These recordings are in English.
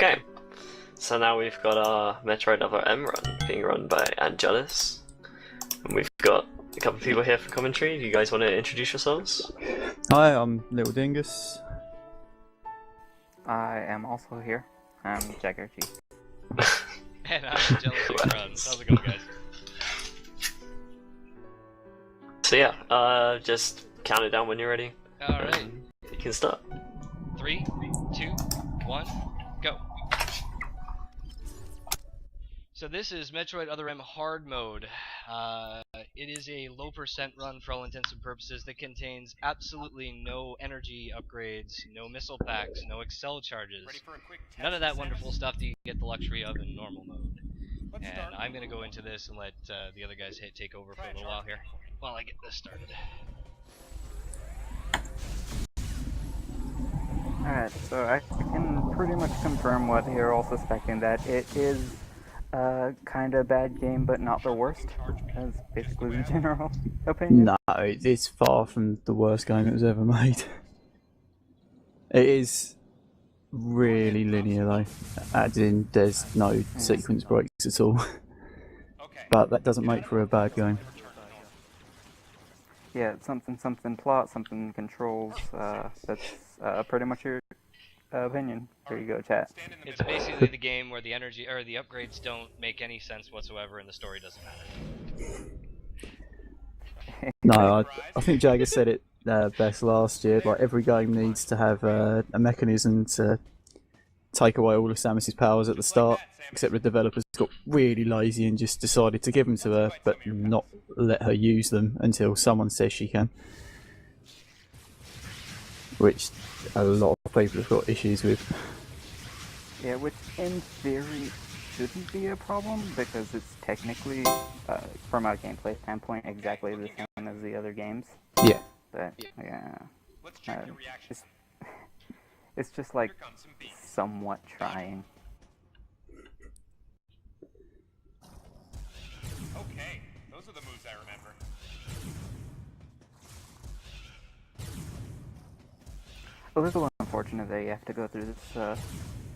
Okay, so now we've got our Metroid Other M run being run by Angelus, and we've got a couple of people here for commentary. Do you guys want to introduce yourselves? Hi, I'm Little Dingus. I am also here. I'm Jagger G. And I'm Jealous of Runs. How's it going, guys? So yeah, just count it down when you're ready. Alright. You can start. 3, 2, 1, go. So this is Metroid Other M Hard Mode. It is a low percent run for all intents and purposes that contains absolutely no energy upgrades, no missile packs, no Excel charges. None of that wonderful stuff that you get the luxury of in normal mode. And I'm going to go into this and let the other guys take over for a little while here while I get this started. Alright, so I can pretty much confirm what you're all suspecting, that it is a kind of bad game, but not the worst. That's basically the general opinion. No, it's far from the worst game that was ever made. It is really linear though, as in there's no sequence breaks at all. But that doesn't make for a bad game. Yeah, something plot, something controls, that's pretty much your opinion. Here you go, chat. It's basically the game where the energy or the upgrades don't make any sense whatsoever and the story doesn't matter. No, I think Jagger said it best last year. Like every game needs to have a mechanism to take away all of Samus's powers at the start, except the developers got really lazy and just decided to give them to her, but not let her use them until someone says she can. Which a lot of people have got issues with. Yeah, which in theory shouldn't be a problem, because it's technically, from a gameplay standpoint, exactly the same as the other games. Yeah. But, yeah, it's just like somewhat trying. Okay, those are the moves I remember. A little unfortunate that you have to go through this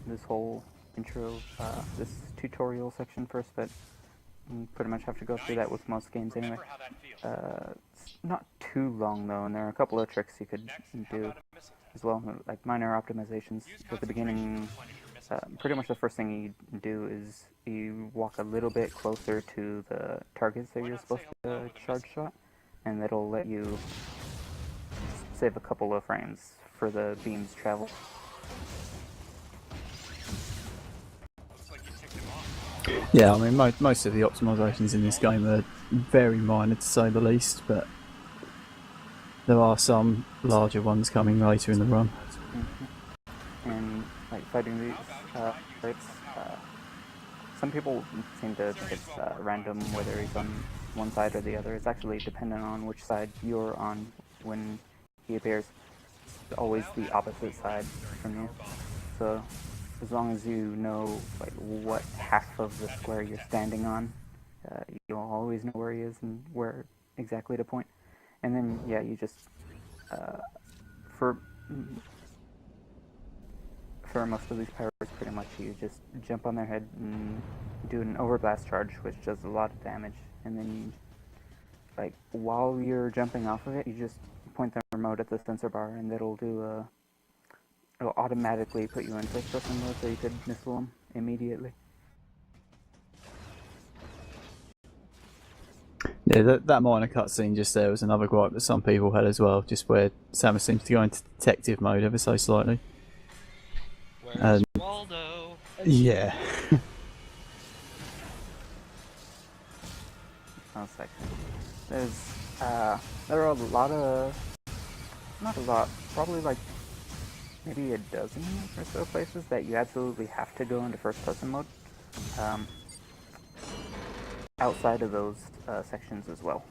this whole intro, this tutorial section first, but you pretty much have to go through that with most games anyway. It's not too long though, and there are a couple of tricks you could do as well, like minor optimizations. At the beginning, pretty much the first thing you do is you walk a little bit closer to the targets that you're supposed to charge shot, and that'll let you save a couple of frames for the beam's travel. Yeah, I mean, most of the optimizations in this game are very minor to say the least, but there are some larger ones coming later in the run. And like fighting these fights, some people seem to think it's random whether he's on one side or the other. It's actually dependent on which side you're on when he appears. It's always the opposite side from you. So as long as you know like what half of the square you're standing on, you'll always know where he is and where exactly to point. And then yeah, you just for most of these powers, pretty much you just jump on their head and do an overblast charge, which does a lot of damage. And then you, like, while you're jumping off of it, you just point the remote at the sensor bar, and it'll do it'll automatically put you in first person mode, so you could missile them immediately. Yeah, that minor cutscene just there was another gripe that some people had as well, just where Samus seems to go into detective mode ever so slightly. Where's Waldo? Yeah. One second. There are a lot of, not a lot, probably like maybe a dozen or so places that you absolutely have to go into first person mode. Outside of those sections as well.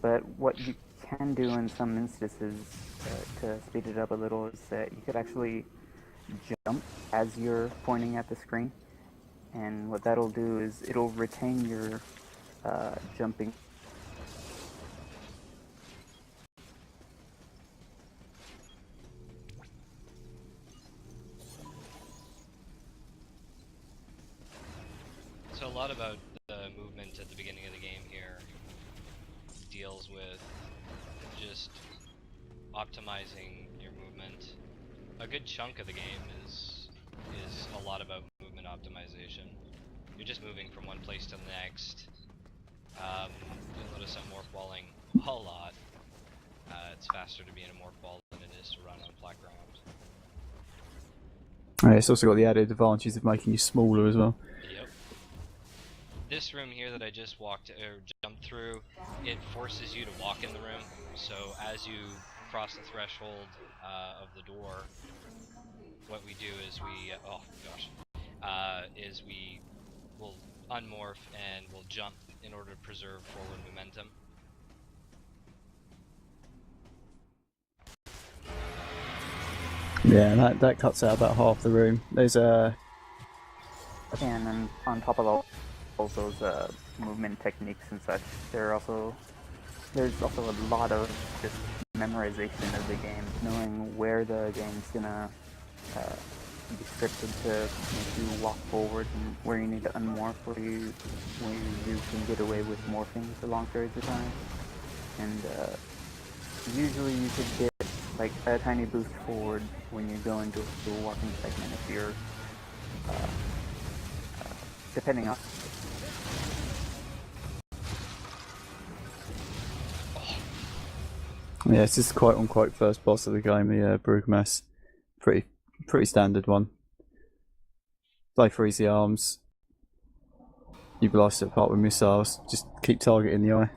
But what you can do in some instances to speed it up a little is that you could actually jump as you're pointing at the screen, and what that'll do is it'll retain your jumping. deals with just optimizing your movement. A good chunk of the game is a lot about movement optimization. You're just moving from one place to the next. You'll notice I'm morph walling a lot. It's faster to be in a morph ball than it is to run on flat ground. It's also got the added advantages of making you smaller as well. Yep. This room here that I just jumped through, it forces you to walk in the room. So as you cross the threshold of the door, what we do is we will unmorph and we'll jump in order to preserve forward momentum. Yeah, and that cuts out about half the room. There's a And then on top of all those movement techniques and such, there's also a lot of just memorization of the game, knowing where the game's gonna be scripted to make you walk forward, and where you need to unmorph, where you can get away with morphing for long periods of time. And usually you could get like a tiny boost forward when you go into a walking segment if you're depending on. Yeah, it's just quite unquote first boss of the game, the Brugmas. Pretty standard one. Play freeze the arms. You blast it apart with missiles. Just keep targeting the eye.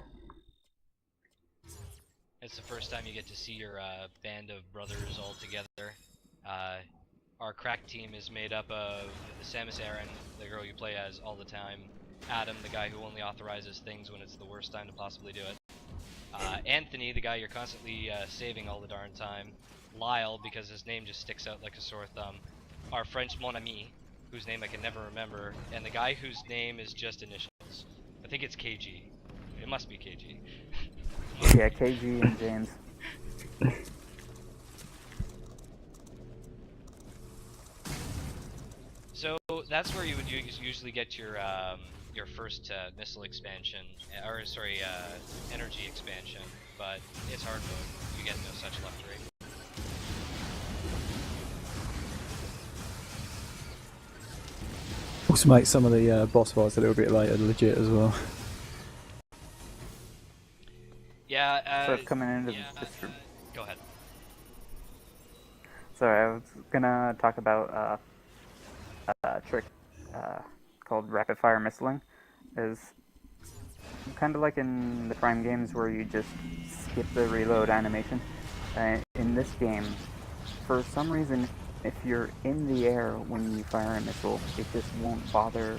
It's the first time you get to see your band of brothers all together. Our crack team is made up of Samus Aran, the girl you play as all the time, Adam, the guy who only authorizes things when it's the worst time to possibly do it, Anthony, the guy you're constantly saving all the darn time, Lyle, because his name just sticks out like a sore thumb, our French mon ami, whose name I can never remember, and the guy whose name is just initials. I think it's KG. It must be KG. Yeah, KG and James. So that's where you would usually get your first missile expansion, or sorry, energy expansion. But it's hard mode. You get no such luxury. Also make some of the boss fights a little bit later legit as well. Yeah. So coming into yeah, this room. Go ahead. Sorry, I was gonna talk about a trick called rapid fire missiling. Is kind of like in the Prime games where you just skip the reload animation. In this game, for some reason, if you're in the air when you fire a missile, it just won't bother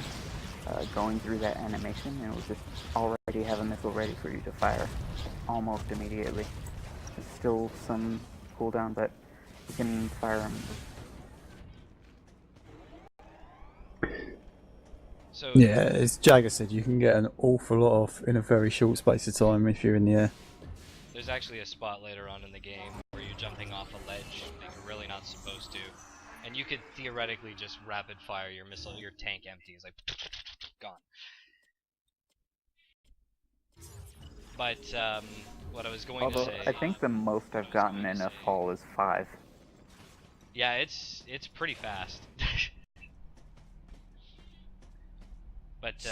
going through that animation, and it will just already have a missile ready for you to fire almost immediately. There's still some cooldown, but you can fire them. So Yeah, as Jagger said, you can get an awful lot off in a very short space of time if you're in the air. there's actually a spot later on in the game where you're jumping off a ledge that you're really not supposed to, and you could theoretically just rapid fire your missile. Your tank empty. It's like gone. But what I was going Although to say, I think the most I've gotten in a fall is 5. yeah, it's pretty fast. But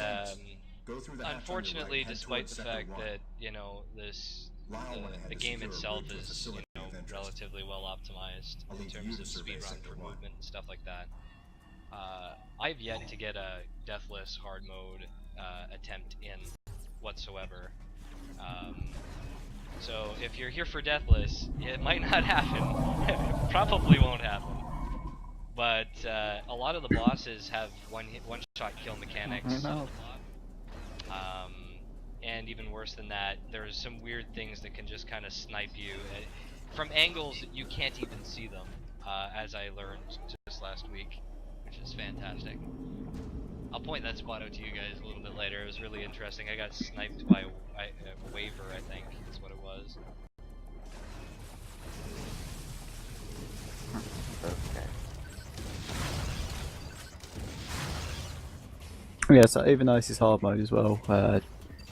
unfortunately, despite the fact that the game itself is relatively well optimized in terms of speedrun for movement and stuff like that, I've yet to get a deathless hard mode attempt in whatsoever. So if you're here for deathless, it might not happen. It probably won't happen. But a lot of the bosses have one-shot kill mechanics. And even worse than that, there's some weird things that can just kind of snipe you from angles that you can't even see them, as I learned just last week, which is fantastic. I'll point that spot out to you guys a little bit later. It was really interesting. I got sniped by a waver, I think, is what it was. Okay. Yeah, so even though this is hard mode as well,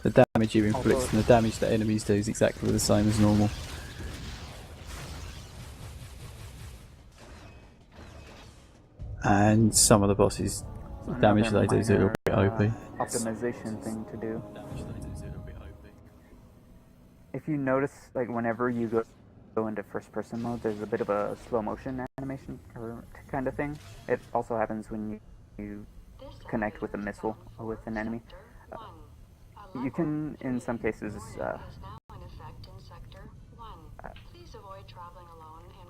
The damage you inflict Also- and the damage that enemies do is exactly the same as normal. And some of the bosses, the damage Another they do is a little bit minor, OP. optimization thing to do. If you notice, like whenever you go into first-person mode, there's a bit of a slow motion animation or kind of thing. It also happens when you connect with a missile or with an enemy. You can, in some cases,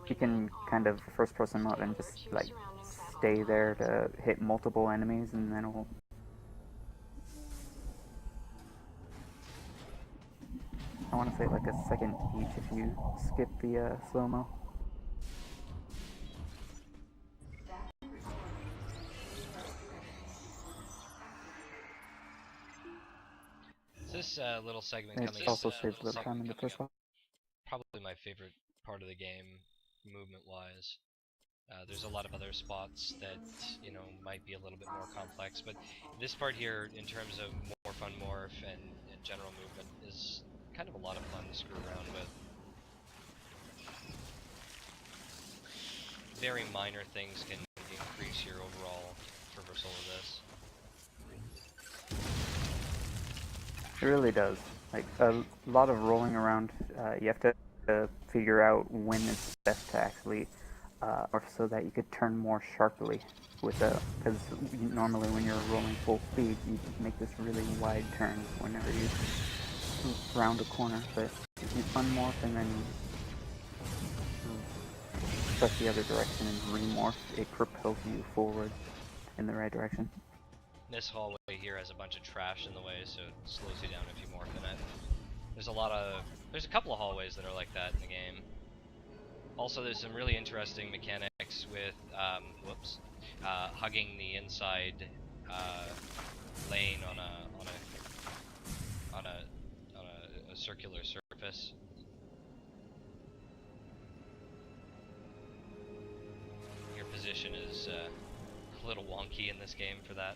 you can kind of first-person mode and just like stay there to hit multiple enemies, and then it'll. I want to say like a second each if you skip the slow-mo. This little segment It coming also up, saves a little time in the first one. probably my favorite part of the game, movement-wise. There's a lot of other spots that, you know, might be a little bit more complex, but this part here, in terms of morph on morph and general movement, is kind of a lot of fun to screw around with. Very minor things can increase your overall traversal of this. It really does. Like a lot of rolling around. You have to figure out when it's best to actually, or so that you could turn more sharply with because normally when you're rolling full speed, you make this really wide turn whenever you round a corner. But if you unmorph and then press the other direction and remorph, it propels you forward in the right direction. This hallway here has a bunch of trash in the way, so it slows you down if you morph in it. There's a couple of hallways that are like that in the game. Also, there's some really interesting mechanics with, hugging the inside lane on a circular surface. Your position is a little wonky in this game for that.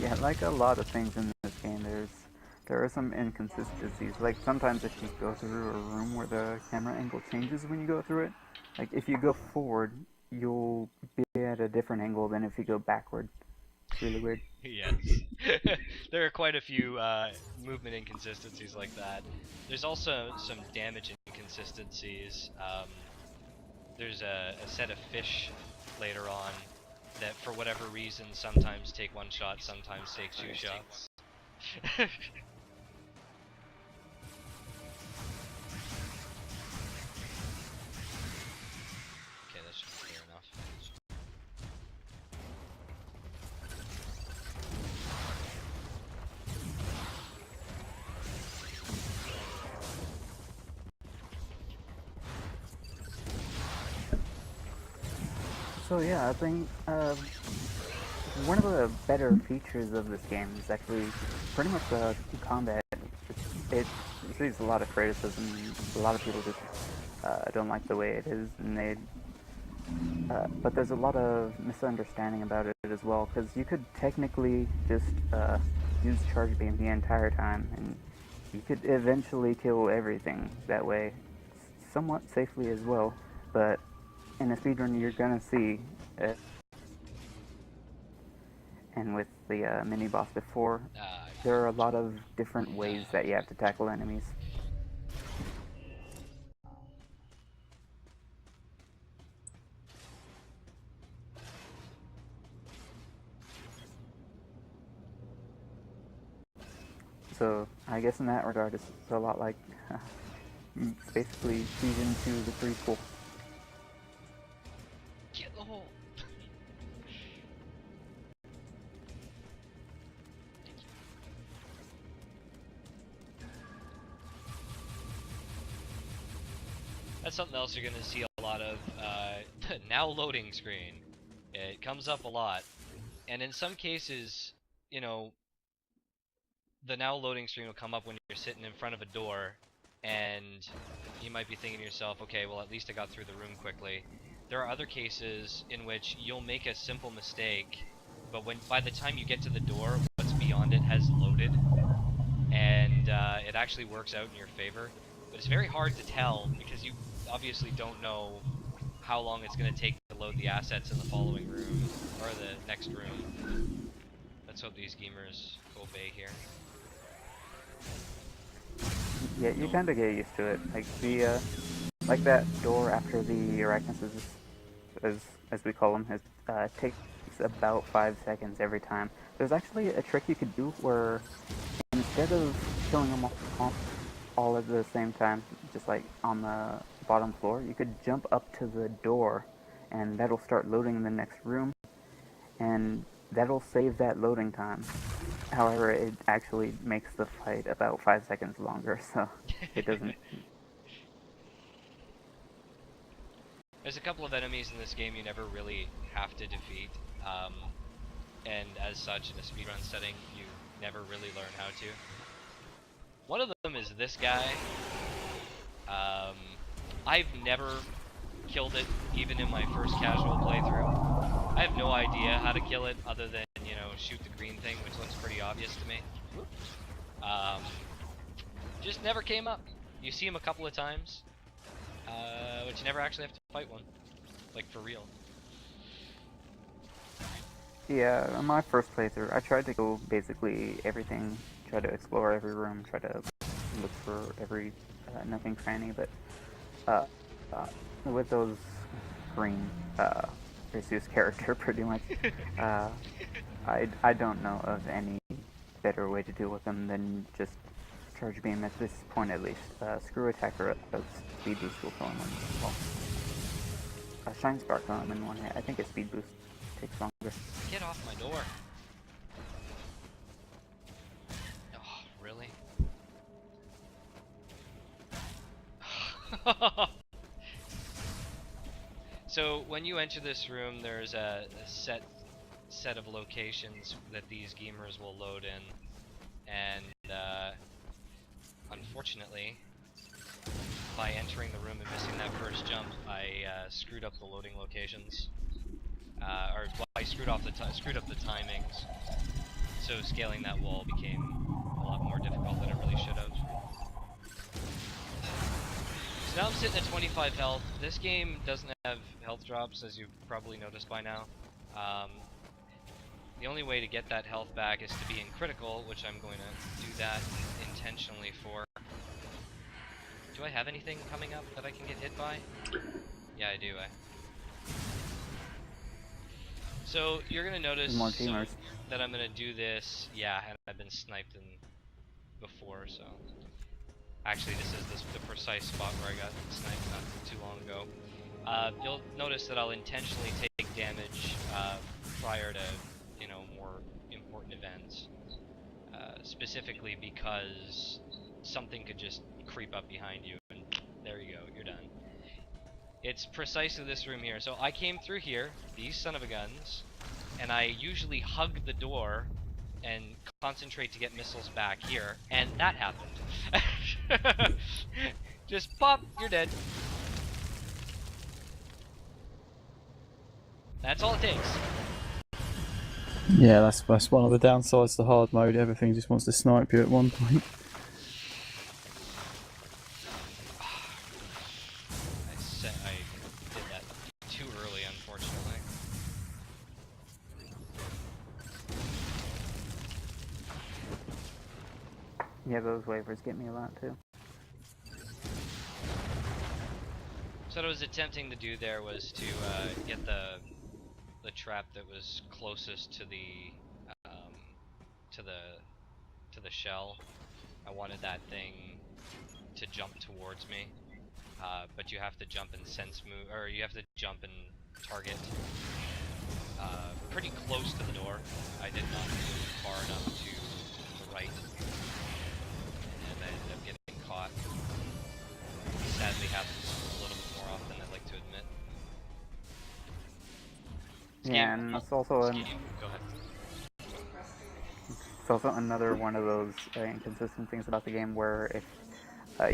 Yeah, like a lot of things in this game, there are some inconsistencies. Like sometimes if you go through a room where the camera angle changes when you go through it, like if you go forward, you'll be at a different angle than if you go backward. It's really weird. Yes. There are quite a few movement inconsistencies like that. There's also some damage inconsistencies. There's a set of fish later on that for whatever reason sometimes take one shot, sometimes take two shots. Okay, that should be clear enough. So yeah, I think one of the better features of this game is actually pretty much the combat. It receives a lot of criticism. A lot of people just don't like the way it is, and but there's a lot of misunderstanding about it as well, because you could technically just use charge beam the entire time, and you could eventually kill everything that way, somewhat safely as well. But in a speedrun, you're gonna see, and with the mini boss before, there are a lot of different ways that you have to tackle enemies. So I guess in that regard, it's a lot like basically Season 2, the prequel. Get the hole! That's something else you're going to see a lot of. The now loading screen. It comes up a lot. And in some cases, you know, the now loading screen will come up when you're sitting in front of a door, and you might be thinking to yourself, okay, well at least I got through the room quickly. There are other cases in which you'll make a simple mistake, but by the time you get to the door, what's beyond it has loaded, and it actually works out in your favor. But it's very hard to tell because you obviously don't know how long it's going to take to load the assets in the following room, or the next room. Let's hope these gamers obey here. Yeah, you kind of get used to it. Like the like that door after the arachnuses, as we call them, takes about 5 seconds every time. There's actually a trick you could do where instead of killing them all at the same time, just like on the bottom floor, you could jump up to the door, and that'll start loading the next room, and that'll save that loading time. However, it actually makes the fight about 5 seconds longer, so it doesn't... There's a couple of enemies in this game you never really have to defeat, and as such, in a speedrun setting, you never really learn how to. One of them is this guy. I've never killed it, even in my first casual playthrough. I have no idea how to kill it, other than, you know, shoot the green thing, which looks pretty obvious to me. Just never came up. You see him a couple of times, but you never actually have to fight one, like for real. Yeah, on my first playthrough, I tried to go basically everything, try to explore every room, try to look for every nook and cranny, but with those green Jesus character, pretty much, I don't know of any better way to deal with them than just charge beam at this point at least. Screw attacker of speed boost will kill him in one. Well, shine spark on him in one hit. I think a speed boost takes longer. Get off my door. Oh, really? So when you enter this room, there's a set of locations that these gamers will load in, and unfortunately, by entering the room and missing that first jump, I screwed up the loading locations, or I screwed up the timings. So scaling that wall became a lot more difficult than it really should have. So now I'm sitting at 25 health. This game doesn't have health drops, as you've probably noticed by now. The only way to get that health back is to be in critical, which I'm going to do that intentionally for. Do I have anything coming up that I can get hit by? Yeah, I do. So you're going to notice that I'm going to do this. Yeah, and I've been sniped before, so... Actually, this is the precise spot where I got sniped not too long ago. You'll notice that I'll intentionally take damage prior to, you know, more important events. Specifically because something could just creep up behind you, and there you go, you're done. It's precisely this room here. So I came through here, these son of a guns, and I usually hug the door and concentrate to get missiles back here, and that happened. Just pop, you're dead. That's all it takes. Yeah, that's one of the downsides to hard mode. Everything just wants to snipe you at one point. I did that too early, unfortunately. Yeah, those waivers get me a lot too. So what I was attempting to do there was to get the trap that was closest to the shell. I wanted that thing to jump towards me, but you have to jump and sense move, or you have to jump and target pretty close to the door. I did not move far enough to the right, and I ended up getting caught. Sadly happens a little bit more often than I'd like to admit. Yeah, and it's also Go ahead. it's also another one of those inconsistent things about the game where if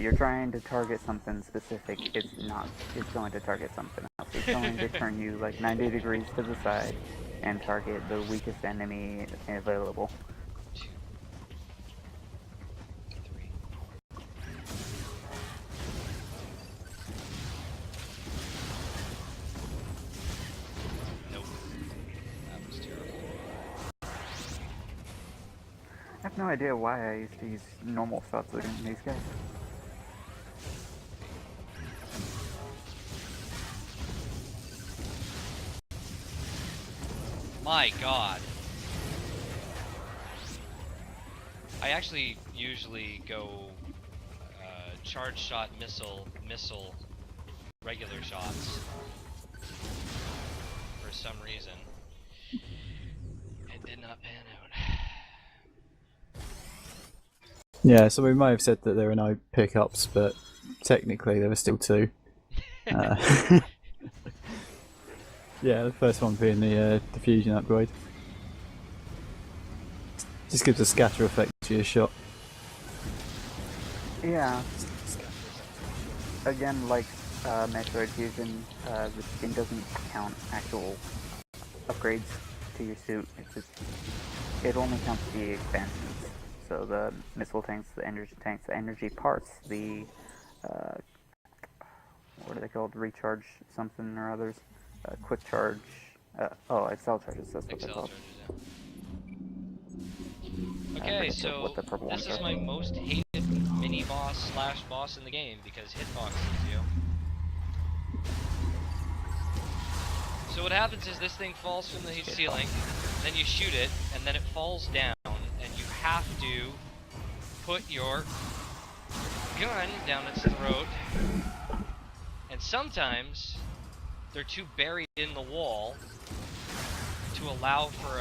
you're trying to target something specific, it's going to target something else. It's going to turn you like 90 degrees to the side and target the weakest enemy available. I have no idea why I used to use normal shots against these guys. My god. I actually usually go charge shot, missile, regular shots. For some reason. It did not pan out. Yeah, so we may have said that there are no pickups, but technically there were still two. Yeah, the first one being the diffusion upgrade. Just gives a scatter effect to your shot. Yeah. Again, like Metroid Fusion, the skin doesn't count actual upgrades to your suit. It only counts the expansions. So the missile tanks, the energy parts, the what are they called? Recharge something or others. Quick charge. Excel charges. That's what they're Excel called. charges, yeah. Okay, so what the purple this ones is are. my most hated mini boss / boss in the game because hitboxes you. So what happens is this thing falls from the ceiling, then you shoot it, and then it falls down, and you have to put your gun down its throat. And sometimes they're too buried in the wall to allow for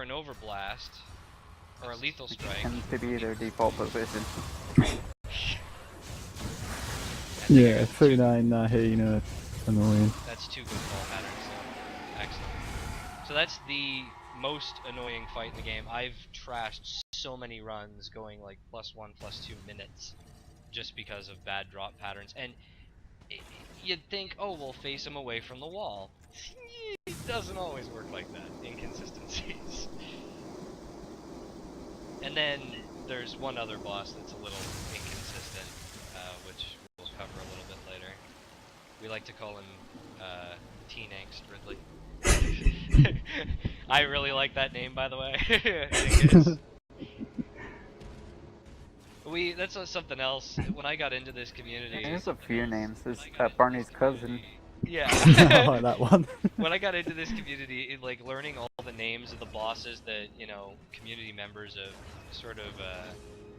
an overblast or a lethal strike. Tends to be their default position. Yeah, Funa and Naheen are annoying. That's two good ball patterns, so excellent. So that's the most annoying fight in the game. I've trashed so many runs going like +1, +2 minutes just because of bad drop patterns. And you'd think, oh, we'll face him away from the wall. It doesn't always work like that. Inconsistencies. And then there's one other boss that's a little inconsistent, which we'll cover a little bit later. We like to call him Teen Angst Ridley. I really like that name, by the way. That's something else. When I got into this community, There's a few names. There's Barney's cousin. yeah. I like that one. When I got into this community, like learning all the names of the bosses that community members have sort of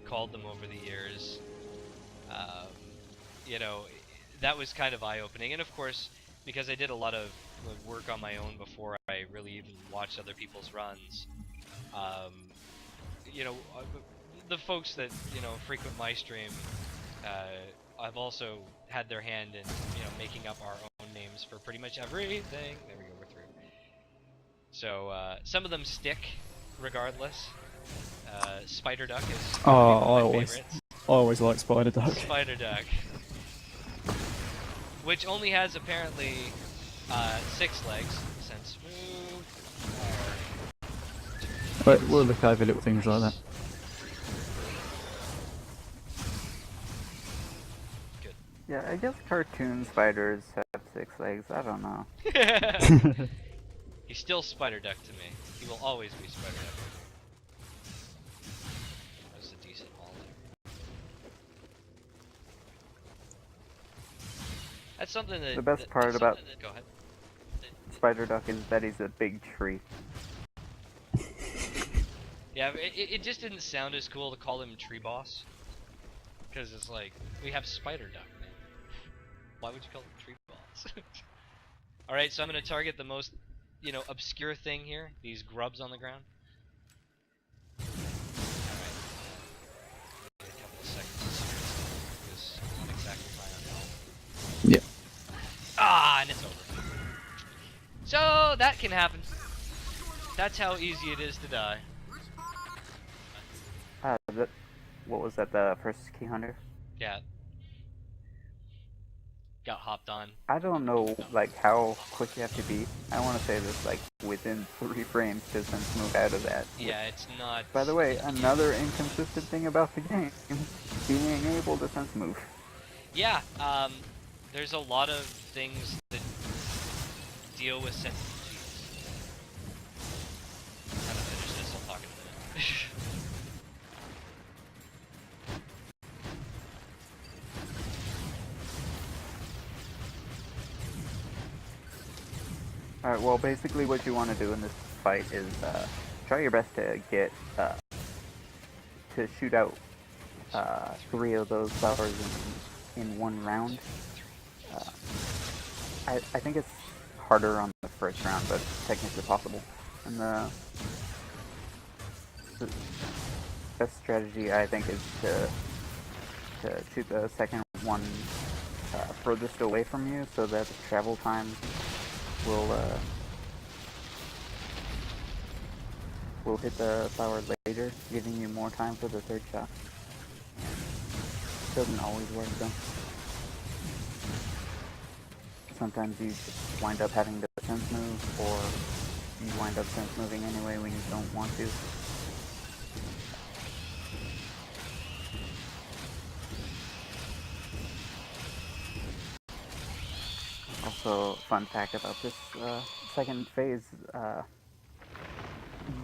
called them over the years, that was kind of eye-opening. And of course, because I did a lot of work on my own before I really even watched other people's runs, the folks that frequent my stream, I've also had their hand in making up our own names for pretty much everything. There we go, we're through. So some of them stick, regardless. Spider Duck is one of my favorites. I always like Spider Duck. Spider Duck, which only has apparently 6 legs. Sense move. But we'll look over little things like that. Yeah, I guess cartoon spiders have 6 legs. I don't know. He's still Spider Duck to me. He will always be Spider Duck. That's a decent haul there. That's something that... The best part about Go ahead. Spider Duck is that he's a big tree. Yeah, it just didn't sound as cool to call him Tree Boss. Because it's like, we have Spider Duck, man. Why would you call him Tree Boss? Alright, so I'm going to target the most, obscure thing here. These grubs on the ground. Alright. A couple of seconds to serious because I'm not exactly high on health. Yeah. Ah, and it's over. So, that can happen. That's how easy it is to die. What was that, the first key hunter? Yeah. Got hopped on. I don't know, how quick you have to be. I want to say this, within 3 frames to sense move out of that. Yeah, it's not... By the way, another inconsistent thing about the game, being able to sense move. Yeah, there's a lot of things that deal with sensitivities. How to finish this, I'll talk in a Alright, well, basically what you want to do in this fight is try your best to get to shoot out 3 of those flowers in one round. I think it's harder on the first round, but technically possible. And the best strategy, I think, is to shoot the second one furthest away from you, so that the travel time will hit the flower later, giving you more time for the third shot. Doesn't always work though. Sometimes you just wind up having to sense move, or you wind up sense moving anyway when you don't want to. Also, fun fact about this second phase,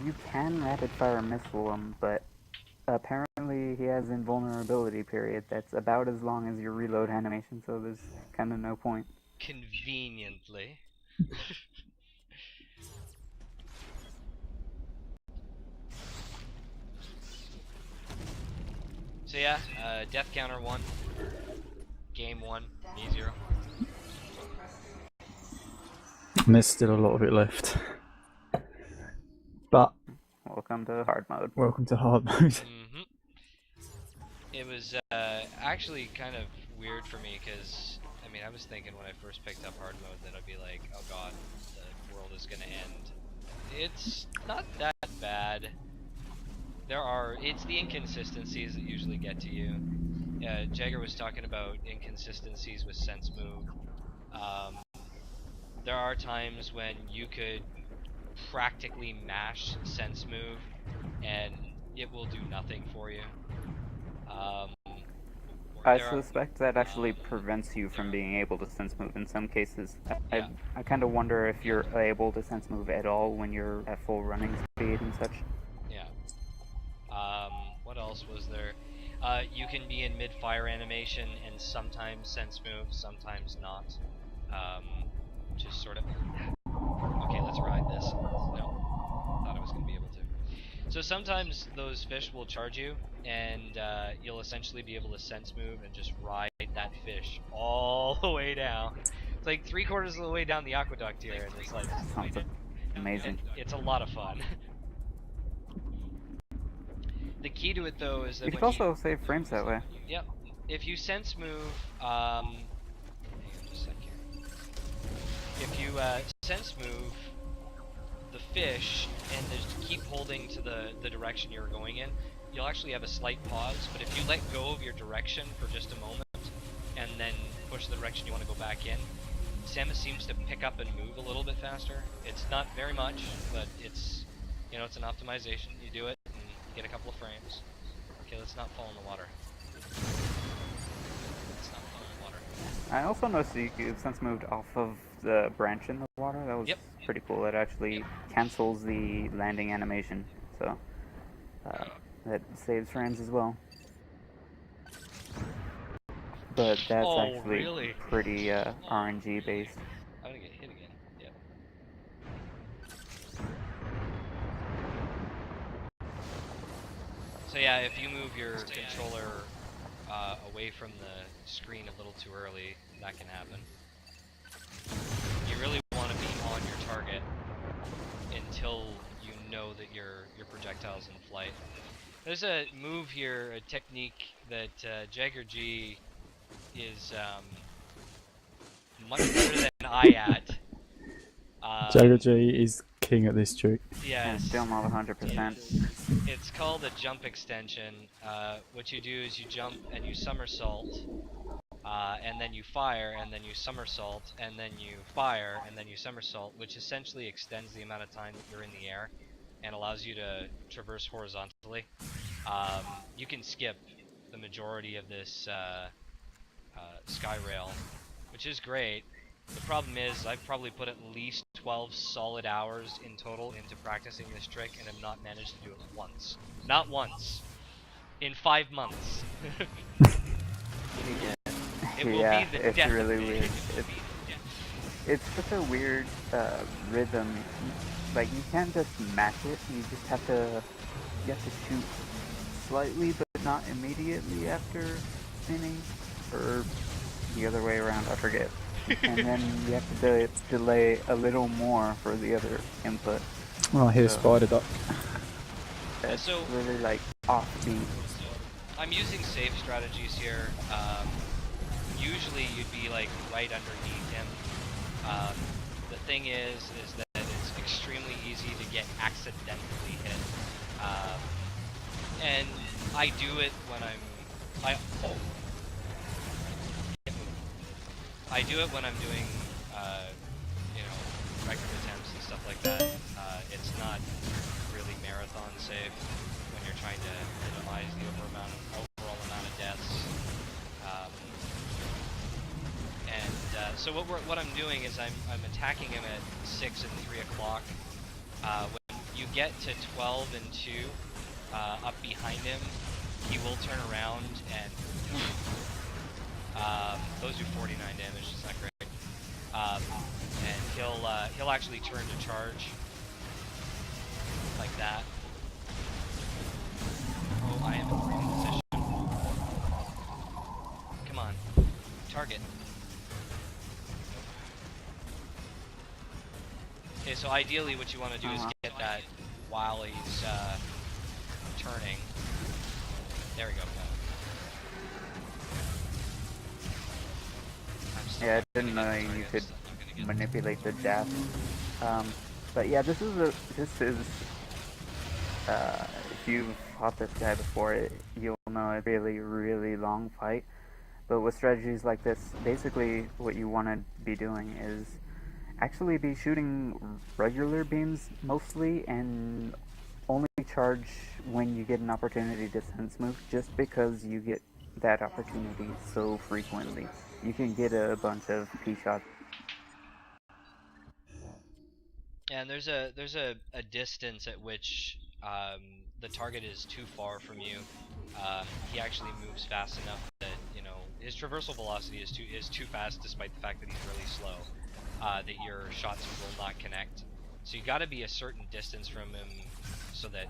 you can rapid fire missile him, but apparently he has invulnerability period that's about as long as your reload animation, so there's kind of no point. Conveniently. So yeah, death counter 1, game 1, me 0. And there's still a lot of it left. But Welcome to hard mode. welcome to hard mode. Mm-hmm. It was actually kind of weird for me because, I mean, I was thinking when I first picked up hard mode that I'd be like, oh god, the world is gonna end. It's not that bad. It's the inconsistencies that usually get to you. Jagger was talking about inconsistencies with sense move. There are times when you could practically mash sense move and it will do nothing for you. I suspect that actually prevents you from being able to sense move in some cases. I kind of wonder if you're able to sense move at all when you're at full running speed and such. Yeah. What else was there? You can be in mid-fire animation and sometimes sense move, sometimes not. Just sort of... Okay, let's ride this. No. Thought I was going to be able to. So sometimes those fish will charge you, and you'll essentially be able to sense move and just ride that fish all the way down. It's like 3/4 of the way down the aqueduct here, and it's like... Sounds amazing. It's a lot of fun. The key to it, though, is that You can also save frames that way. Yep. If you sense move, hang on just a sec here. If you sense move the fish and just keep holding to the direction you're going in, you'll actually have a slight pause. But if you let go of your direction for just a moment and then push the direction you want to go back in, Samus seems to pick up and move a little bit faster. It's not very much, but it's, you know, it's an optimization. You do it and get a couple of frames. Okay, let's not fall in the water. Let's not fall in the water. I also noticed that you sense moved off of the branch in the water. That was pretty cool. It actually cancels the landing animation, so that saves frames as well. But that's actually really? pretty RNG based. I'm gonna get hit again. Yep. So yeah, if you move your controller away from the screen a little too early, that can happen. You really want to be on your target until you know that your projectile's in flight. There's a move here, a technique that Jagger G is much better than I at. Jagger G is king at this trick. Yes. Still not 100%. It's called a jump extension. What you do is you jump and you somersault, and then you fire, and then you somersault, and then you fire, and then you somersault, which essentially extends the amount of time that you're in the air and allows you to traverse horizontally. You can skip the majority of this sky rail, which is great. The problem is I've probably put at least 12 solid hours in total into practicing this trick and have not managed to do it once. Not once. In 5 months. It will Yeah, be the it's death really of me. weird. It will be the death. It's such a weird rhythm. Like you can't just match it. You have to shoot slightly, but not immediately after spinning, or the other way around. I forget. And then you have to delay a little more for the other input. Oh, here's So- Spider Duck. It's So- really like offbeat. I'm using safe strategies here. Usually you'd be like right underneath him. The thing is that it's extremely easy to get accidentally hit. And I do it when I do it when I'm doing, you know, record attempts and stuff like that. It's not really marathon safe when you're trying to minimize the overall amount of deaths. So what I'm doing is I'm attacking him at 6 and 3 o'clock. When you get to 12 and 2, up behind him, he will turn around and those do 49 damage. It's not great. And he'll actually turn to charge like that. Oh, I am in the wrong position. Come on, target. Okay, so ideally what you want to do is get that while he's turning. There we go. Yeah, I didn't know you could manipulate the death. But yeah, this is if you've fought this guy before, you'll know a really, really long fight. But with strategies like this, basically what you want to be doing is actually be shooting regular beams mostly, and only charge when you get an opportunity to sense move, just because you get that opportunity so frequently. You can get a bunch of P-shots. And there's a distance at which the target is too far from you. He actually moves fast enough that, you know, his traversal velocity is too fast, despite the fact that he's really slow. That your shots will not connect. So you got to be a certain distance from him, so that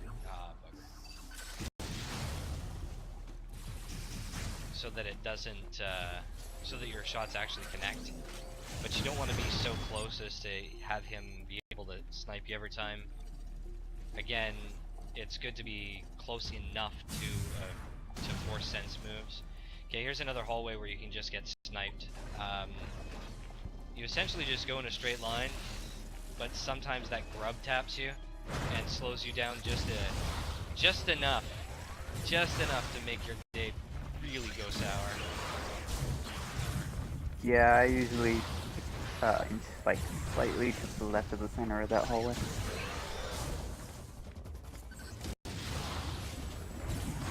it doesn't, so that your shots actually connect. But you don't want to be so close as to have him be able to snipe you every time. Again, it's good to be close enough to force sense moves. Okay, here's another hallway where you can just get sniped. You essentially just go in a straight line, but sometimes that grub taps you and slows you down just enough to make your day really go sour. Yeah, I usually like slightly to the left of the center of that hallway.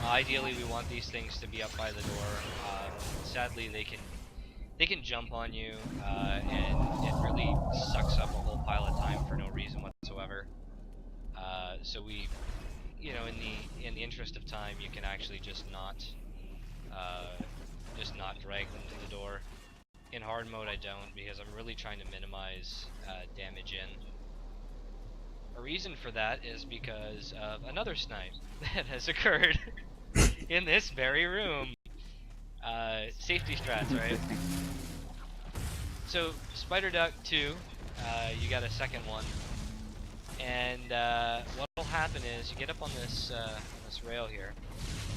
Ideally, we want these things to be up by the door. Sadly, they can jump on you, and it really sucks up a whole pile of time for no reason whatsoever. So we, you know, in the interest of time, you can actually just not drag them to the door. In hard mode, I don't, because I'm really trying to minimize damage in. A reason for that is because of another snipe that has occurred in this very room. Safety strats, right? So, Spider Duck 2, you got a second one. And what will happen is you get up on this rail here,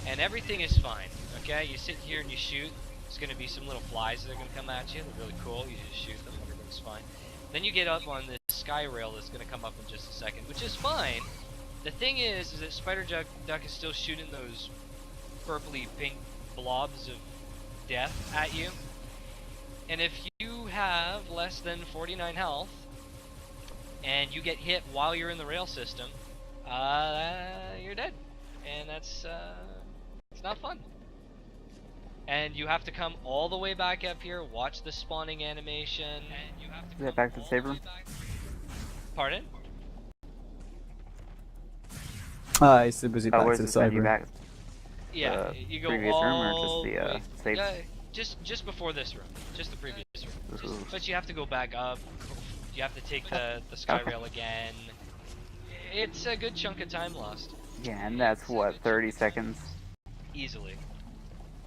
and everything is fine, okay? You sit here and you shoot. There's going to be some little flies that are going to come at you. They're really cool. You just shoot them. Everything's fine. Then you get up on this sky rail that's going to come up in just a second, which is fine. The thing is that Spider Duck is still shooting those purpley pink blobs of death at you. And if you have less than 49 health, and you get hit while you're in the rail system, you're dead. And that's, it's not fun. And you have to come all the way back up here, watch the spawning animation. And you have to Is that back to the save room? Pardon? Ah, was it back where's to the it send side you room? back? Yeah, The you go previous room or just all the, the way. save? Yeah, just before this room, just the previous room. Ooh. But you have to go back up. You have to take the sky Okay. rail again. It's a good chunk of time lost. Yeah, and that's what, 30 seconds? Easily.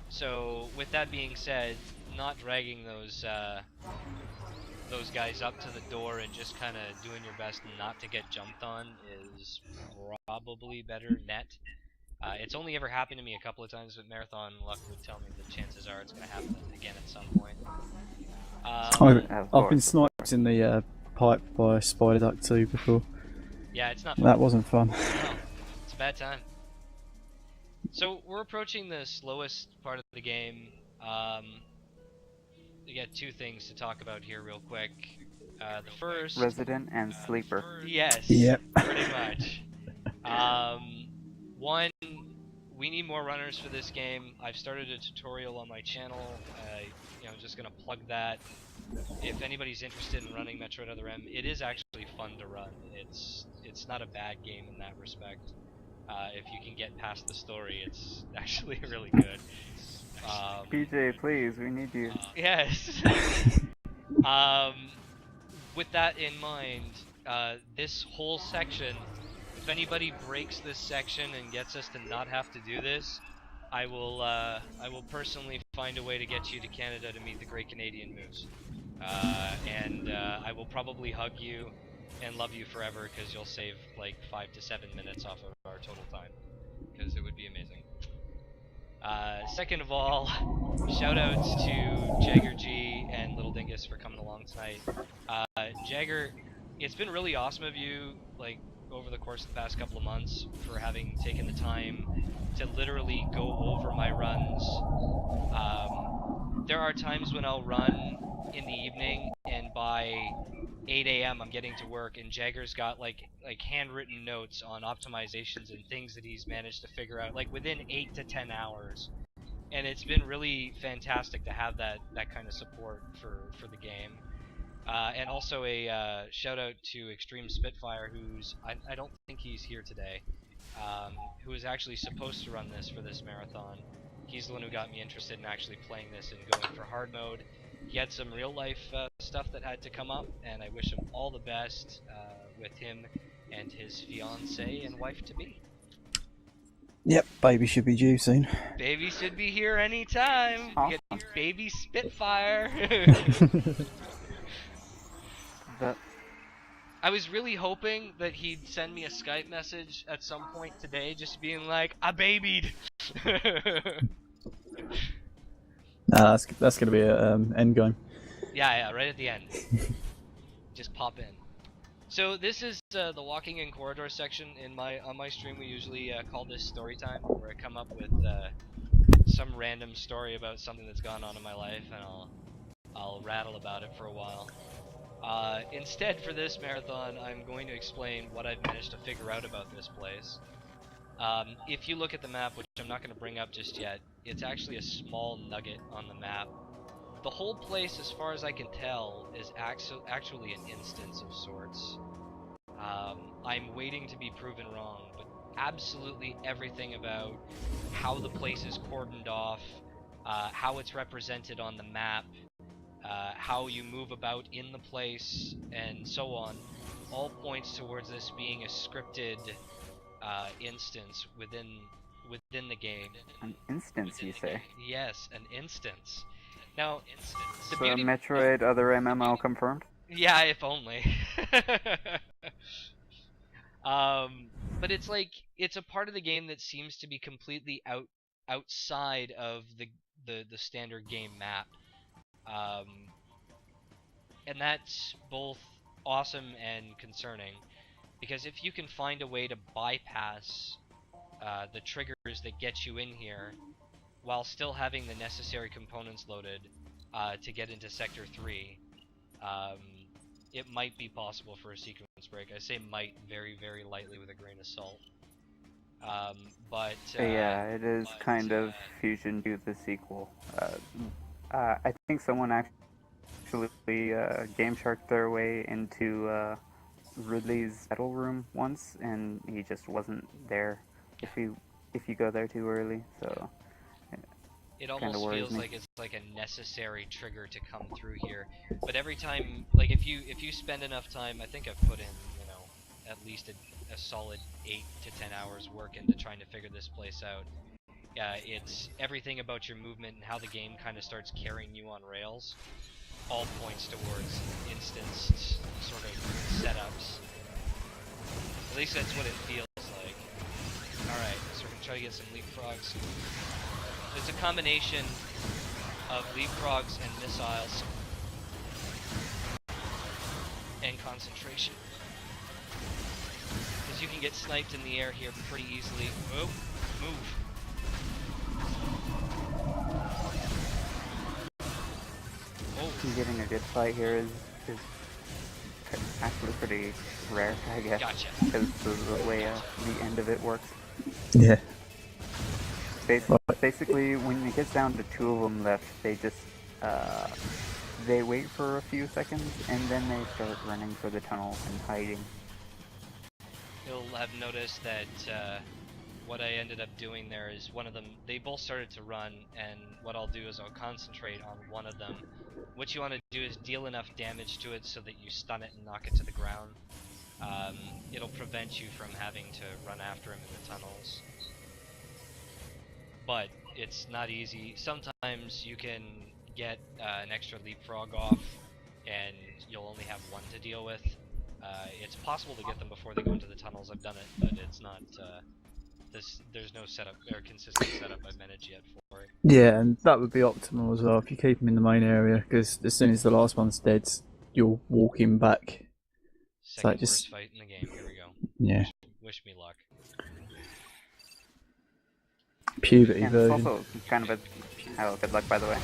So with that being said, not dragging those guys up to the door and just kind of doing your best not to get jumped on is probably better net. It's only ever happened to me a couple of times, but Marathon Luck would tell me that chances are it's going to happen again at some point. I've been sniped in the pipe by a spider duck too before. Yeah, it's not fun. That wasn't fun. No, it's a bad time. So we're approaching the slowest part of the game. We got two things to talk about here real quick. The first... Resident and Sleeper. Yes, Yep. pretty much. One, we need more runners for this game. I've started a tutorial on my channel. Just gonna plug that. If anybody's interested in running Metroid Other M, it is actually fun to run. It's not a bad game in that respect. If you can get past the story, it's actually really good. PJ, please, we need you. Yes. With that in mind, this whole section, if anybody breaks this section and gets us to not have to do this, I will personally find a way to get you to Canada to meet the Great Canadian Moose. And I will probably hug you and love you forever because you'll save like 5 to 7 minutes off of our total time, because it would be amazing. Second of all, shoutouts to Jagger G and Little Dingus for coming along tonight. Jagger, it's been really awesome of you, like, over the course of the past couple of months, for having taken the time to literally go over my runs. There are times when I'll run in the evening, and by 8 a.m. I'm getting to work, and Jagger's got like handwritten notes on optimizations and things that he's managed to figure out, like within 8 to 10 hours. And it's been really fantastic to have that kind of support for the game. And also a shout out to Extreme Spitfire, who's I don't think he's here today, who is actually supposed to run this for this marathon. He's the one who got me interested in actually playing this and going for hard mode. He had some real life stuff that had to come up, and I wish him all the best with him and his fiance and wife to be. Yep, baby should be due soon. Baby should be here anytime. Awesome. Get baby Spitfire. I was really hoping that he'd send me a Skype message at some point today, just being like, "I babied." Nah, that's gonna be a end game. Yeah, right at the end. Just pop in. So this is the walking in corridor section. On my stream, we usually call this story time, where I come up with some random story about something that's gone on in my life, and I'll rattle about it for a while. Instead, for this marathon, I'm going to explain what I've managed to figure out about this place. If you look at the map, which I'm not going to bring up just yet, it's actually a small nugget on the map. The whole place, as far as I can tell, is actually an instance of sorts. I'm waiting to be proven wrong, but absolutely everything about how the place is cordoned off, how it's represented on the map, how you move about in the place, and so on, all points towards this being a scripted instance within the game. An instance, you say? Yes, an instance. Now, the So beauty... Metroid, Other MMO confirmed? Yeah, if only. But it's like, it's a part of the game that seems to be completely outside of the standard game map. And that's both awesome and concerning, because if you can find a way to bypass the triggers that get you in here while still having the necessary components loaded to get into Sector 3, it might be possible for a sequence break. I say might very, very lightly with a grain of salt. Yeah, it is kind of fusion to the sequel. I think someone actually Game Sharked their way into Ridley's battle room once, and he just wasn't there. If you go there too early, so It kinda almost worries feels me. like it's like a necessary trigger to come through here. But every time, like if you spend enough time, I think I've put in, you know, at least a solid 8 to 10 hours work into trying to figure this place out. It's everything about your movement and how the game kind of starts carrying you on rails. All points towards instanced sort of setups. At least that's what it feels like. Alright, so we're gonna try to get some leapfrogs. It's a combination of leapfrogs and missiles and concentration. Because you can get sniped in the air here pretty easily. Oh, move. Oh, Getting a good fight here is actually pretty rare, I guess, gotcha. because of the way the end of it works. Yeah. Basically, when it gets down to 2 of them left, they just they wait for a few seconds and then they start running for the tunnel and hiding. You'll have noticed that what I ended up doing there is one of them, they both started to run, and what I'll do is I'll concentrate on one of them. What you want to do is deal enough damage to it so that you stun it and knock it to the ground. It'll prevent you from having to run after him in the tunnels. But it's not easy. Sometimes you can get an extra leapfrog off, and you'll only have one to deal with. It's possible to get them before they go into the tunnels. I've done it, but it's not. There's no setup or consistent setup I've managed yet for it. Yeah, and that would be optimal as well if you keep him in the main area, because as soon as the last one's dead, you'll walk him back. Second just- worst fight in the game. Here we go. Yeah, Wish me luck. puberty And it's version. also kind of a oh, good luck, by the way.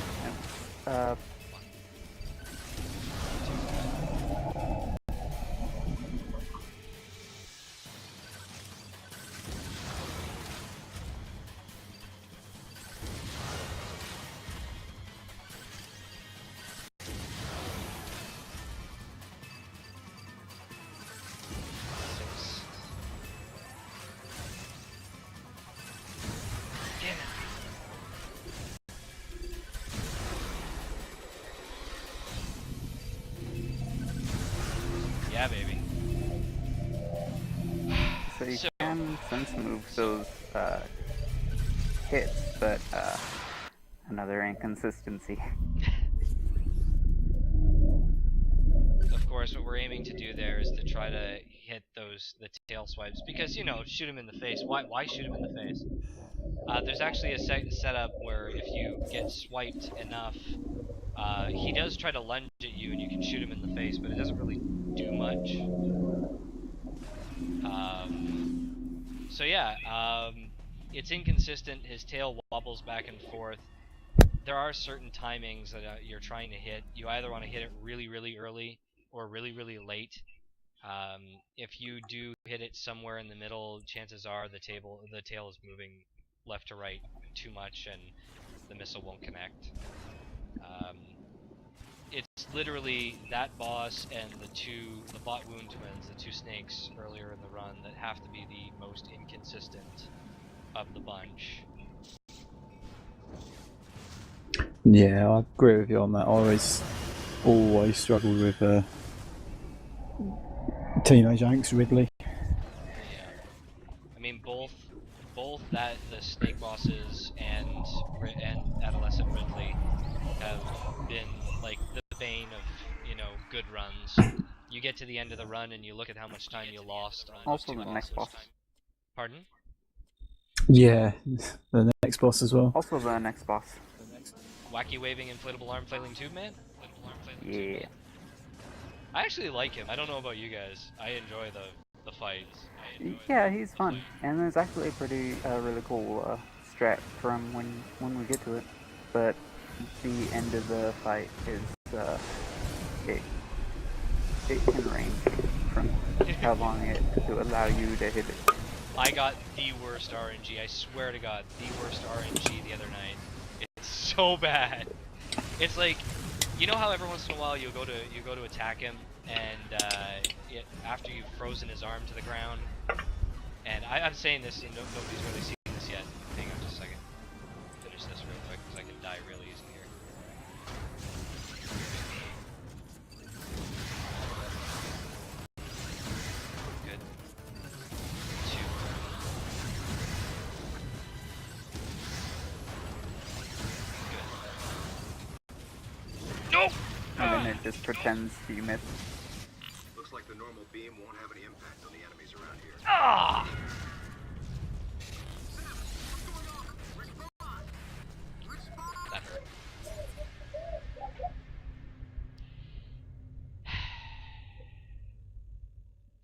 Six. Damn it. Yeah, baby. So you So- can sense move those hits, but another inconsistency. Of course, what we're aiming to do there is to try to hit the tail swipes, because, you know, shoot him in the face. Why shoot him in the face? There's actually a setup where if you get swiped enough, he does try to lunge at you and you can shoot him in the face, but it doesn't really do much. So yeah, it's inconsistent. His tail wobbles back and forth. There are certain timings that you're trying to hit. You either want to hit it really, really early or really, really late. If you do hit it somewhere in the middle, chances are the tail is moving left to right too much, and the missile won't connect. It's literally that boss and the bot wound twins, the 2 snakes earlier in the run, that have to be the most inconsistent of the bunch. Yeah, I agree with you on that. I always struggled with Teenage Angst Ridley. Yeah. I mean, both the snake bosses and Adolescent Ridley have been like the bane of, you know, good runs. You get to the end of the run and you look at how much time you lost on those Also, 2 the next boss. Pardon? Yeah, the next boss as well. Also, the next boss. Wacky waving inflatable arm flailing tube man? Yeah. I actually like him. I don't know about you guys. I enjoy the fights. Yeah, he's fun, and there's actually a pretty really cool strat from when we get to it. But the end of the fight is it can range from how long it to allow you to hit it. I got the worst RNG. I swear to God, the worst RNG the other night. It's so bad. It's like you know how every once in a while you go to attack him, and after you've frozen his arm to the ground, and I'm saying this, and nobody's really seen this yet. Hang on just a second. Finish this real quick because I can die real easy here. Good. 2. Good. No! And then it just pretends you missed. Looks like the normal beam won't have any impact on the enemies around here. Ah! That hurt.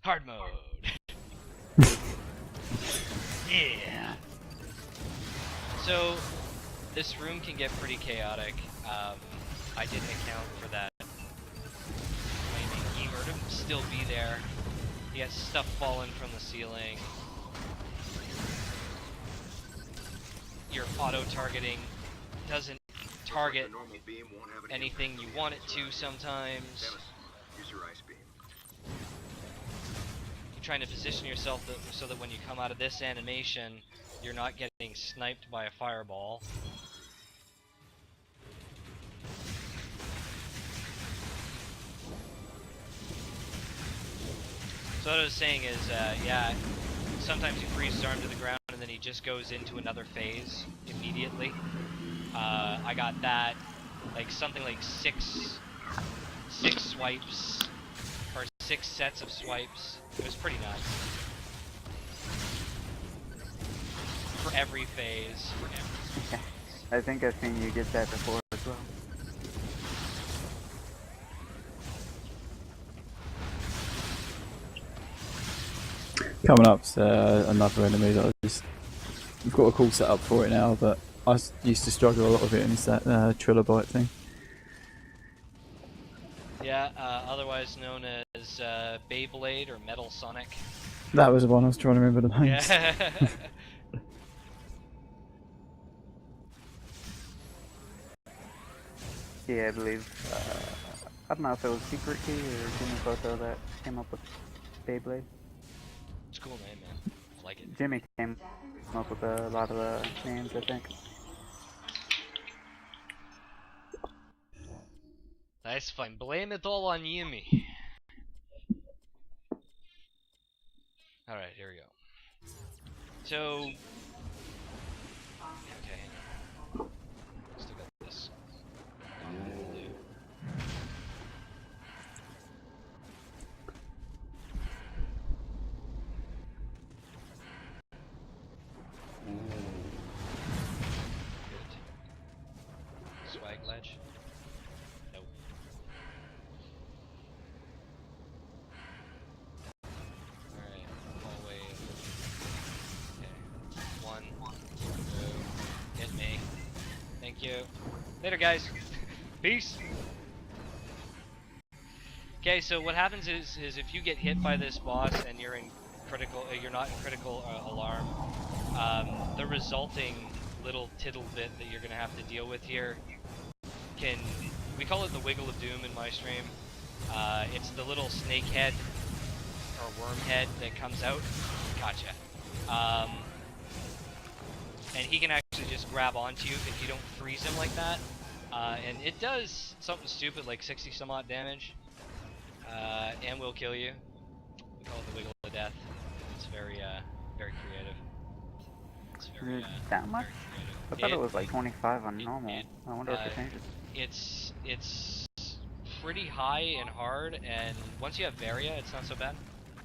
Hard mode. Yeah. So, this room can get pretty chaotic. I didn't account for that flaming Emer to still be there. You got stuff falling from the ceiling. Your auto-targeting doesn't target The normal beam won't have any anything you impact on the want it enemies to around sometimes. here. Dennis, use your ice beam. You're trying to position yourself so that when you come out of this animation, you're not getting sniped by a fireball. So what I was saying is, yeah, sometimes he freezes his arm to the ground and then he just goes into another phase immediately. I got that, like something like six swipes, or 6 sets of swipes. It was pretty nuts. For every phase. I think I've seen you get that before as well. Coming up's another enemy that we've got a cool setup for it now, but I used to struggle a lot with it, and it's that trilobite thing. Yeah, otherwise known as Beyblade or Metal Sonic. That was the one I was trying to remember the names. Yeah. Yeah, I believe, I don't know if it was Secret Key or Jimmy Photo that came up with Beyblade. It's a cool name, man. I like it. Jimmy came up with a lot of the names, I think. That's fine. Blame it all on Yumi. Alright, here we go. So... Okay, hang on. Still got this. Good. Swag ledge? Nope. Alright, hallway. Okay. 1, 2, hit me. Thank you. Later, guys. Peace. Okay, so what happens is if you get hit by this boss and you're in critical, you're not in critical alarm, the resulting little tittle bit that you're gonna have to deal with here we call it the wiggle of doom in my stream. It's the little snake head or worm head that comes out. Gotcha. And he can actually just grab onto you if you don't freeze him like that. And it does something stupid like 60 some odd damage. And will kill you. We call it the wiggle of death. It's very, very creative. It's very, that much? very creative. I thought it was like 25 on normal. I wonder if it changes. It's pretty high and hard, and once you have Varia, it's not so bad.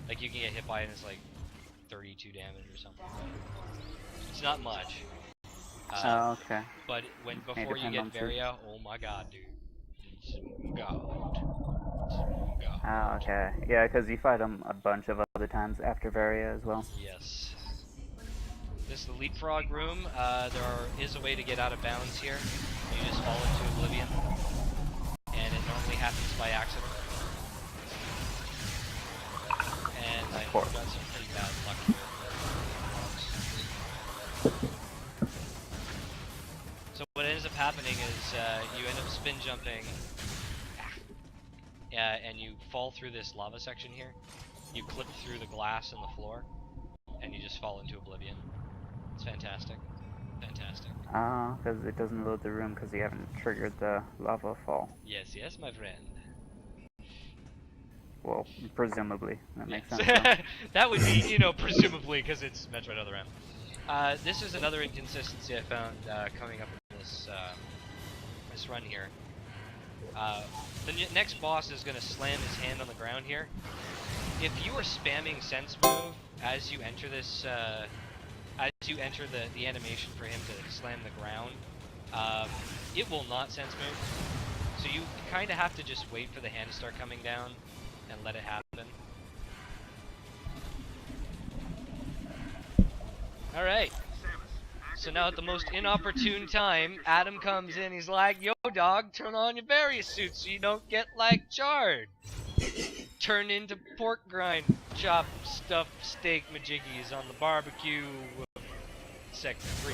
Like you can get hit by it and it's like 32 damage or something. It's not much. Oh, okay. But before you get Varia, oh my god, dude. It's god. Oh, okay. Yeah, because you fight them a bunch of other times after Varia as well. Yes. This is the leapfrog room. There is a way to get out of bounds here. You just fall into oblivion. And it normally happens by accident. And I got some pretty bad luck here. So what ends up happening is you end up spin jumping and you fall through this lava section here. You clip through the glass in the floor, and you just fall into oblivion. It's fantastic. Fantastic. Because it doesn't load the room because you haven't triggered the lava fall. Yes, yes, my friend. Well, presumably. That makes Yes. sense. That would be, you know, presumably, because it's Metroid Other M. This is another inconsistency I found coming up in this run here. The next boss is going to slam his hand on the ground here. If you are spamming Sense Move as you enter this, as you enter the animation for him to slam the ground, it will not Sense Move. So you kind of have to just wait for the hand to start coming down and let it happen. Alright. So now at the most inopportune time, Adam comes in, he's like, yo dog, turn on your barrier suit so you don't get like charred. Turn into pork grind, chop stuffed steak majiggies on the barbecue sector 3.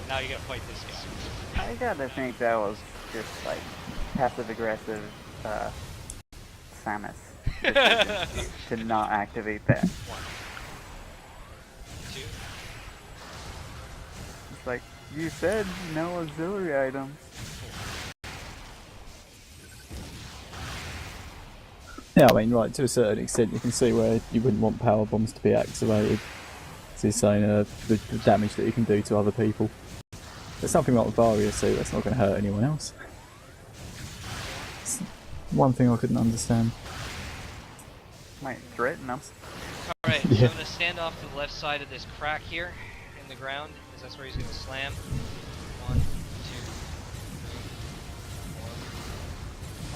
Now you gotta fight this guy. I gotta think that was just like passive aggressive Samus decision to not activate that. 1, 2. It's like, you said no auxiliary items. Yeah, I mean, right, to a certain extent, you can see where you wouldn't want power bombs to be activated. It's saying the damage that you can do to other people. There's something like a barrier suit that's not going to hurt anyone else. It's one thing I couldn't understand. Might threaten them. Alright, so Yeah. I'm gonna stand off to the left side of this crack here in the ground, because that's where he's gonna slam. 1, 2, 3, 4,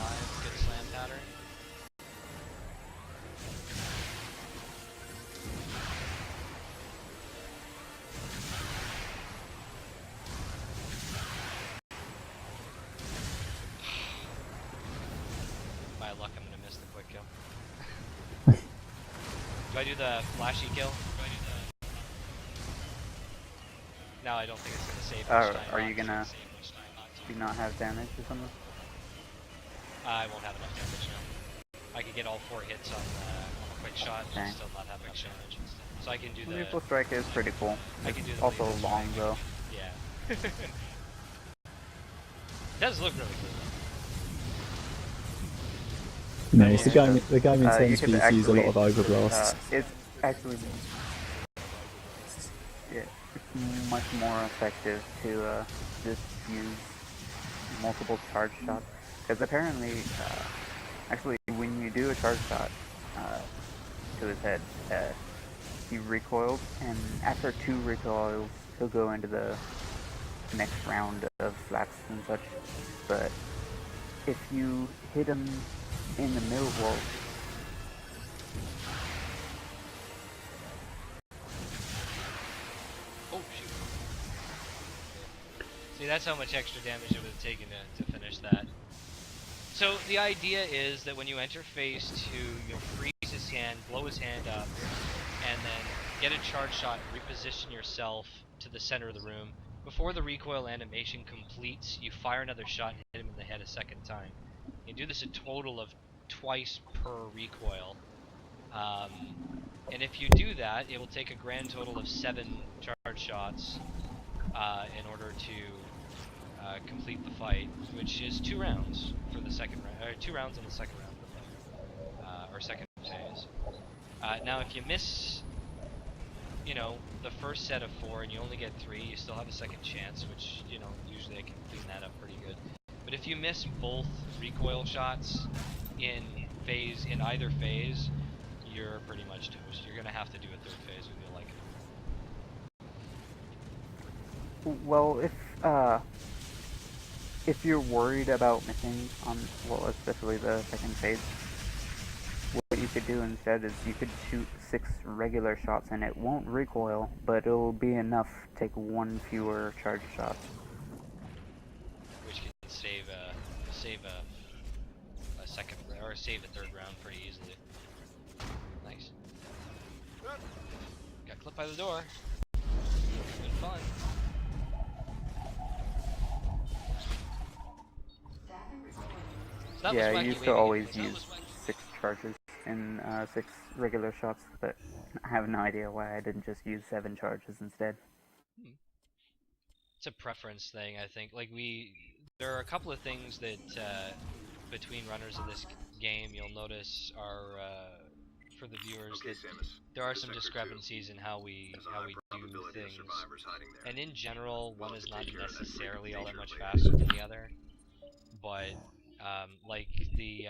5. Good slam pattern. By luck, I'm gonna miss the quick kill. Do I do the flashy kill? No, I don't think it's gonna save much time. Are you gonna do not have damage or something? I won't have enough damage now. I could get all 4 hits on a quick shot Okay. and still not have enough damage. So I can do the. Lethal Strike is pretty cool. I can do the Also lethal long strike. though. Yeah. It does look really cool. You know, it's the Yeah. game You intends for could you to use a lot of actually, overblasts. it's actually it's much more effective to just use multiple charge shots. Because apparently, actually, when you do a charge shot to his head, he recoils, and after 2 recoils, he'll go into the next round of flaps and such. But if you hit him in the middle, well, Oh shoot. See, that's how much extra damage it would have taken to finish that. So the idea is that when you enter phase 2, you'll freeze his hand, blow his hand up, and then get a charge shot and reposition yourself to the center of the room. Before the recoil animation completes, you fire another shot and hit him in the head a second time. You do this a total of twice per recoil. And if you do that, it will take a grand total of 7 charge shots in order to complete the fight, which is 2 rounds for the second round, or 2 rounds on the second round of the fight, or second phase. Now, if you miss, you know, the first set of 4 and you only get 3, you still have a second chance, which, you know, usually I can clean that up pretty good. But if you miss both recoil shots in either phase, you're pretty much toast. You're gonna have to do a 3rd phase if you like it. well, if you're worried about missing on, well, especially the second phase, what you could do instead is you could shoot 6 regular shots and it won't recoil, but it'll be enough to take 1 fewer charge shots. Which can save a second or save a 3rd round pretty easily. Nice. Got clipped by the door. It's been fun. So that Yeah, was I wacky used to waving always anyways. use 6 charges in 6 regular shots, but I have no idea why I didn't just use 7 charges instead. It's a preference thing, I think. Like there are a couple of things that between runners of this game you'll notice are for the viewers Okay, that Samus. there are to some Sector 2. discrepancies in how we There's a high do probability of things. survivors hiding there. And in general, We'll one have is to not take care of that necessarily all that freak much feature faster later. than the other. But like the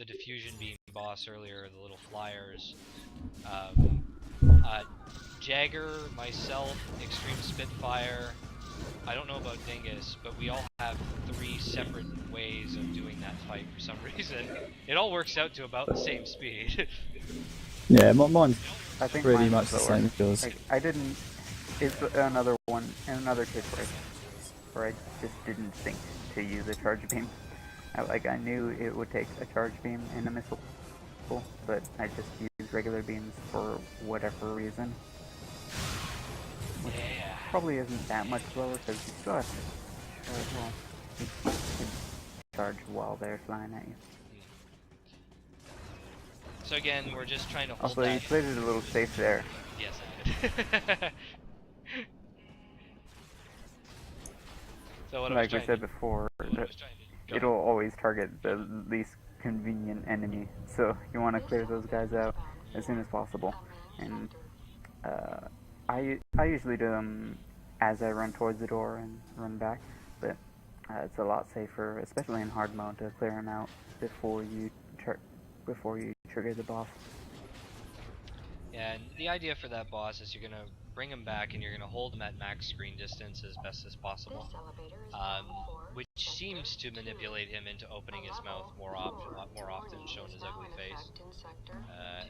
diffusion beam boss earlier, the little flyers. Jagger, myself, Extreme Spitfire. I don't know about Dingus, but we all have 3 separate ways of doing that fight for some reason. It all works out to about the same speed. Yeah, mine's I think pretty mine much was the slower. same as yours. Like, I didn't. It's another one, another case where I just didn't think to use a charge beam. I knew it would take a charge beam and a missile, but I just used regular beams for whatever reason. Which probably isn't that much slower because you still have to charge while they're flying at you. So again, we're just trying to hold Also, that. you played it a little safe there. Yes, I did. So what I was Like we trying said to before, Go it'll always target the least convenient enemy, so you want to clear those guys out as soon as possible. And I usually do them as I run towards the door and run back, but it's a lot safer, especially in hard mode, to clear them out before you trigger the boss. Yeah, and the idea for that boss is you're gonna bring him back and you're gonna hold him at max screen distance as best as possible, which seems to manipulate him into opening his mouth more often, showing his ugly face,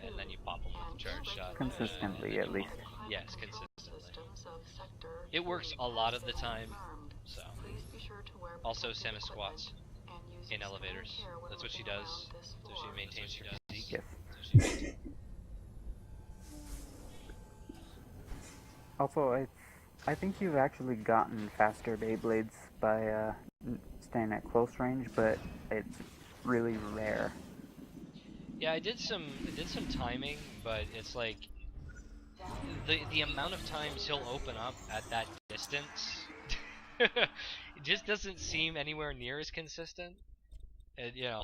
and then you pop him with a charge shot. Consistently, at least. Yes, consistently. It works a lot of the time, so. Also, Samus squats in elevators. That's what she does, so she maintains her physique. Yes. Also, I think you've actually gotten faster Beyblades by staying at close range, but it's really rare. Yeah, I did some timing, but it's like the amount of times he'll open up at that distance it just doesn't seem anywhere near as consistent. And, you know,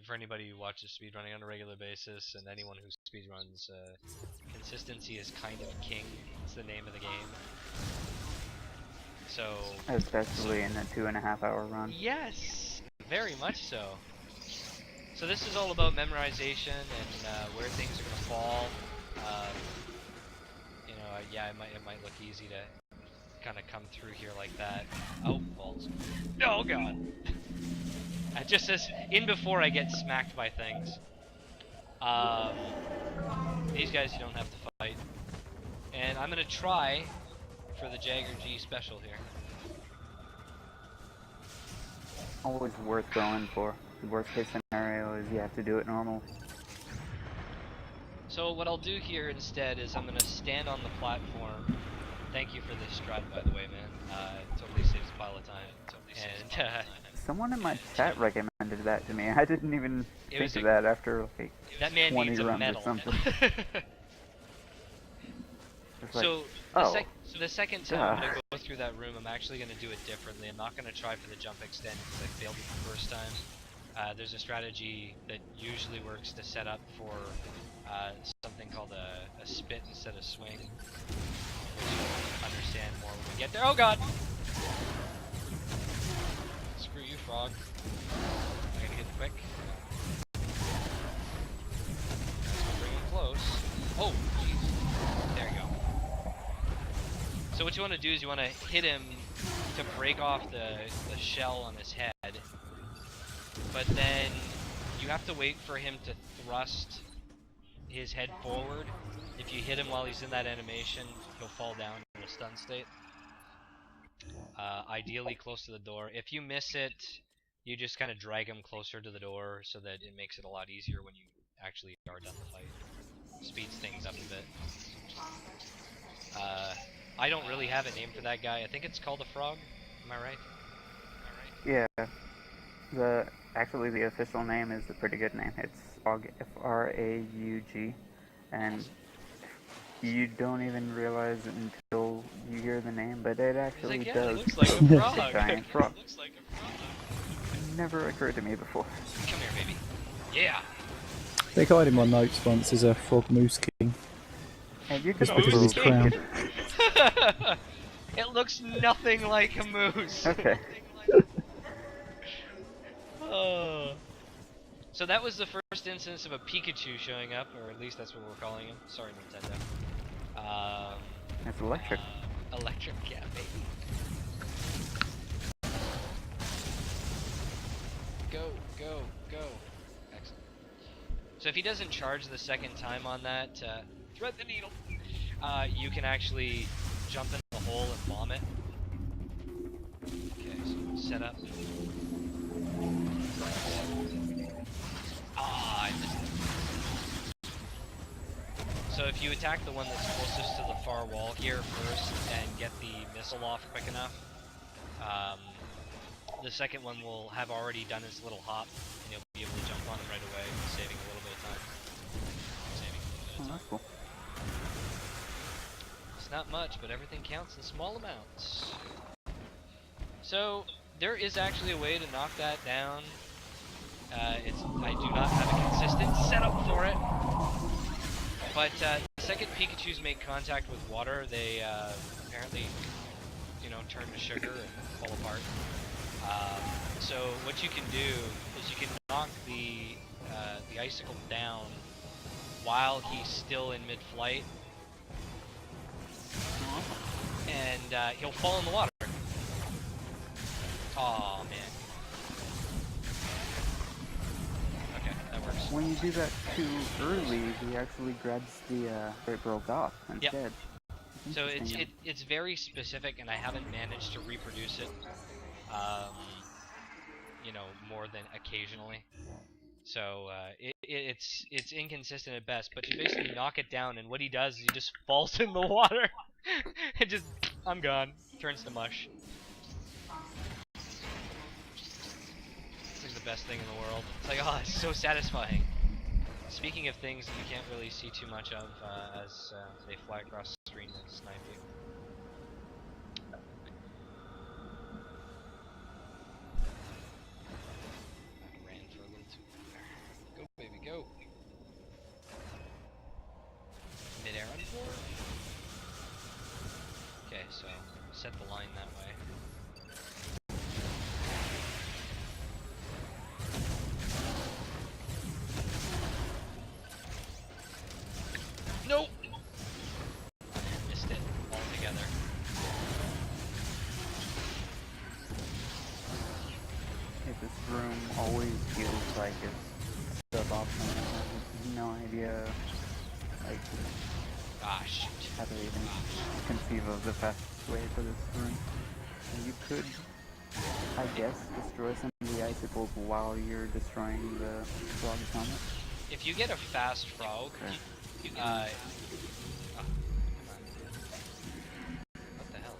for anybody who watches speedrunning on a regular basis and anyone who speedruns, consistency is kind of king. It's the name of the game. So Especially in a 2.5 hour run. yes, very much so. So this is all about memorization and where things are gonna fall. You know, yeah, it might look easy to kind of come through here like that. Oh, balls! Oh god! It just says in before I get smacked by things. These guys you don't have to fight, and I'm gonna try for the Jagger G special here. Always worth going for. The worst case scenario is you have to do it normal. So what I'll do here instead is I'm gonna stand on the platform. Thank you for this strut, by the way, man. Totally saves a pile of time. And Someone in my chat recommended that to me. I didn't even think of a- that after like that man 20 needs a runs medal. or something. It's like, So the second time I'm gonna go through that room, I'm actually gonna do it differently. I'm not gonna try for the jump extend because I failed it the first time. There's a strategy that usually works to set up for something called a spit instead of swing, which you'll understand more when we get there. Oh god! Screw you, frog. I'm gonna hit quick. That's bring him close. Oh, jeez. There you go. So what you want to do is you want to hit him to break off the shell on his head, but then you have to wait for him to thrust his head forward. If you hit him while he's in that animation, he'll fall down in a stun state. Ideally close to the door. If you miss it, you just kind of drag him closer to the door so that it makes it a lot easier when you actually are done the fight. Speeds things up a bit. I don't really have a name for that guy. I think it's called a frog. Am I right? yeah. Actually, the official name is a pretty good name. It's FRAUG, F-R-A-U-G, and you don't even realize it until you hear the name, but it He's actually like, yeah, does it looks like a look frog. a giant frog. It looks like a frog. Never occurred to me before. Come here, baby. Yeah. I think I had in my notes once as a frog moose king. And you could Just because of his also... crown. It looks nothing like a moose. Okay. Oh. So that was the first instance of a Pikachu showing up, or at least that's what we're calling him. Sorry, Nintendo. It's electric. Electric, yeah, baby. Go, go, go. Excellent. So if he doesn't charge the second time on that, thread the needle. You can actually jump in the hole and bomb it. Okay, so set up. Ah, I missed it. So if you attack the one that's closest to the far wall here first and get the missile off quick enough, the second one will have already done its little hop, and you'll be able to jump on it right away, saving a little bit of time. Oh, that's cool. It's not much, but everything counts in small amounts. So, there is actually a way to knock that down. I do not have a consistent setup for it. But the second Pikachus make contact with water, they apparently, turn to sugar and fall apart. So what you can do is you can knock the icicle down while he's still in mid-flight, and he'll fall in the water. Aw, man. Okay, that works. When you do that too early, he actually grabs the it broke off instead. So Interesting. it's very specific, and I haven't managed to reproduce it, more than occasionally. So it's inconsistent at best. But you basically knock it down, and what he does is he just falls in the water. And just, I'm gone. Turns to mush. It's like the best thing in the world. It's like, oh, it's so satisfying. Speaking of things that you can't really see too much of as they fly across the screen and snipe you. I ran for a little too long there. Go, baby, go. Mid-air on board. Okay, so set the line that way. Nope! Missed it altogether. This room always feels like it's suboptimal. I have no idea Ah, shoot. how to even conceive of the fastest way for this room. And you could, I guess, destroy some of the icicles while you're destroying the frog's helmet. If you get a fast frog, oh, come on. What the hell?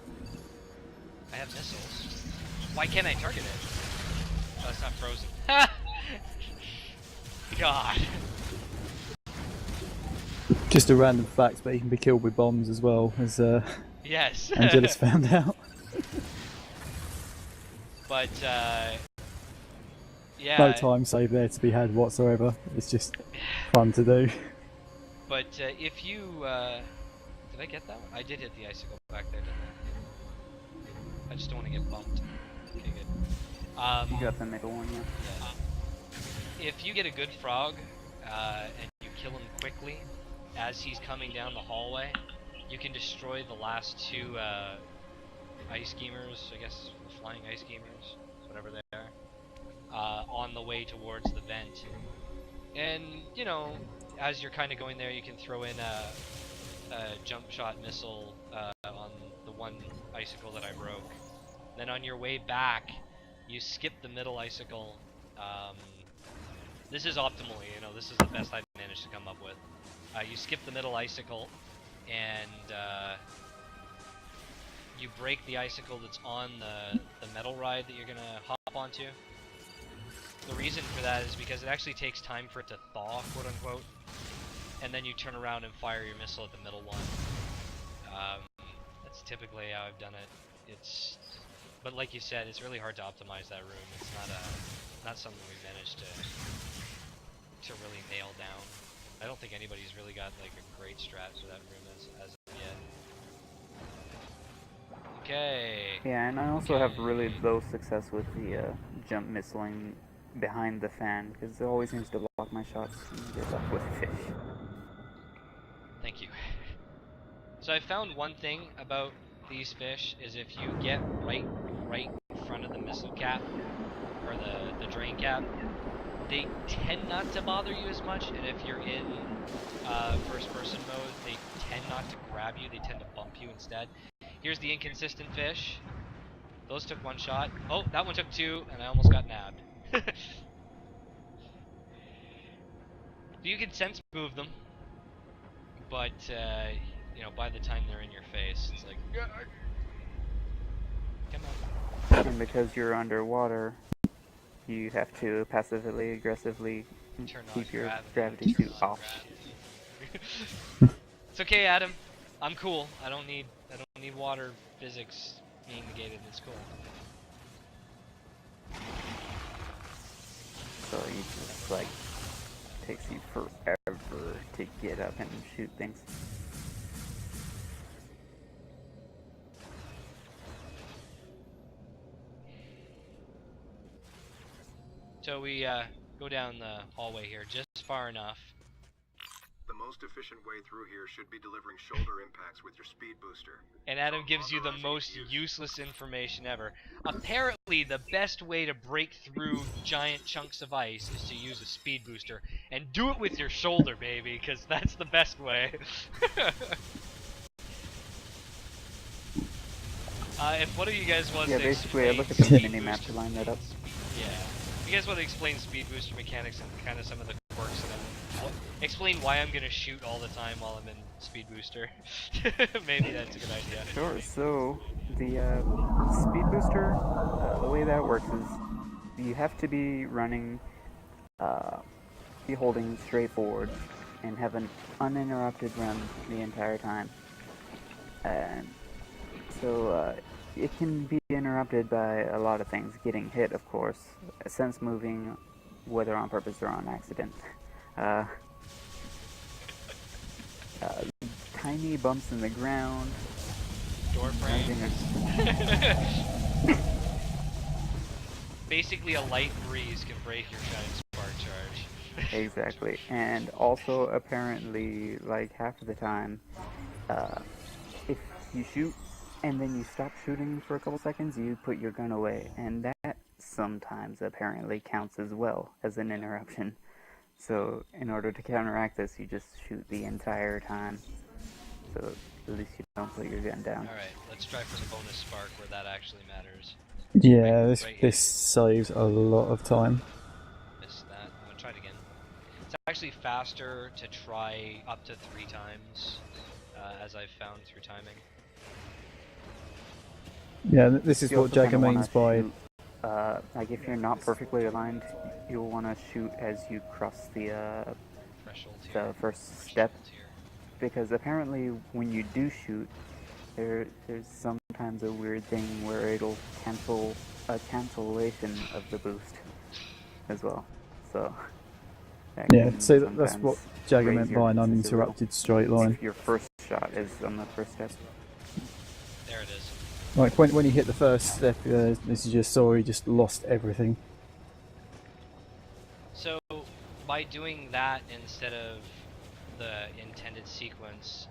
I have missiles. Why can't I target it? Oh, it's not frozen. God. Just a random fact, but he can be killed with bombs as well, as Yes. Angelus found out. But, yeah. No time save there to be had whatsoever. It's just fun to do. But if you, did I get that one? I did hit the icicle back there, didn't I? I just don't want to get bumped. Okay, good. You got the middle one, yeah. Yeah. If you get a good frog, and you kill him quickly, as he's coming down the hallway, you can destroy the last two, ice schemers, I guess, flying ice schemers, whatever they are, on the way towards the vent. And, as you're kind of going there, you can throw in a jump shot missile on the one icicle that I broke. Then on your way back, you skip the middle icicle. This is optimally, this is the best I've managed to come up with. You skip the middle icicle, and you break the icicle that's on the metal ride that you're gonna hop onto. The reason for that is because it actually takes time for it to thaw, quote unquote, and then you turn around and fire your missile at the middle one. That's typically how I've done it. But like you said, it's really hard to optimize that room. It's not something we managed to really nail down. I don't think anybody's really got like a great strat for that room as of yet. Okay. Yeah, and I also have really low success with the jump missiling behind the fan, because it always seems to block my shots and get left with fish. Thank you. So I found one thing about these fish is if you get right in front of the missile cap, or the drain cap, they tend not to bother you as much, and if you're in first person mode, they tend not to grab you, they tend to bump you instead. Here's the inconsistent fish. Those took one shot. Oh, that one took two, and I almost got nabbed. You can sense move them, but you know, by the time they're in your face, it's like, come on. And because you're underwater, you have to passively aggressively keep your gravity suit off. It's okay, Adam. I'm cool. I don't need water physics being negated. It's cool. So you just like takes you forever to get up and shoot things. So we go down the hallway here just far enough. The most efficient way through here should be delivering shoulder impacts with your speed booster. And Adam gives you the most useless information ever. Apparently, the best way to break through giant chunks of ice is to use a speed booster. And do it with your shoulder, baby, because that's the best way. If one of you guys wants to basically I look at explain the speed minimap booster- to line that up. Yeah. If you guys want to explain speed booster mechanics and kind of some of the quirks and explain why I'm gonna shoot all the time while I'm in speed booster. Maybe that's a good idea. Sure, so the speed booster, the way that works is you have to be running, be holding straight forward and have an uninterrupted run the entire time. And so it can be interrupted by a lot of things. Getting hit, of course, sense moving, whether on purpose or on accident. Tiny bumps in the ground. Door frames. Basically, a light breeze can break your shining spark charge. Exactly, and also apparently, like half of the time, if you shoot and then you stop shooting for a couple seconds, you put your gun away, and that sometimes apparently counts as well as an interruption. So in order to counteract this, you just shoot the entire time. So at least you don't put your gun down. Alright, let's try for the bonus spark where that actually matters. Yeah, Right this saves a lot of time. Missed that. I'm gonna try it again. It's actually faster to try up to 3 times, as I've found through timing. Yeah, this is You what also Jagger kinda wanna means by... shoot, like if you're not perfectly aligned, you'll want to shoot as you cross the Threshold here. the first step, Threshold here. because apparently when you do shoot, there's sometimes a weird thing where it'll cancel a cancellation of the boost as well. So that Yeah, can so that's sometimes what Jagger raise meant your by an sense of uninterrupted straight will line. if your first shot is on the first step. There it is. Like when you hit the first step, as you just saw, he just lost everything. So, by doing that instead of the intended sequence,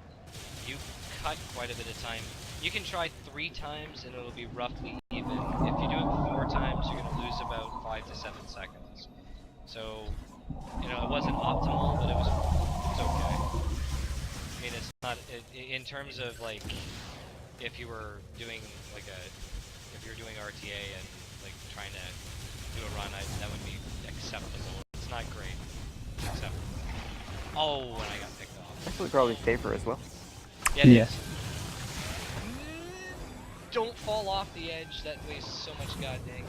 you cut quite a bit of time. You can try 3 times and it'll be roughly even. If you do it 4 times, you're going to lose about 5 to 7 seconds. So, you know, it wasn't optimal, but it was okay. I mean, it's not, in terms of like, if you were doing like if you're doing RTA and like trying to do a run, that would be acceptable. It's not great. It's acceptable. Oh, and I got picked off. Actually, probably safer as well. Yeah, it Yeah. is. Don't fall off the edge. That wastes so much goddamn.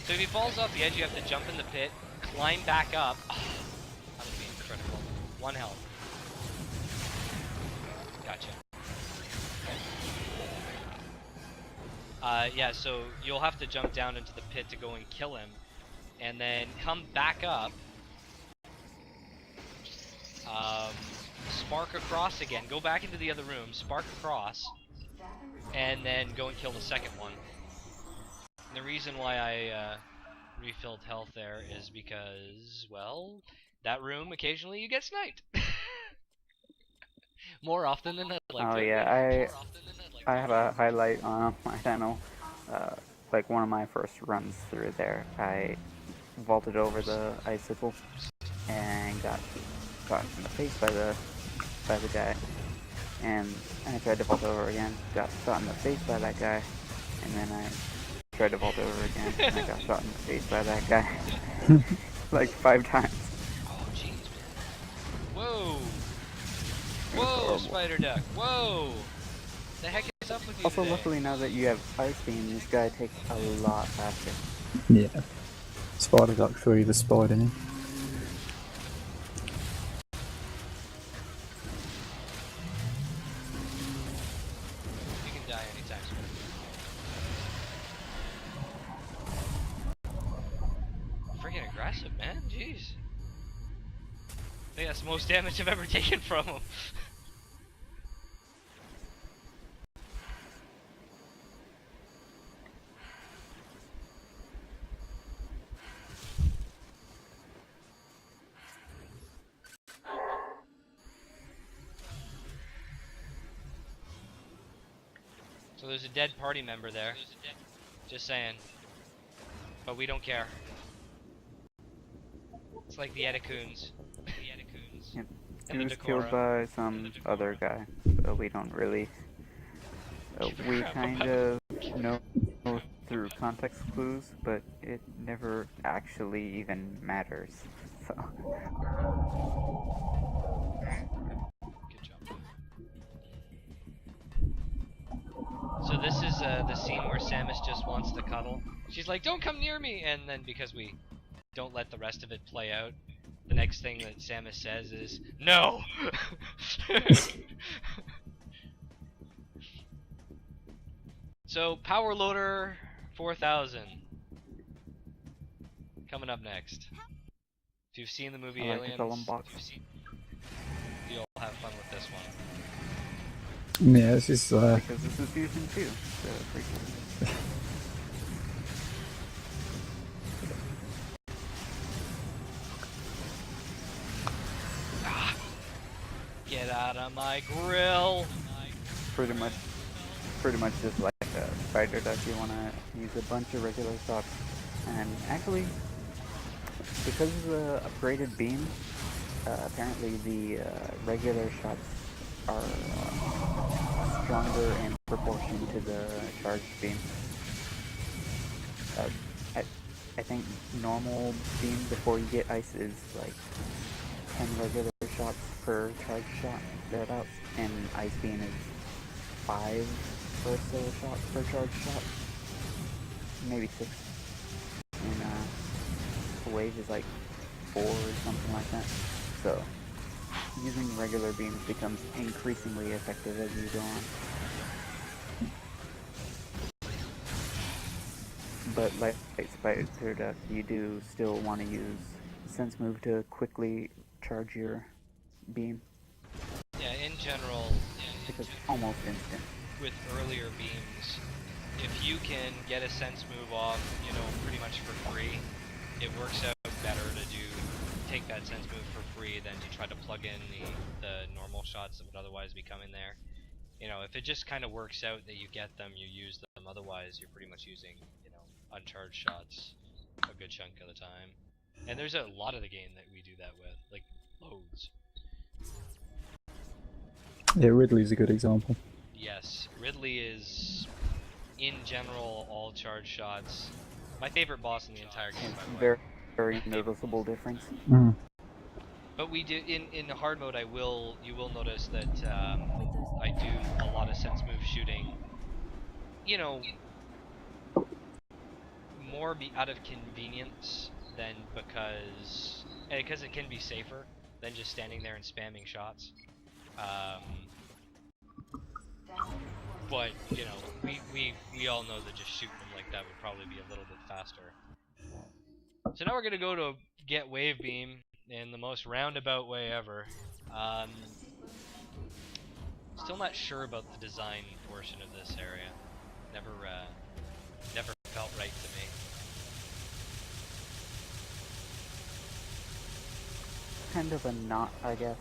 So if he falls off the edge, you have to jump in the pit, climb back up. Oh, that would be incredible. 1 health. Gotcha. Yeah, so you'll have to jump down into the pit to go and kill him, and then come back up. Spark across again. Go back into the other room, spark across, and then go and kill the second one. And the reason why I refilled health there is because, well, that room occasionally you get sniped. More often than I'd like to. Oh yeah, I have a highlight on my channel. Like one of my first runs through there, I vaulted over the icicle and got in the face by the guy, and I tried to vault over again, got shot in the face by that guy, and then I tried to vault over again, and I got shot in the face by that guy, like 5 times. Oh jeez, man. Whoa! Whoa, Spider Duck! Whoa! The heck is up with you Also, today? luckily now that you have Ice Beam, this guy takes a lot faster. Yeah. Spider Duck 3, the spider. You can die anytime soon. Freaking aggressive, man. Jeez. I think that's the most damage I've ever taken from him. So there's a dead party member there. Just saying. But we don't care. It's like the Edecoons. Yep. And He the was killed Decora. by some other guy, so we don't really... we Crap kind about of know through context clues, but it never actually even matters. So Good job. So this is the scene where Samus just wants to cuddle. She's like, "Don't come near me!" And then because we don't let the rest of it play out, the next thing that Samus says is, "No!" So, Power Loader 4000. Coming up next. If you've seen the movie I like to Aliens, call 'em box. you'll have fun with this one. Yeah, this is because this is Fusion 2, so freaking... Get out of my grill! pretty much just like a Spider Duck. You want to use a bunch of regular shots, and actually, because of the upgraded beam, apparently the regular shots are stronger in proportion to the charged beam. I think normal beam before you get ice is like 10 regular shots per charge shot, thereabouts, and ice beam is 5 or so shots per charge shot, maybe 6, and wave is like 4 or something like that. So using regular beams becomes increasingly effective as you go on. But like Spider Duck, you do still want to use Sense Move to quickly charge your beam, Yeah, in general, because it's almost instant. with earlier beams, if you can get a sense move off, you know, pretty much for free, it works out better to take that sense move for free than to try to plug in the normal shots that would otherwise be coming there. You know, if it just kind of works out that you get them, you use them, otherwise you're pretty much using, you know, uncharged shots a good chunk of the time. And there's a lot of the game that we do that with, like, loads. yeah. Ridley's a good example. Yes, Ridley is, in general, all charge shots. My favorite boss in the entire game, by the way. Very, very noticeable difference. Mm. But we do in hard mode. You will notice that I do a lot of sense move shooting. You know, more be out of convenience than because it can be safer than just standing there and spamming shots. But you know, we all know that just shooting them like that would probably be a little bit faster. So now we're gonna go to get wave beam in the most roundabout way ever. Still not sure about the design portion of this area. Never felt right to me. Kind of a knot, I guess.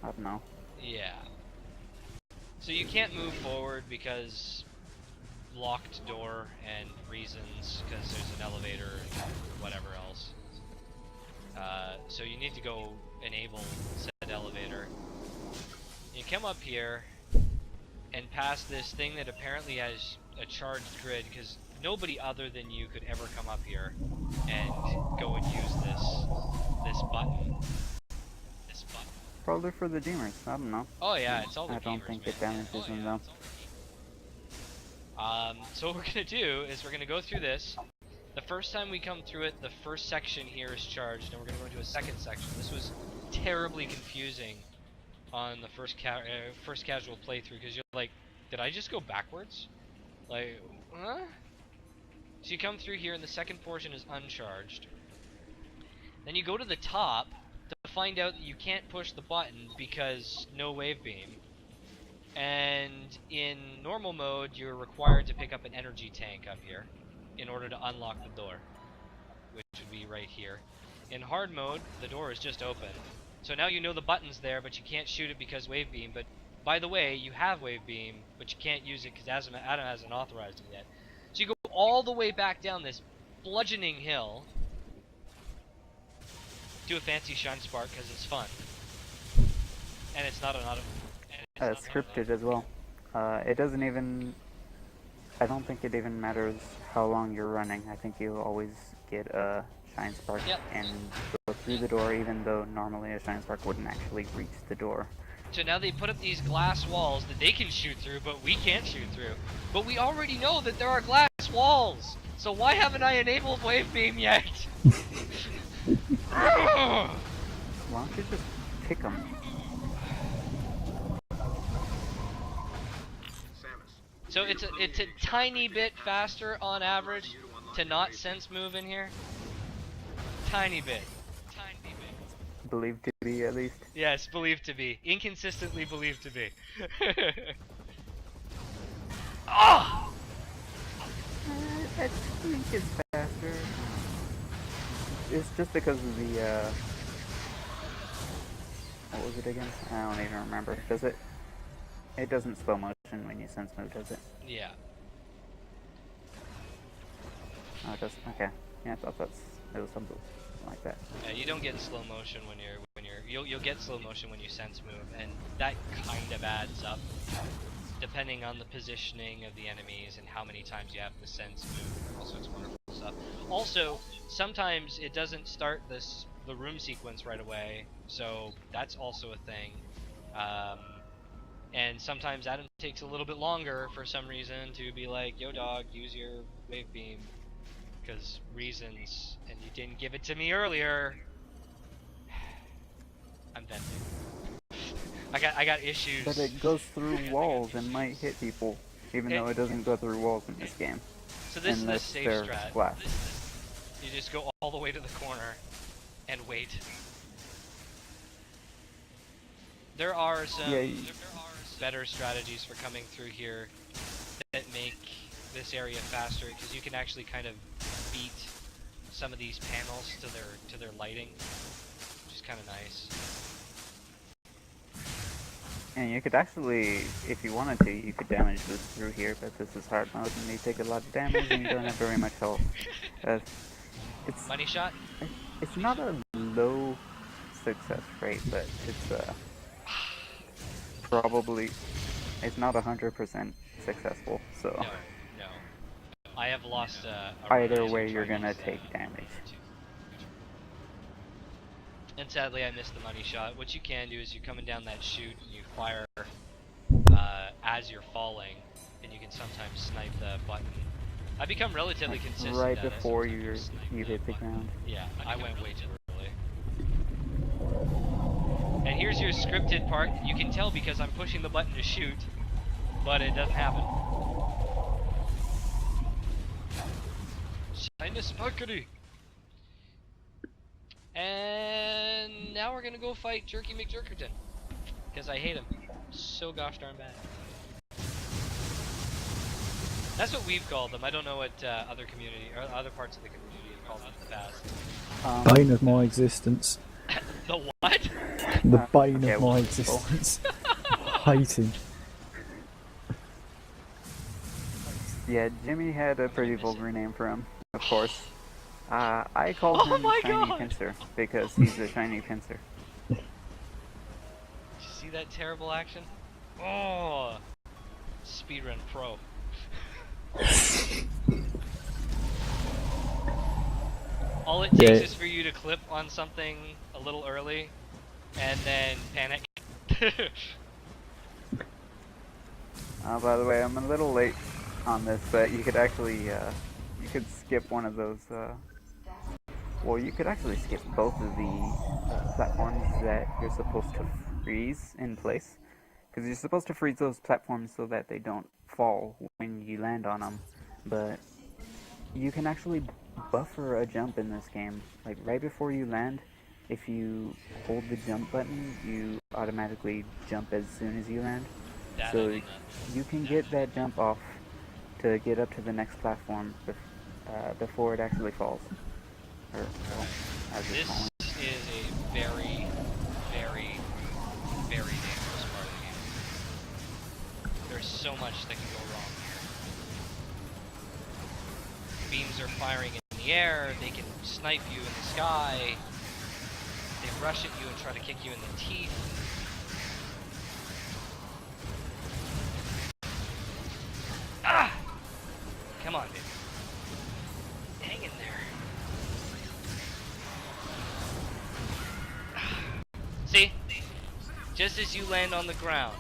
I don't know. Yeah. So you can't move forward because locked door and reasons, because there's an elevator and whatever else. So you need to go enable said elevator. You come up here and pass this thing that apparently has a charged grid, because nobody other than you could ever come up here and go and use this button. Probably for the demons. I don't know. Oh yeah, it's all the I don't gamers, think man. it damages them though. So what we're gonna do is we're gonna go through this. The first time we come through it, the first section here is charged, and we're gonna go into a second section. This was terribly confusing on the first casual playthrough, because you're like, did I just go backwards? Like, huh? So you come through here, and the second portion is uncharged. Then you go to the top to find out that you can't push the button because no wave beam. And in normal mode, you're required to pick up an energy tank up here in order to unlock the door, which would be right here. In hard mode, the door is just open. So now you know the button's there, but you can't shoot it because wave beam. But by the way, you have wave beam, but you can't use it because Adam hasn't authorized it yet. So you go all the way back down this bludgeoning hill, do a fancy shine spark because it's fun, and it's not an auto. Scripted as well. It doesn't even. I don't think it even matters how long you're running. I think you always get a shine spark and go through the door, even though normally a shine spark wouldn't actually reach the door. So now they put up these glass walls that they can shoot through, but we can't shoot through. But we already know that there are glass walls. So why haven't I enabled wave beam yet? Why don't you just pick them? So it's a tiny bit faster on average to not sense move in here. Tiny bit. Believed to be, at least. Yes, believed to be. Inconsistently believed to be. Oh! I think it's faster. It's just because of the, what was it again? I don't even remember. Does it? It doesn't slow motion when you sense move, does it? Yeah. Oh, it does. Okay. Yeah, I thought it was something like that. Yeah, you don't get slow motion when you'll get slow motion when you sense move, and that kind of adds up depending on the positioning of the enemies and how many times you have to sense move. All sorts of wonderful stuff. Also, sometimes it doesn't start the room sequence right away, so that's also a thing. And sometimes Adam takes a little bit longer for some reason to be like, yo dog, use your wave beam, because reasons, and you didn't give it to me earlier. I'm venting. I got issues. But it goes through walls and might hit people, even though it doesn't go through walls in this game. So this is the Unless safe they're strat. glass. You just go all the way to the corner and wait. There are some better strategies for coming through here that make this area faster, because you can actually kind of beat some of these panels to their lighting, which is kind of nice. And you could actually, if you wanted to, you could damage this through here, but this is hard mode and you take a lot of damage and you don't have very much health. It's Money shot? It's not a low success rate, but it's probably, it's not 100% successful, so. No. I have lost a either way you're gonna take damage. And sadly I missed the money shot. What you can do is you're coming down that chute and you fire as you're falling, and you can sometimes snipe the button I become relatively consistent right at it, before sometimes you I snipe hit them, the but ground. yeah, I went way too early. And here's your scripted part. You can tell because I'm pushing the button to shoot, but it doesn't happen. Sinus Mercury! And now we're gonna go fight Jerky McJerkerton. Because I hate him so gosh darn bad. That's what we've called them. I don't know what other community or other parts of the community have called them in the past. Bane of my existence. The what? The bane okay, of well, my existence. I hate him. Yeah, Jimmy had a pretty vulgar name for him, of course. I called Oh him my Shiny God! Pincer because he's a shiny pincer. Did you see that terrible action? Oh! Speedrun Pro. All it takes is for you to clip on something a little early, and then panic. By the way, I'm a little late on this, but you could actually, you could skip one of those, well, you could actually skip both of the platforms that you're supposed to freeze in place. Because you're supposed to freeze those platforms so that they don't fall when you land on them. But you can actually buffer a jump in this game. Like, right before you land, if you hold the jump button, you automatically jump as soon as you land. That I So did not. you can get that jump off to get up to the next platform before it actually falls. Or, well, as it's This falling. is a very, very, very dangerous part of the game. There's so much that can go wrong here. Beams are firing in the air, they can snipe you in the sky, they rush at you and try to kick you in the teeth. Ah! Come on, baby. Hang in there. See? Just as you land on the ground,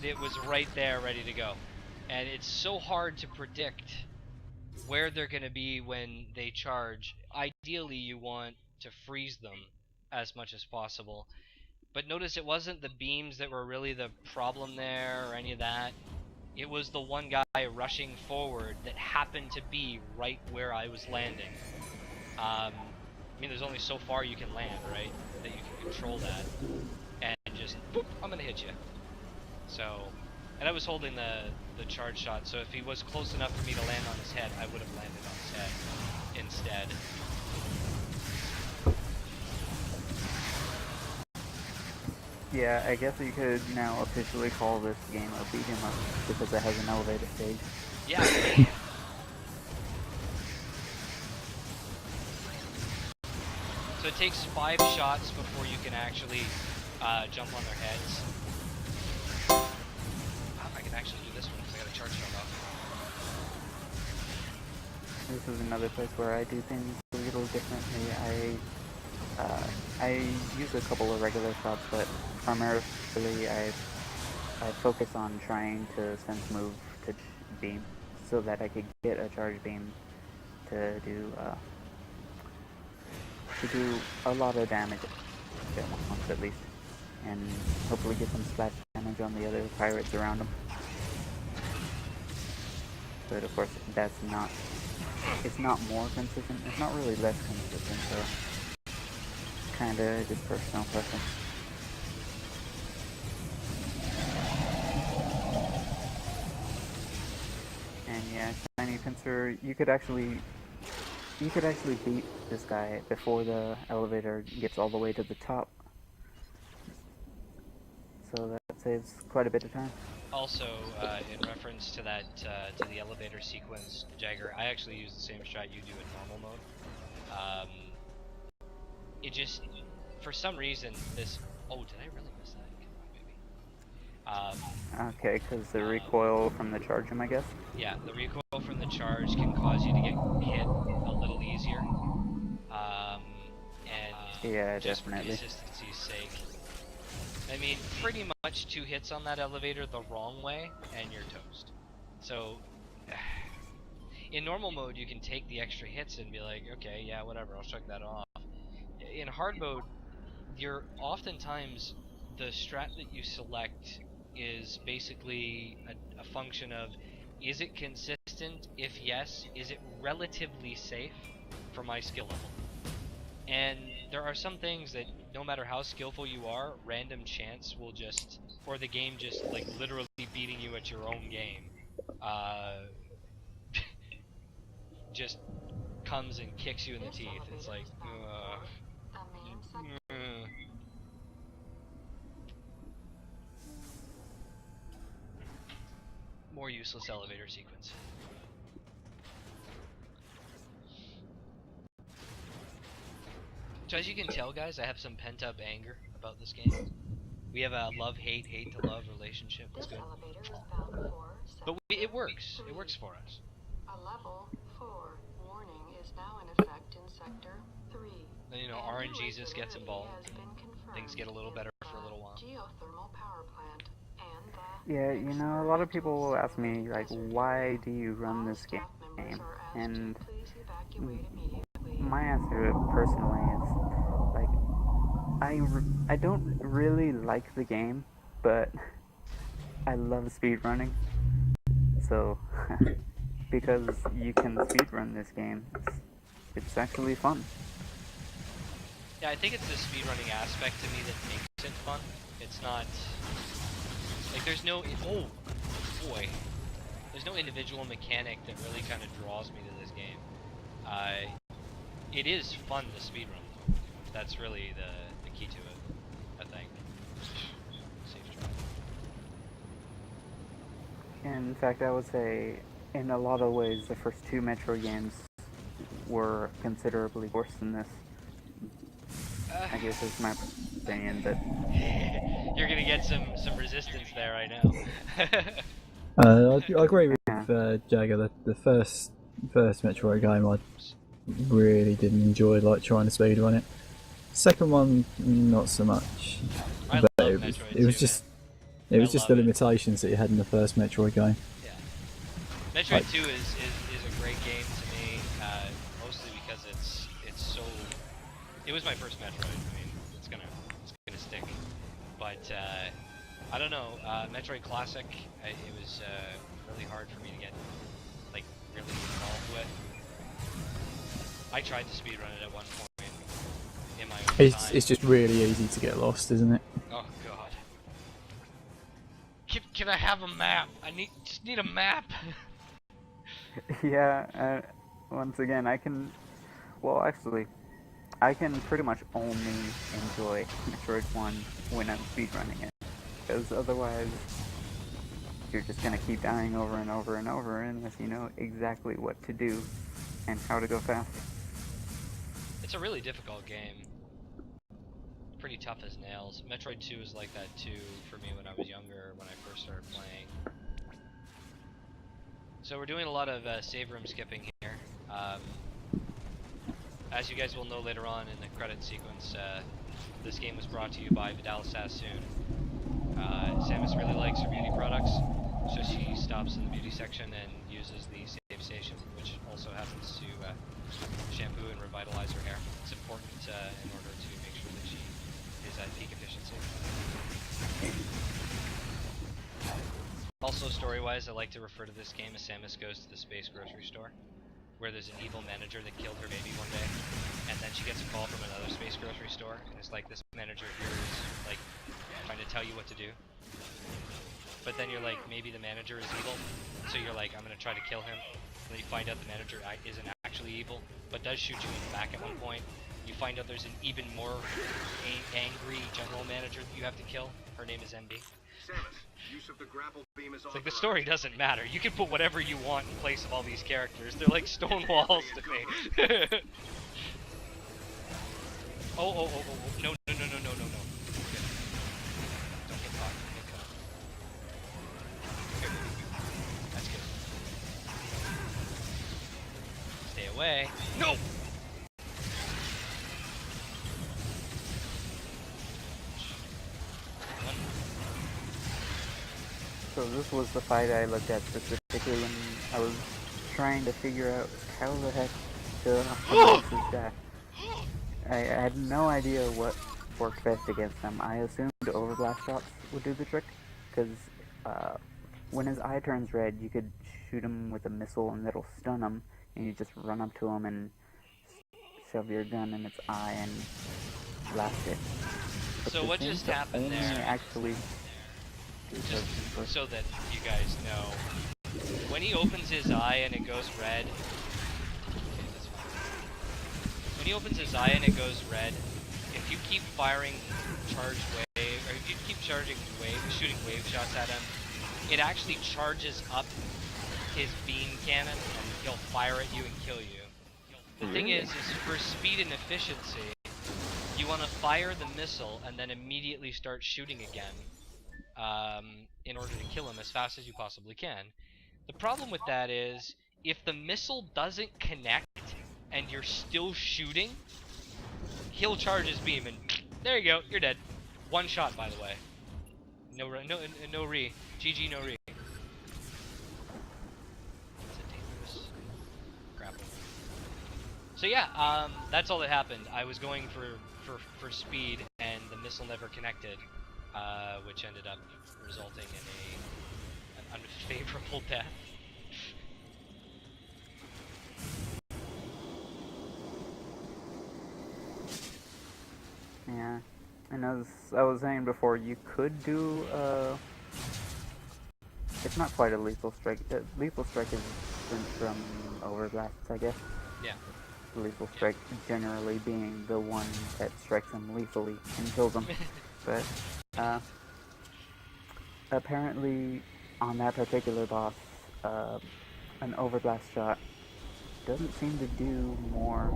it was right there ready to go. And it's so hard to predict where they're going to be when they charge. Ideally, you want to freeze them as much as possible. But notice it wasn't the beams that were really the problem there or any of that. It was the one guy rushing forward that happened to be right where I was landing. I mean, there's only so far you can land, right? That you can control that. And just, boop, I'm gonna hit you. So, and I was holding the charge shot, so if he was close enough for me to land on his head, I would have landed on his head instead. Yeah, I guess you could now officially call this game a beat 'em up because it has an elevator stage. Yeah. So it takes 5 shots before you can actually jump on their heads. I can actually do this one because I got a charge shot off. This is another place where I do things a little differently. I use a couple of regular shots, but primarily I focus on trying to sense move to beam so that I could get a charge beam to do a lot of damage at once at least, and hopefully get some splash damage on the other pirates around them. But of course, it's not more consistent. It's not really less consistent, so kind of just personal preference. And yeah, Shiny Pincer, you could actually beat this guy before the elevator gets all the way to the top. So that saves quite a bit of time. Also, in reference to that, to the elevator sequence, Jagger, I actually use the same strat you do in normal mode. It just, for some reason, this... Oh, did I really miss that? Come on, baby. Okay, because the recoil from the charge him, I guess? Yeah, the recoil from the charge can cause you to get hit a little easier. And Yeah, just definitely. for consistency's sake. I mean, pretty much 2 hits on that elevator the wrong way, and you're toast. So, in normal mode, you can take the extra hits and be like, okay, yeah, whatever, I'll shrug that off. In hard mode, you're oftentimes the strat that you select is basically a function of, is it consistent? If yes, is it relatively safe for my skill level? And there are some things that no matter how skillful you are, random chance will just, or the game just like literally beating you at your own game, just comes and kicks you in the teeth. It's like, more useless elevator sequence. So as you can tell, guys, I have some pent-up anger about this game. We have a love-hate, hate-to-love relationship. It's good. But it works. It works for us. A level 4 warning is now in effect in sector 3. Then, you know, RNG just gets involved. Things get a little better for a little while. Geothermal power plant and Yeah, you know, a lot of people will ask me, like, why do you run this game? And my answer personally is, like, I don't really like the game, but I love speedrunning. So, because you can speedrun this game, it's actually fun. Yeah, I think it's the speedrunning aspect to me that makes it fun. It's not... like, there's no... oh, boy. There's no individual mechanic that really kind of draws me to this game. It is fun to speedrun, though. That's really the key to it, I think. Safe try. In fact, I would say, in a lot of ways, the first two Metroid games were considerably worse than this. I guess it's my opinion, but... You're gonna get some resistance there, I know. I agree with Jagger. The first Metroid game, I really didn't enjoy like trying to speedrun it. Second one, not so much. I But love it Metroid was too, just man. it was I just the love it. limitations that you had in the first Metroid game. Yeah. Metroid 2 is a great game to me, mostly because it's so... It was my first Metroid. I mean, it's gonna stick. But I don't know. Metroid Classic, it was really hard for me to get like really involved with. I tried to speedrun it at one point in my own time. It's just really easy to get lost, isn't it? Oh god. Can I have a map? Just need a map. Yeah, once again, I can... Well, actually, I can pretty much only enjoy Metroid 1 when I'm speedrunning it. Because otherwise, you're just gonna keep dying over and over and over unless you know exactly what to do and how to go fast. It's a really difficult game. Pretty tough as nails. Metroid 2 is like that too for me when I was younger, when I first started playing. So we're doing a lot of save room skipping here. As you guys will know later on in the credit sequence, this game was brought to you by Vidal Sassoon. Samus really likes her beauty products, so she stops in the beauty section and uses the save station, which also happens to shampoo and revitalize her hair. It's important in order to make sure that she is at peak efficiency. Also, story-wise, I like to refer to this game as Samus Goes to the Space Grocery Store, where there's an evil manager that killed her baby one day, and then she gets a call from another space grocery store, and it's like, this manager here is, like, trying to tell you what to do. But then you're like, maybe the manager is evil, so you're like, I'm gonna try to kill him. And then you find out the manager isn't actually evil, but does shoot you in the back at one point. You find out there's an even more angry general manager that you have to kill. Her name is MB. Samus, use of the grapple beam is It's like, the story doesn't matter. You can put whatever you want in place of all these characters. They're like stone walls to me. Oh. No. Don't get caught. Good. That's good. Stay away. No! So this was the fight I looked at specifically when I was trying to figure out how the heck to optimize this guy. I had no idea what worked best against him. I assumed overblast shots would do the trick, because when his eye turns red, you could shoot him with a missile and it'll stun him, and you just run up to him and shove your gun in its eye and blast it. But So this what seems just to happened only there? actually do Just first. so that you guys know, when he opens his eye and it goes red. Okay, that's fine. When he opens his eye and it goes red, if you keep firing charged wave, or if you keep shooting wave shots at him, it actually charges up his beam cannon and he'll fire at you and kill you. The thing is for speed and efficiency, you want to fire the missile and then immediately start shooting again in order to kill him as fast as you possibly can. The problem with that is, if the missile doesn't connect and you're still shooting, he'll charge his beam and there you go, you're dead. One shot, by the way. No re. GG, no re. It's a dangerous grapple. So yeah, that's all that happened. I was going for speed, and the missile never connected, which ended up resulting in an unfavorable death. Yeah, and as I was saying before, you could do it's not quite a lethal strike. Lethal strike is different from overblasts, I guess. Yeah. Lethal strike generally being the one that strikes him lethally and kills him. But apparently, on that particular boss, an overblast shot doesn't seem to do more.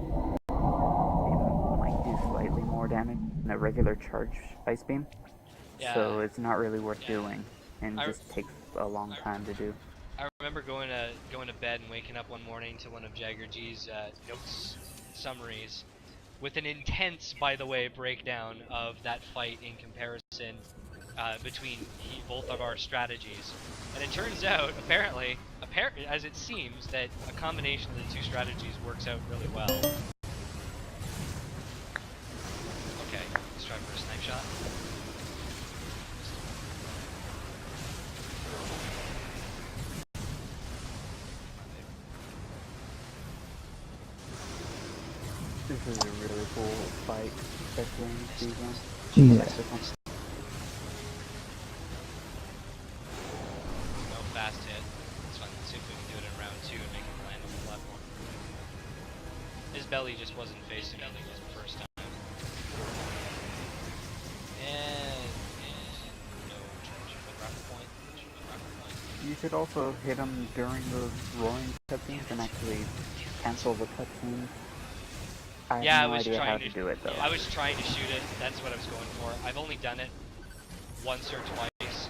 It might do slightly more damage than a regular charge ice beam. Yeah. So it's not really worth doing, and just takes a long time to do. I remember going to bed and waking up one morning to one of Jagger G's notes summaries with an intense, by the way, breakdown of that fight in comparison between both of our strategies. And it turns out, apparently, as it seems, that a combination of the two strategies works out really well. Okay, let's try for a snipe shot. This is a really cool fight, especially in the season. Yeah. No fast hit. It's fun. Let's see if we can do it in round 2 and make him land on the platform. His belly just wasn't facing me like the first time. And no charge for grapple point. You should also hit him during those roaring cutscenes and actually cancel the cutscenes. I have no idea how to do it though. I was trying to shoot it. That's what I was going for. I've only done it once or twice.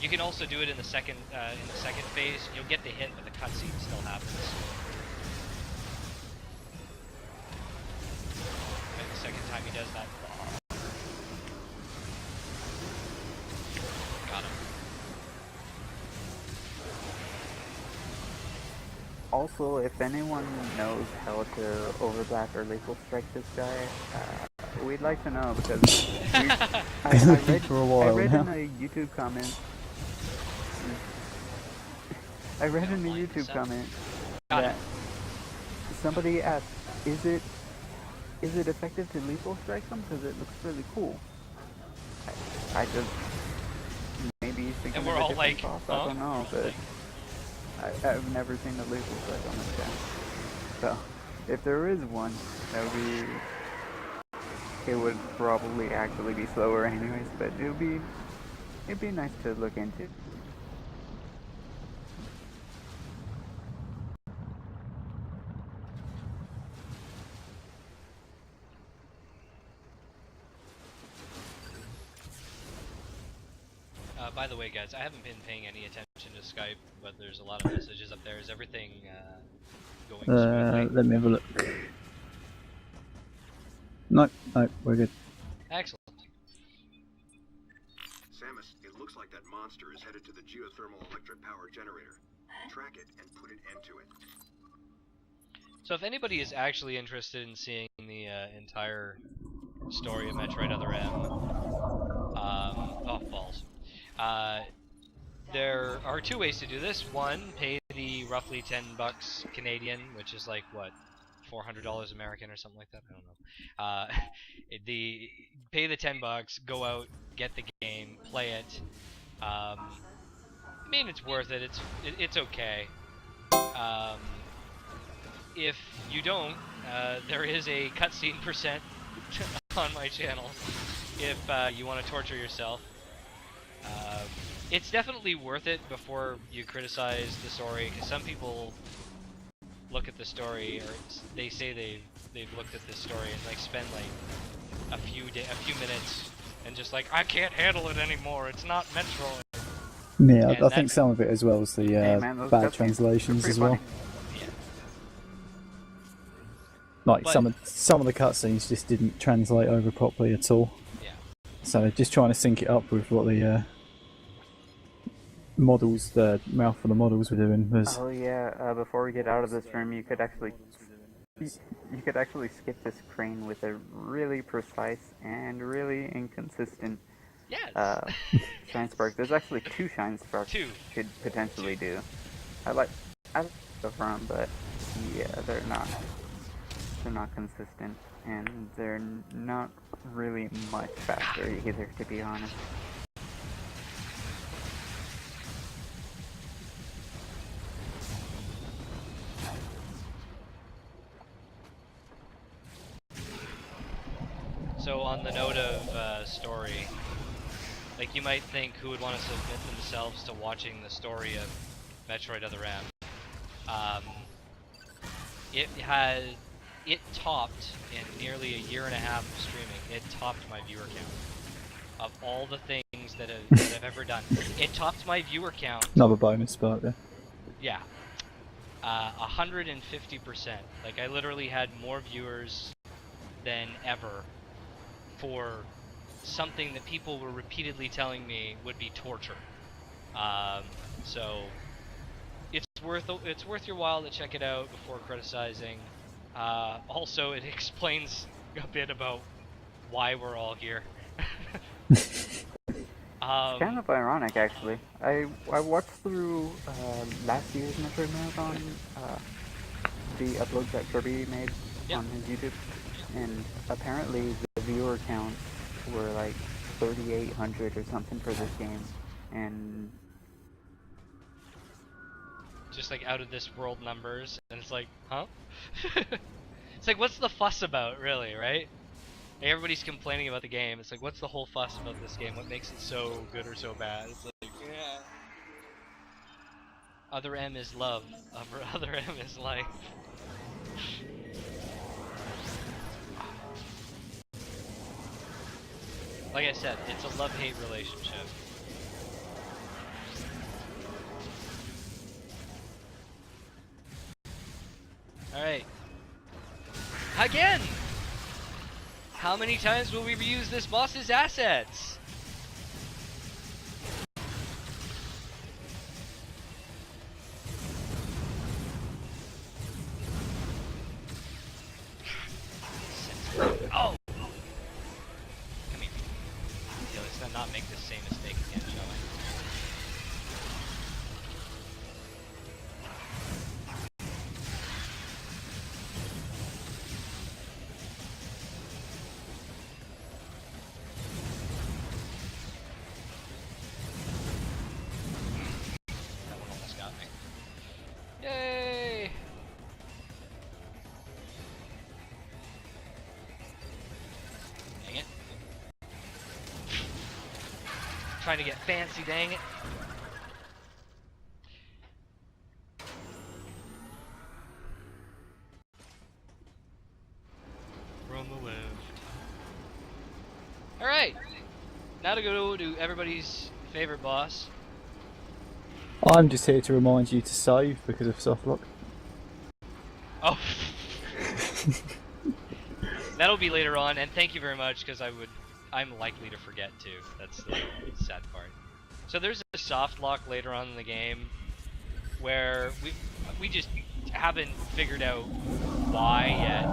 You can also do it in the second phase. You'll get the hit, but the cutscene still happens. And the second time he does that. Got him. Also, if anyone knows how to overblast or lethal strike this guy, we'd like to know, because I read in a YouTube comment. I read in a YouTube comment that somebody asked, "Is it effective to lethal strike them? Because it looks really cool." I just maybe thinking And we're of a all different like, boss, huh? I don't know, but I've never seen a lethal strike on this guy. So, if there is one, that would be... It would probably actually be slower anyways, but it'd be nice to look into. By the way, guys, I haven't been paying any attention to Skype, but there's a lot of messages up there. Is everything going smoothly? Let me have a look. No, we're good. Excellent. Samus, it looks like that monster is headed to the geothermal electric power generator. Track it and put an end to it. So if anybody is actually interested in seeing the entire story of Metroid Other M, oh balls, there are two ways to do this. One, pay the roughly $10 Canadian, which is like what, $400 American or something like that. I don't know. Pay the $10, go out, get the game, play it. I mean, it's worth it. It's okay. If you don't, there is a cutscene percent on my channel if you want to torture yourself. It's definitely worth it before you criticize the story, because some people look at the story, or they say they've looked at this story and like spend like a few minutes and just like, I can't handle it anymore. It's not Metroid. Yeah, And I think some of it as well as the Hey, man, those bad cutscenes translations are as pretty well. funny. Yeah. Like But- some of the cutscenes just didn't translate over properly at all. Yeah. So just trying to sync it up with what the models, the mouth of the models were doing was. Oh yeah. Before we get out of this room, you could actually skip this crane with a really precise and really inconsistent Yes. shine spark. There's actually 2 shine sparks Two. could potentially do. I like the front, but yeah, they're not consistent, and they're not really much faster either, to be honest. So on the note of story, like you might think who would want to submit themselves to watching the story of Metroid Other M. It topped in nearly a year and a half of streaming. It topped my viewer count of all the things that I've ever done. It topped my viewer count. Another bonus spark there. Yeah. 150%. Like I literally had more viewers than ever for something that people were repeatedly telling me would be torture. So it's worth your while to check it out before criticizing. Also, it explains a bit about why we're all here. Kind of ironic, actually. I watched through last year's Metroid Marathon, the uploads that Kirby made on his YouTube, and apparently the viewer counts were like 3,800 or something for this game, and Just like out of this world numbers, and it's like, huh? It's like, what's the fuss about, really, right? Everybody's complaining about the game. It's like, what's the whole fuss about this game? What makes it so good or so bad? It's like, yeah. Other M is love. Other M is life. Like I said, it's a love-hate relationship. Alright. Again! How many times will we reuse this boss's assets? Oh! Come here. Yeah, let's not make the same mistake again, shall we? That one almost got me. Yay! Dang it. Trying to get fancy, dang it. From the left. Alright! Now to go to everybody's favorite boss. I'm just here to remind you to save because of softlock. Oh! That'll be later on, and thank you very much, because I'm likely to forget too. That's the sad part. So there's a soft lock later on in the game where we just haven't figured out why yet.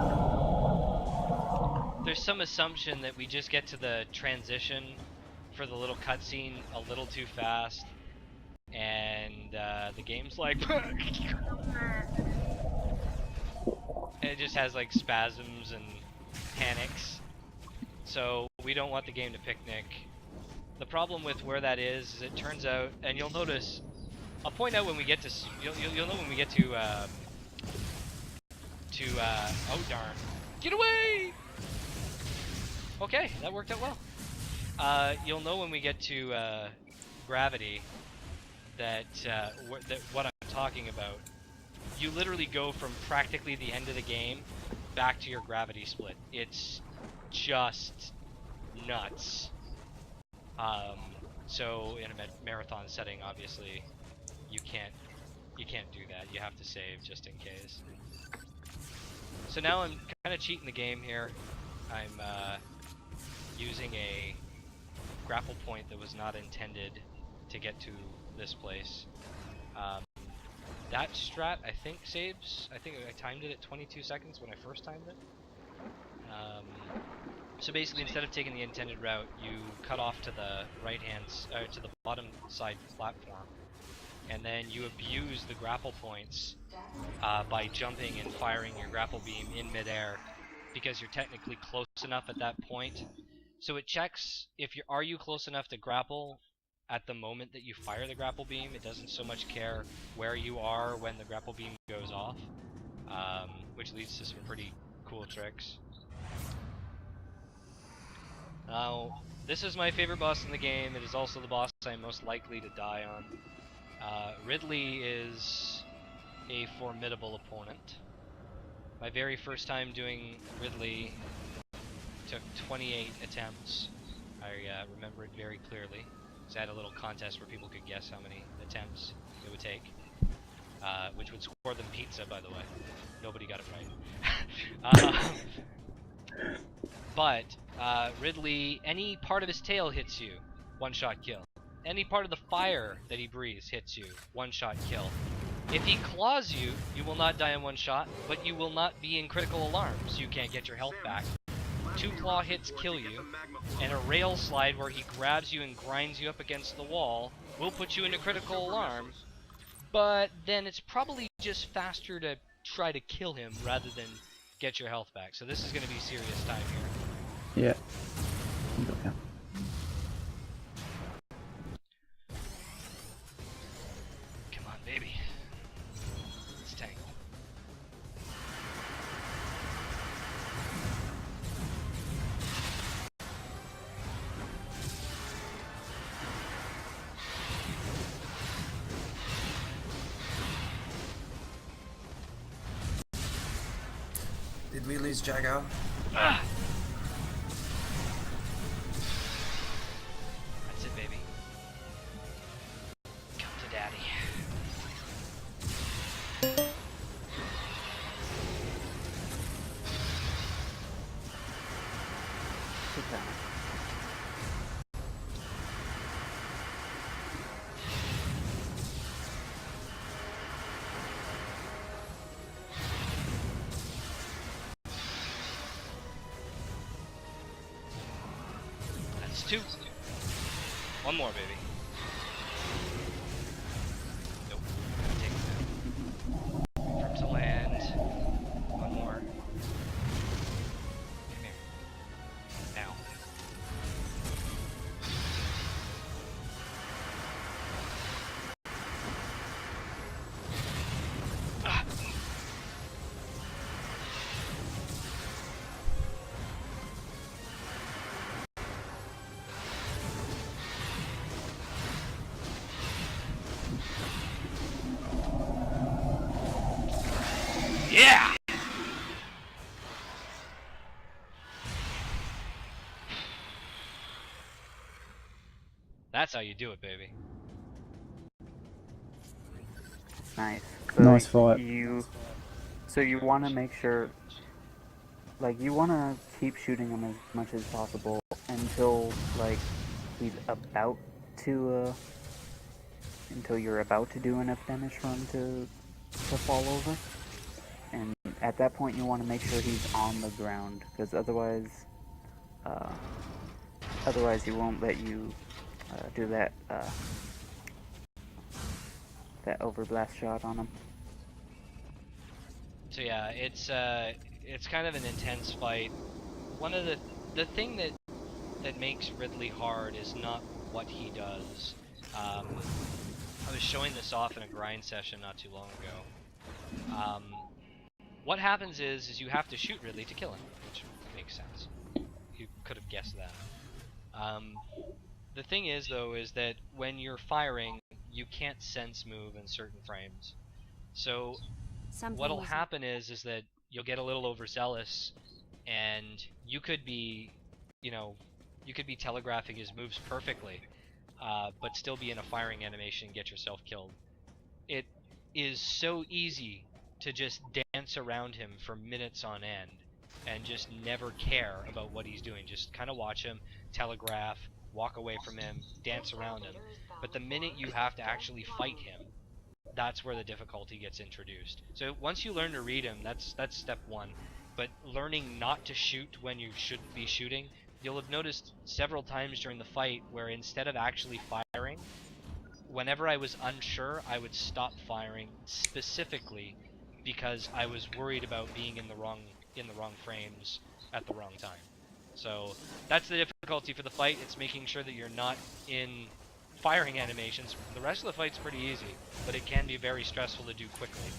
There's some assumption that we just get to the transition for the little cutscene a little too fast, and the game's like it just has like spasms and panics. So we don't want the game to picnic. The problem with where that is it turns out, and you'll notice, I'll point out when we get to, you'll know when we get to oh darn, get away! Okay, that worked out well. You'll know when we get to gravity that what I'm talking about. You literally go from practically the end of the game back to your gravity split. It's just nuts. So in a marathon setting, obviously, you can't do that. You have to save just in case. So now I'm kind of cheating the game here. I'm using a grapple point that was not intended to get to this place. That strat, I think, saves. I think I timed it at 22 seconds when I first timed it. So basically, instead of taking the intended route, you cut off to the to the bottom side platform, and then you abuse the grapple points by jumping and firing your grapple beam in midair, because you're technically close enough at that point. So it checks if are you close enough to grapple at the moment that you fire the grapple beam. It doesn't so much care where you are when the grapple beam goes off, which leads to some pretty cool tricks. Now, this is my favorite boss in the game. It is also the boss I'm most likely to die on. Ridley is a formidable opponent. My very first time doing Ridley took 28 attempts. I remember it very clearly. So I had a little contest where people could guess how many attempts it would take, which would score them pizza, by the way. Nobody got it right. But Ridley, any part of his tail hits you, one-shot kill. Any part of the fire that he breathes hits you, one-shot kill. If he claws you, you will not die in one shot, but you will not be in critical alarms. You can't get your health back. 2 claw hits kill you, and a rail slide where he grabs you and grinds you up against the wall will put you into critical alarm, but then it's probably just faster to try to kill him rather than get your health back. So this is going to be serious time here. Yeah. Come on, baby. Let's tangle. Did we lose Jago? Ah! That's it, baby. Come to daddy. Sit down. That's 2. One more, baby. Nope. Take that. From to land. One more. Come here. Now. Ah. Yeah! That's how you do it, baby. Nice. Nice fight. So you want to make sure, like, you want to keep shooting him as much as possible until, like, he's about to until you're about to do enough damage for him to fall over. And at that point, you want to make sure he's on the ground, because otherwise he won't let you do that that overblast shot on him. So yeah, it's kind of an intense fight. One of the thing that makes Ridley hard is not what he does. I was showing this off in a grind session not too long ago. What happens is you have to shoot Ridley to kill him, which makes sense. You could have guessed that. The thing is, though, is that when you're firing, you can't sense move in certain frames. So what'll happen is that you'll get a little overzealous, and you could be, you could be telegraphing his moves perfectly, but still be in a firing animation and get yourself killed. It is so easy to just dance around him for minutes on end and just never care about what he's doing. Just kind of watch him, telegraph, walk away from him, dance around him. But the minute you have to actually fight him, that's where the difficulty gets introduced. So once you learn to read him, that's step one. But learning not to shoot when you should be shooting, you'll have noticed several times during the fight where instead of actually firing, whenever I was unsure, I would stop firing specifically because I was worried about being in the wrong frames at the wrong time. So that's the difficulty for the fight. It's making sure that you're not in firing animations. The rest of the fight's pretty easy, but it can be very stressful to do quickly.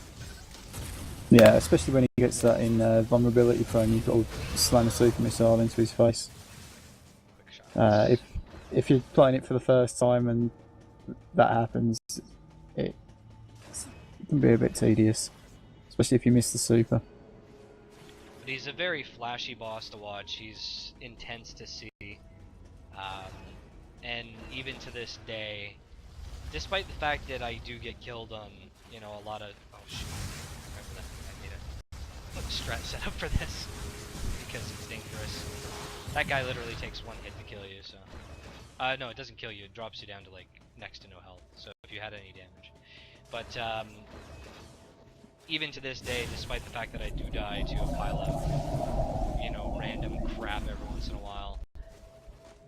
Yeah, especially when he gets that in vulnerability frame, you've got to slam a super missile into his face. If you're playing it for the first time and that happens, it can be a bit tedious, especially if you miss the super. But he's a very flashy boss to watch. He's intense to see. And even to this day, despite the fact that I do get killed on, a lot of... Oh, shoot. Remember that? I made a strat setup for this because it's dangerous. That guy literally takes one hit to kill you, so... no, it doesn't kill you. It drops you down to, like, next to no health, so if you had any damage. But, even to this day, despite the fact that I do die to a pile of, random crap every once in a while,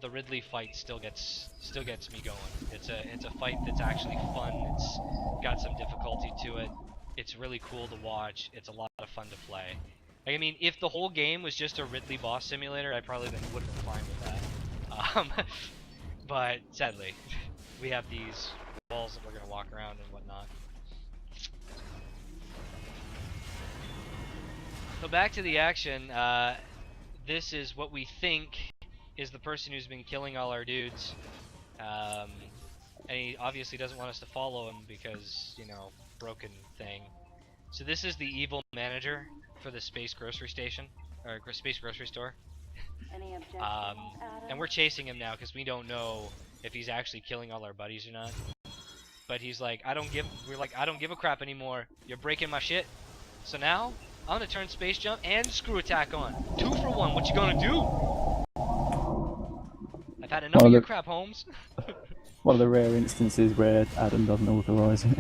the Ridley fight still gets me going. It's a fight that's actually fun. It's got some difficulty to it. It's really cool to watch. It's a lot of fun to play. Like, I mean, if the whole game was just a Ridley boss simulator, I probably would have been fine with that. But sadly, we have these walls that we're gonna walk around and whatnot. So back to the action. This is what we think is the person who's been killing all our dudes. And he obviously doesn't want us to follow him because, broken thing. So this is the evil manager for the space grocery station, or space grocery store. And we're chasing him now because we don't know if he's actually killing all our buddies or not. But he's like, we're like, I don't give a crap anymore. You're breaking my shit. So now, I'm gonna turn space jump and screw attack on. 2 for 1, what you gonna do? I've had enough of your crap, Holmes. One of the rare instances where Adam doesn't authorise it.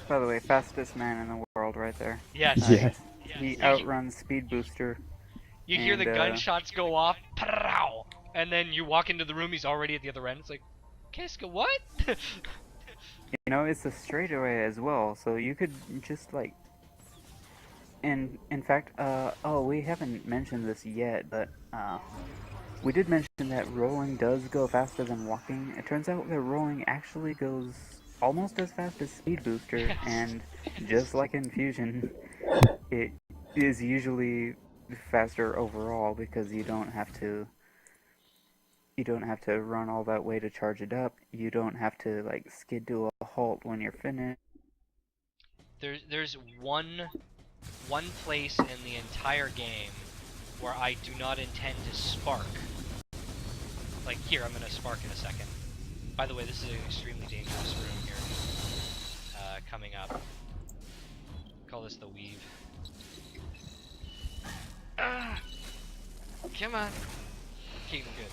By the way, fastest man in the world right there. Yes. Yeah. He outruns Speed Booster. You hear the gunshots go off, and then you walk into the room, he's already at the other end. It's like, Kiska, what? It's a straightaway as well, so you could just like... And in fact, we haven't mentioned this yet, but we did mention that rolling does go faster than walking. It turns out that rolling actually goes almost as fast as Speed Booster, Yes. and just like in Fusion, it is usually faster overall because you don't have to run all that way to charge it up. You don't have to like skid to a halt when you're finished. There's one place in the entire game where I do not intend to spark. Like here, I'm gonna spark in a second. By the way, this is an extremely dangerous room here. Coming up. Call this the weave. Come on. Keep good.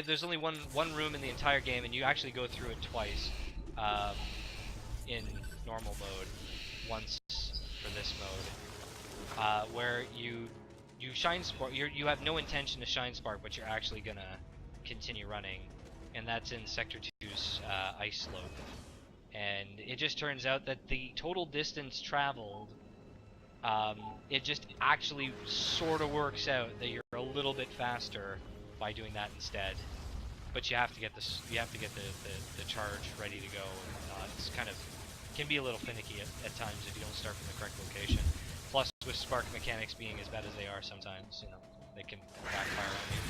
there's only one room in the entire game, and you actually go through it twice, in normal mode, once for this mode, where you shine spark. You have no intention to shine spark, but you're actually gonna continue running, and that's in Sector 2's ice slope. And it just turns out that the total distance traveled, it just actually sort of works out that you're a little bit faster by doing that instead. But you have to get the charge ready to go and whatnot. It's kind of can be a little finicky at times if you don't start from the correct location. Plus, with spark mechanics being as bad as they are sometimes, you know, they can backfire on you.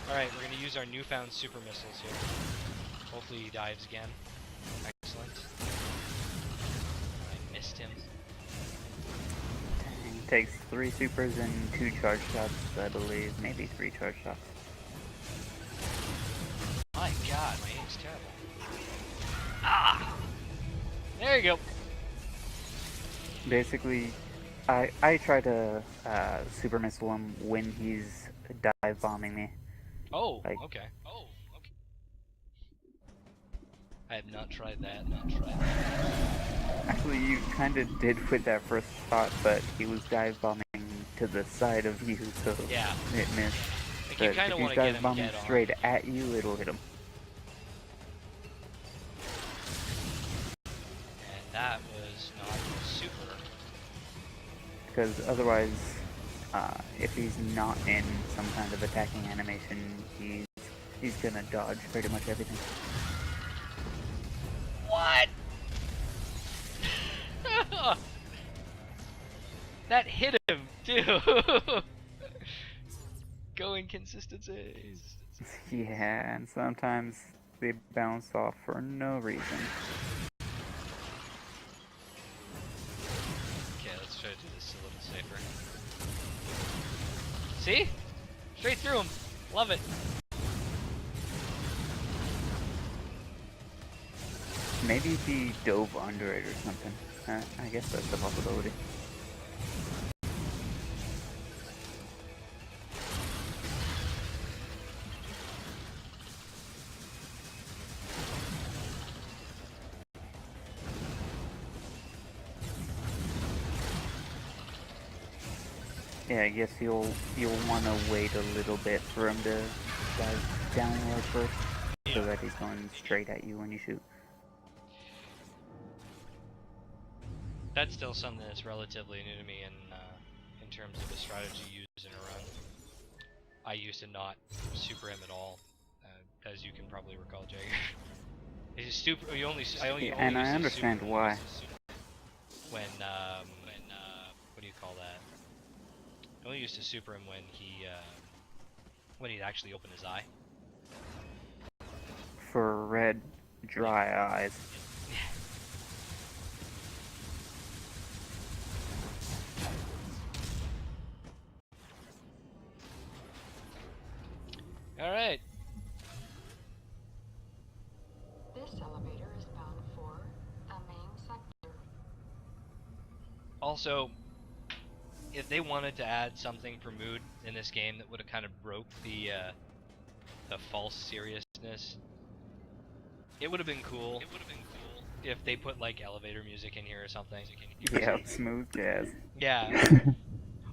All right, we're gonna use our newfound super missiles here. Hopefully he dives again. Excellent. I missed him. He takes 3 supers and 2 charge shots, I believe. Maybe 3 charge shots. My god, my aim's terrible. Ah! There you go. Basically, I try to super missile him when he's dive bombing me. Oh, Like, okay. Oh, okay. I have not tried that, Actually, you kind of did with that first shot, but he was dive bombing to the side of you, so Yeah. it missed. Like, you But kind if of he's want to get dive him bombing dead on. straight at you, it'll hit him. And that was not super. Because otherwise, if he's not in some kind of attacking animation, he's gonna dodge pretty much everything. What? That hit him, too! Go inconsistencies. Yeah, and sometimes they bounce off for no reason. Okay, let's try to do this a little safer. See? Straight through him. Love it. Maybe he dove under it or something. I guess that's a possibility. Yeah, I guess you'll want to wait a little bit for him to dive downward first, so that he's going straight at you when you shoot. That's still something that's relatively new to me in terms of the strategy used in a run. I used to not super him at all, as you can probably recall, Jagger. It's super. I only And I used to understand super why. when what do you call that? I only used to super him when he'd actually open his eye. For red, dry eyes. All right. This elevator is bound for a main sector. Also, if they wanted to add something for mood in this game that would have kind of broke the false seriousness, it would have been cool. If they put like elevator music in here or something. Yeah, smooth jazz. Yeah.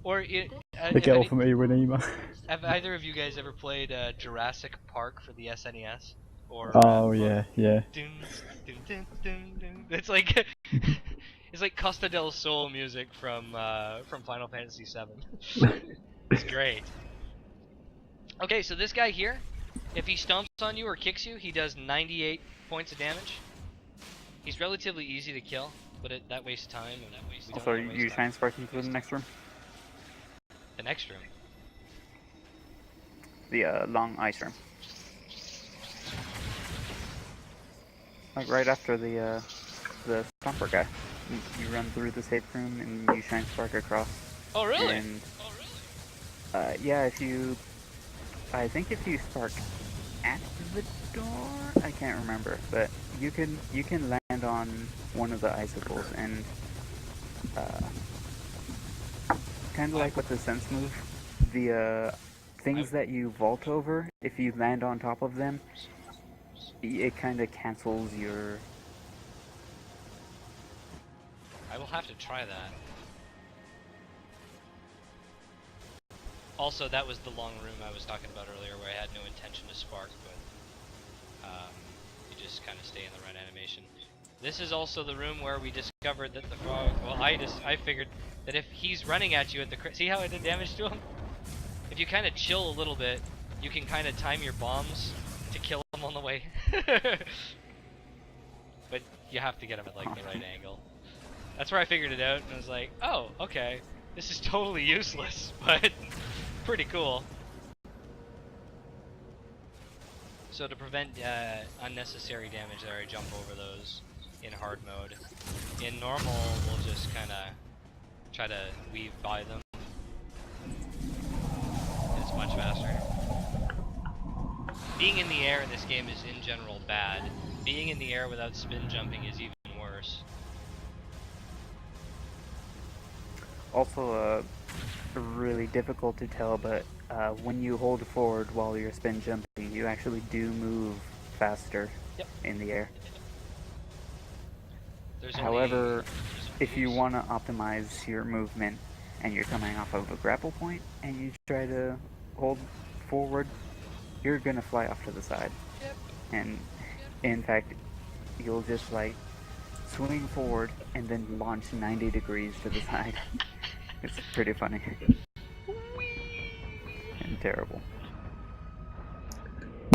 Or The girl from Iwanima. have either of you guys ever played Jurassic Park for the SNES? Or Oh yeah, yeah. dun, dun, dun, dun, dun. It's like it's like Costa del Sol music from Final Fantasy VII. It's great. Okay, so this guy here, if he stomps on you or kicks you, he does 98 points of damage. He's relatively easy to kill, but that wastes time. And we don't Also, wanna waste you time. shine sparking through the next room? The next room. The long ice room. Like right after the stomper guy. You run through the safe room and you shine spark across. Oh really? And yeah, I think if you spark at the door, I can't remember, but you can land on one of the icicles and kind of like with the sense move, the things that you vault over, if you land on top of them, it kind of cancels your... I will have to try that. Also, that was the long room I was talking about earlier where I had no intention to spark, but you just kind of stay in the right animation. This is also the room where we discovered that the frog... Well, I figured that if he's running at you at the... See how I did damage to him? If you kind of chill a little bit, you can kind of time your bombs to kill him on the way. But you have to get him at like the right angle. That's where I figured it out, and I was like, oh, okay. This is totally useless, but pretty cool. So to prevent unnecessary damage there, I jump over those in hard mode. In normal, we'll just kind of try to weave by them. It's much faster. Being in the air in this game is in general bad. Being in the air without spin jumping is even worse. Also, really difficult to tell, but when you hold forward while you're spin jumping, you actually do move faster in the air. However, if you want to optimize your movement and you're coming off of a grapple point and you try to hold forward, you're gonna fly off to the side. And in fact, you'll just like swing forward and then launch 90 degrees to the side. It's pretty funny. And terrible.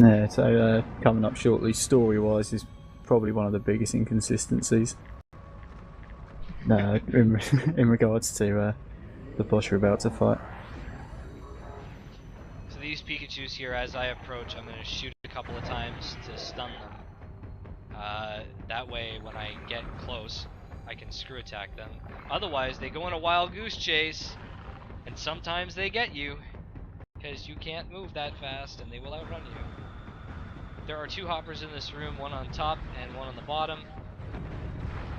Yeah, so coming up shortly, story-wise, is probably one of the biggest inconsistencies. In regards to the boss you're about to fight. So these Pikachus here, as I approach, I'm going to shoot a couple of times to stun them. That way, when I get close, I can screw attack them. Otherwise, they go on a wild goose chase, and sometimes they get you, because you can't move that fast, and they will outrun you. There are two hoppers in this room, one on top and one on the bottom.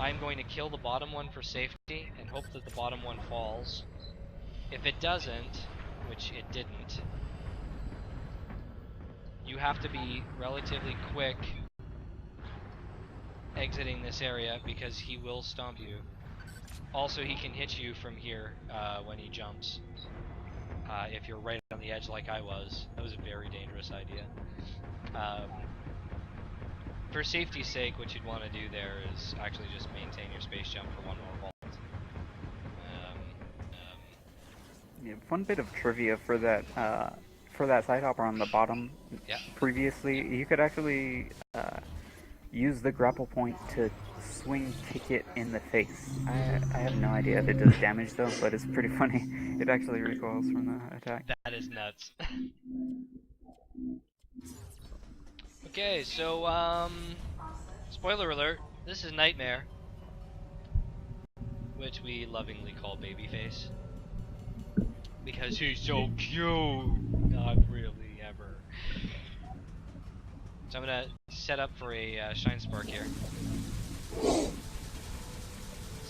I'm going to kill the bottom one for safety, and hope that the bottom one falls. If it doesn't, which it didn't, you have to be relatively quick exiting this area because he will stomp you. Also, he can hit you from here when he jumps. If you're right on the edge like I was. That was a very dangerous idea. For safety's sake, what you'd want to do there is actually just maintain your space jump for one more vault. Yeah, fun bit of trivia for that side hopper on the bottom. Previously, you could actually use the grapple point to swing kick it in the face. I have no idea if it does damage though, but it's pretty funny. It actually recoils from the attack. That is nuts. Okay, so spoiler alert, this is Nightmare, which we lovingly call Babyface. Because he's so cute! Not really, ever. So I'm gonna set up for a Shine Spark here.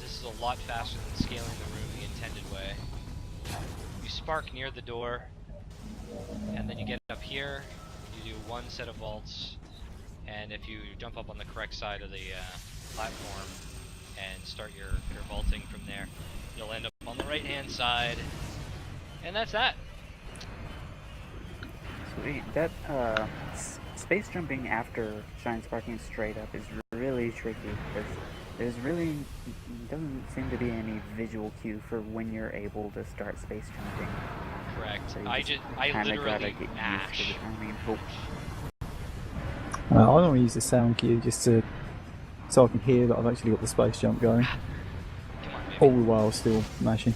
This is a lot faster than scaling the room the intended way. You spark near the door, and then you get up here, you do one set of vaults, and if you jump up on the correct side of the platform and start your vaulting from there, you'll end up on the right hand side, and that's that. Sweet. That space jumping after Shine Sparking straight up is really tricky because there's really doesn't seem to be any visual cue for when you're able to start space jumping. Correct. So I literally mash. I don't use the sound cue just so I can hear that I've actually got the space jump going. Come on, baby. All the while still mashing.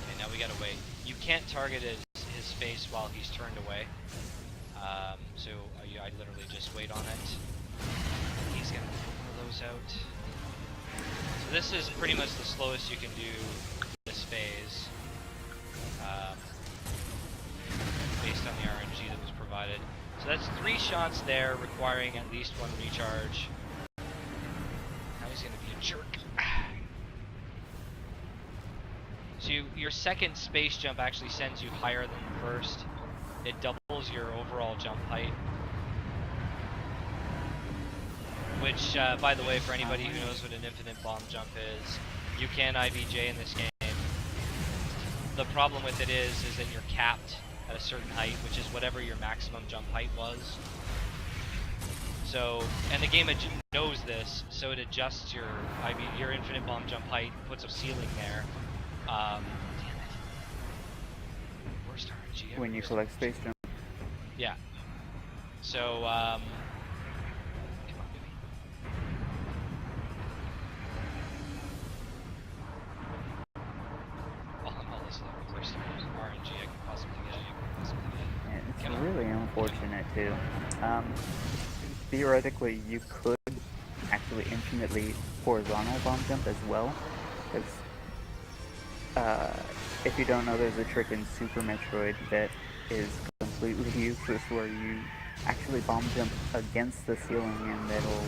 Okay, now we gotta wait. You can't target his face while he's turned away. So I literally just wait on it. He's gonna pull one of those out. So this is pretty much the slowest you can do this phase, based on the RNG that was provided. So that's 3 shots there, requiring at least 1 recharge. So your second space jump actually sends you higher than the first. It doubles your overall jump height. Which, by the way, for anybody who knows what an infinite bomb jump is, you can IVJ in this game. The problem with it is that you're capped at a certain height, which is whatever your maximum jump height was. So, and the game knows this, so it adjusts your infinite bomb jump height, puts a ceiling there. Damn it. Worst RNG ever. When you collect space jump. Yeah. So, come on, baby. All this worst RNG I could possibly get. And it's really unfortunate too. Theoretically, you could actually infinitely horizontal bomb jump as well, because if you don't know, there's a trick in Super Metroid that is completely useless, where you actually bomb jump against the ceiling and that'll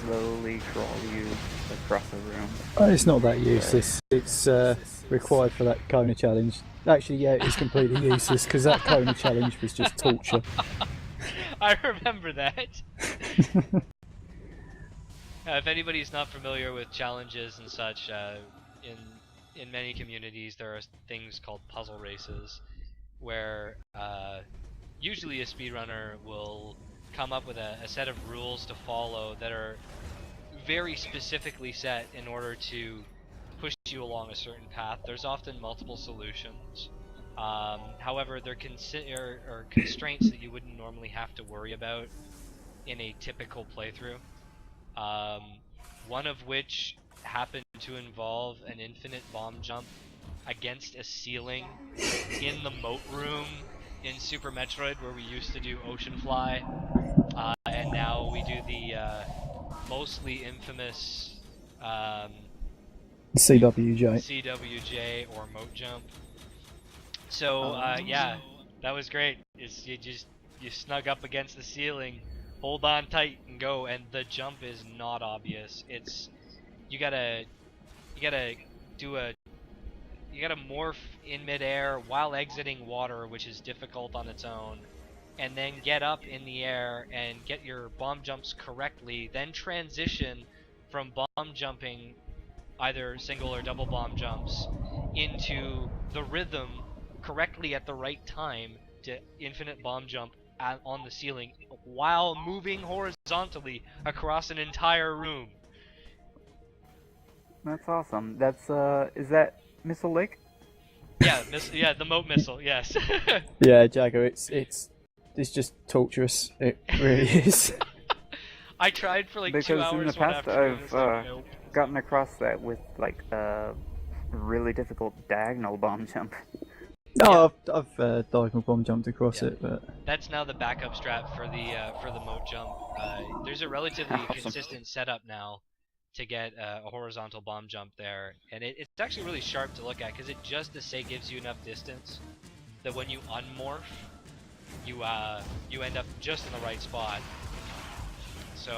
slowly crawl you across a room. It's not that useless. It's required for that Kona challenge. Actually, yeah, it's completely useless because that Kona challenge was just torture. I remember that. If anybody's not familiar with challenges and such, in many communities there are things called puzzle races, where usually a speedrunner will come up with a set of rules to follow that are very specifically set in order to push you along a certain path. There's often multiple solutions. However, there are constraints that you wouldn't normally have to worry about in a typical playthrough. One of which happened to involve an infinite bomb jump against a ceiling in the moat room in Super Metroid, where we used to do Ocean Fly, and now we do the mostly infamous CWJ or moat jump. So yeah, that was great. You snug up against the ceiling, hold on tight and go, and the jump is not obvious. It's you gotta morph in midair while exiting water, which is difficult on its own, and then get up in the air and get your bomb jumps correctly, then transition from bomb jumping, either single or double bomb jumps, into the rhythm correctly at the right time to infinite bomb jump on the ceiling while moving horizontally across an entire room. That's awesome. That's is that Missile Lake? Yeah, the moat missile. Yes. Yeah, Jagger, it's just torturous. It really is. I tried for like 2 Because hours. in the past I've gotten across that with like a really difficult diagonal bomb jump. No, I've diagonal bomb jumped across it, but that's now the backup strat for the moat jump. There's a relatively consistent setup now to get a horizontal bomb jump there, and it's actually really sharp to look at, because it just to say gives you enough distance that when you unmorph, you end up just in the right spot. So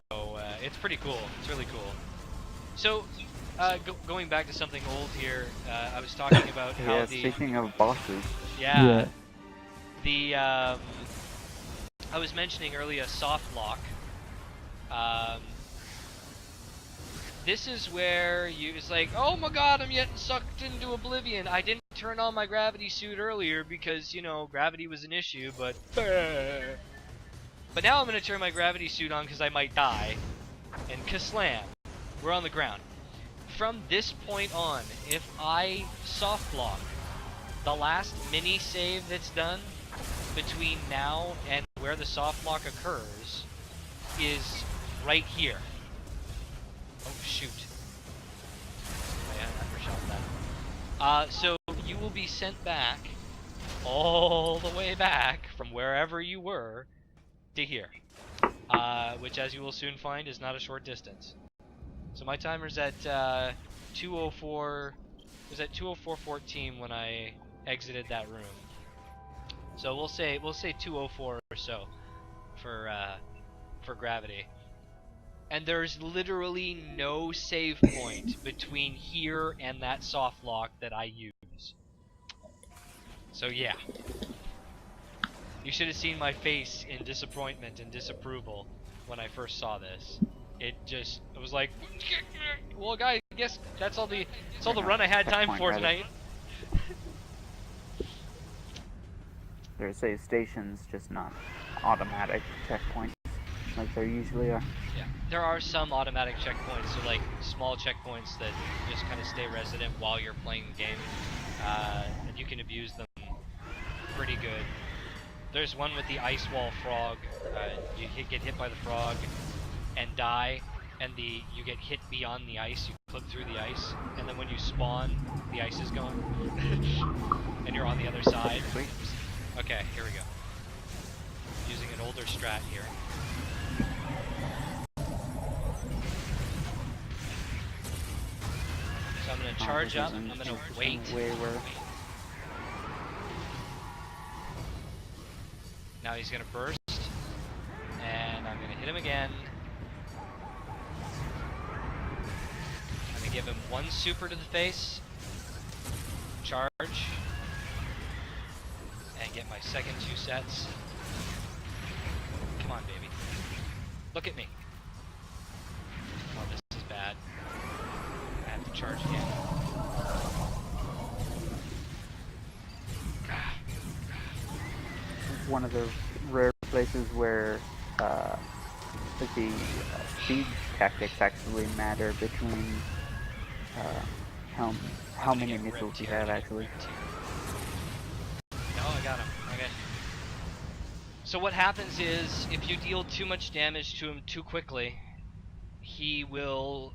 it's pretty cool. It's really cool. So going back to something old here, I was talking about how speaking of bosses. Yeah. I was mentioning earlier soft lock. This is where it's like, oh my god, I'm getting sucked into oblivion. I didn't turn on my gravity suit earlier because, gravity was an issue, but now I'm going to turn my gravity suit on because I might die. And kaslam, we're on the ground. From this point on, if I soft lock, the last mini save that's done between now and where the soft lock occurs is right here. Oh shoot. I undershot that. So you will be sent back, all the way back from wherever you were to here. Which, as you will soon find, is not a short distance. So my timer's at 2:04. It was at 2:04:14 when I exited that room. So we'll say 2:04 or so for gravity. And there's literally no save point between here and that soft lock that I use. So yeah. You should have seen my face in disappointment and disapproval when I first saw this. It was like, well guys, I guess that's all the run I had time for tonight. There's save stations, just not automatic checkpoints like there usually are. Yeah, there are some automatic checkpoints, so like small checkpoints that just kind of stay resident while you're playing the game, and you can abuse them pretty good. There's one with the ice wall frog. You get hit by the frog and die, and you get hit beyond the ice. You clip through the ice, and then when you spawn, the ice is gone, and you're on the other side. Sweet. Okay, here we go. Using an older strat here. So I'm gonna charge up. I'm gonna wait. Now he's gonna burst, and I'm gonna hit him again. I'm gonna give him one super to the face, charge, and get my second 2 sets. Come on, baby. Look at me. Oh, this is bad. I have to charge again. One of the rare places where the speed tactics actually matter between how many missiles you have actually. No, I got him. Okay. So what happens is, if you deal too much damage to him too quickly, he will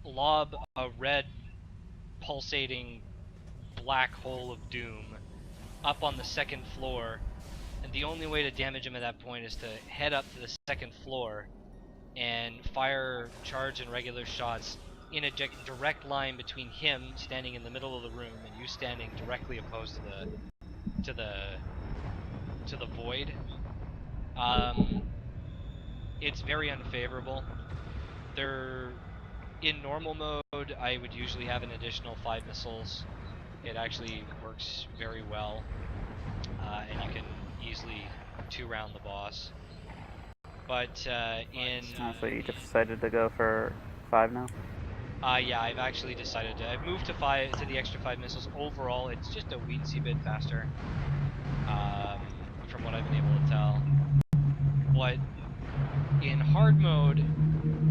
lob a red pulsating black hole of doom up on the second floor, and the only way to damage him at that point is to head up to the second floor and fire charge and regular shots in a direct line between him standing in the middle of the room and you standing directly opposed to the void. It's very unfavorable. In normal mode, I would usually have an additional 5 missiles. It actually works very well, and you can easily 2-round the boss. But So you decided to go for 5 now? Yeah, I've actually decided to. I've moved to the extra 5 missiles. Overall, it's just a weensy bit faster, from what I've been able to tell. But in hard mode,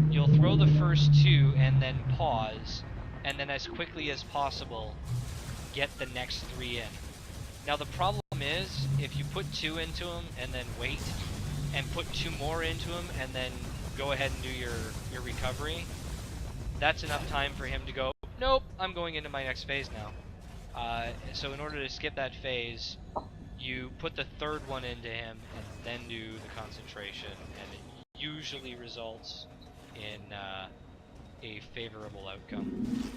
you'll throw the first 2 and then pause, and then as quickly as possible, get the next 3 in. Now the problem is, if you put 2 into them and then wait, and put 2 more into them and then go ahead and do your recovery, that's enough time for him to go, nope, I'm going into my next phase now. So in order to skip that phase, you put the third one into him and then do the concentration, and it usually results in a favorable outcome.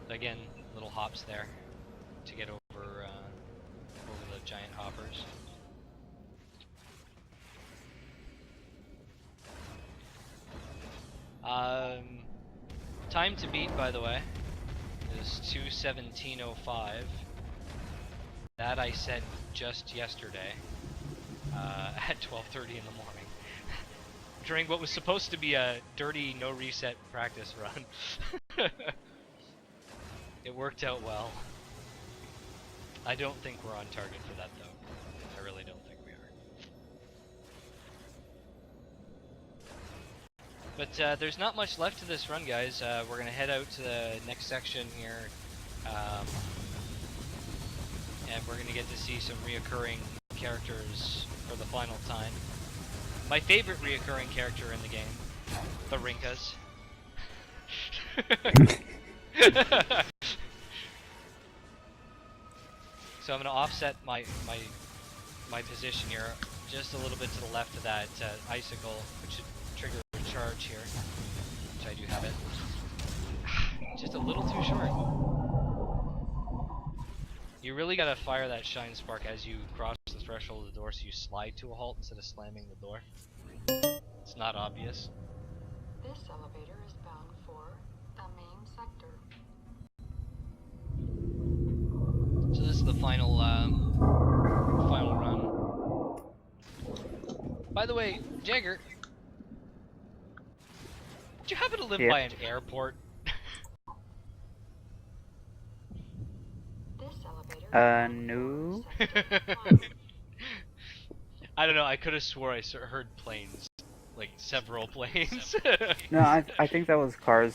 Again, little hops there to get over the giant hoppers. Time to beat, by the way, is 2:17:05. That I set just yesterday at 12:30 in the morning during what was supposed to be a dirty no reset practice run. It worked out well. I don't think we're on target for that though. I really don't think we are. But there's not much left to this run, guys. We're gonna head out to the next section here, and we're gonna get to see some reoccurring characters for the final time. My favorite reoccurring character in the game, the Rinkas. So I'm gonna offset my position here just a little bit to the left of that icicle, which should trigger a charge here, which I do have it. Just a little too short. You really gotta fire that shine spark as you cross the threshold of the door, so you slide to a halt instead of slamming the door. it's not obvious. This elevator is bound for the main sector. So this is the final final run. By the way, Jagger, do you happen to live Yeah. by an airport? This elevator No. I don't know. I could have swore I heard planes, like several planes. No, I think that was cars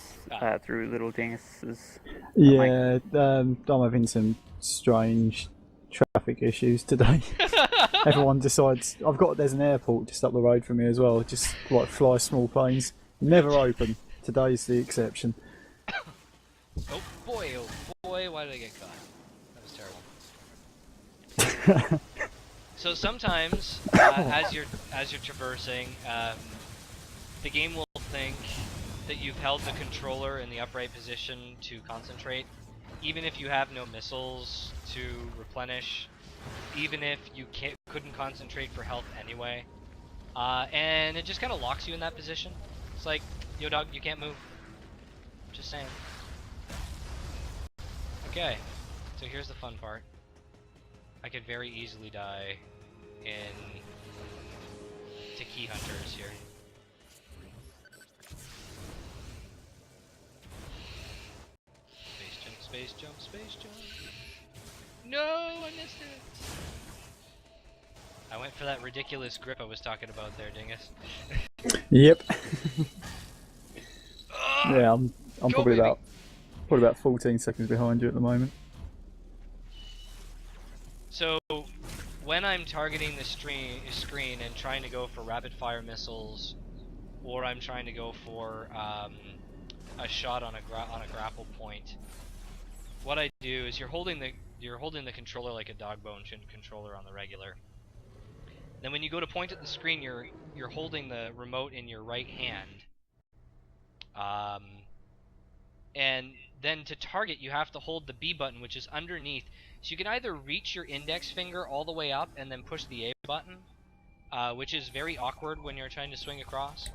through Little Dingus's. Yeah, I'm having some strange traffic issues today. Everyone decides there's an airport just up the road from me as well. Just like fly small planes, never open. Today's the exception. Oh boy, why did I get caught? That was terrible. So sometimes, as you're traversing, the game will think that you've held the controller in the upright position to concentrate, even if you have no missiles to replenish, even if you couldn't concentrate for health anyway, and it just kind of locks you in that position. It's like, yo dog, you can't move. Just saying. Okay, so here's the fun part. I could very easily die to key hunters here. Space jump, space jump, space jump. No, I missed it. I went for that ridiculous grip I was talking about there, Dingus. Yep. Yeah, I'm Go, probably baby. about 14 seconds behind you at the moment. So, when I'm targeting the screen and trying to go for rapid fire missiles, or I'm trying to go for a shot on a grapple point, what I do is you're holding the controller like a dog bone controller on the regular. Then when you go to point at the screen, you're holding the remote in your right hand. And then to target, you have to hold the B button, which is underneath. So you can either reach your index finger all the way up and then push the A button, which is very awkward when you're trying to swing across.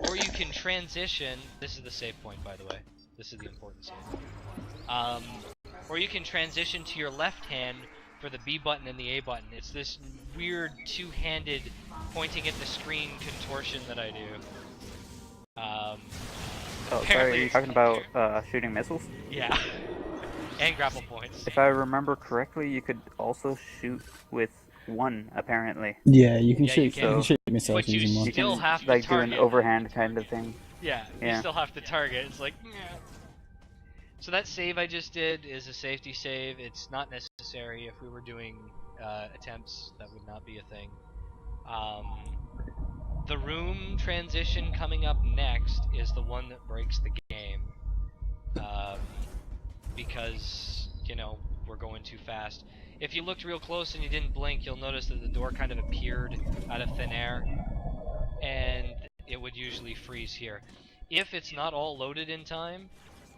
Or you can transition. This is the save point, by the way. This is the important save. Or you can transition to your left hand for the B button and the A button. It's this weird two-handed pointing at the screen contortion that I do. Oh, sorry, are you talking about shooting missiles? Yeah. And grapple points. If I remember correctly, you could also shoot with one, apparently. Yeah, you can Yeah, shoot. you You can. can shoot missiles But you using one. You still can have to like do target. an overhand kind of thing. Yeah, you Yeah. still have to target. It's like, yeah. So that save I just did is a safety save. It's not necessary. If we were doing attempts, that would not be a thing. The room transition coming up next is the one that breaks the game. Because, you know, we're going too fast. If you looked real close and you didn't blink, you'll notice that the door kind of appeared out of thin air. And it would usually freeze here. If it's not all loaded in time,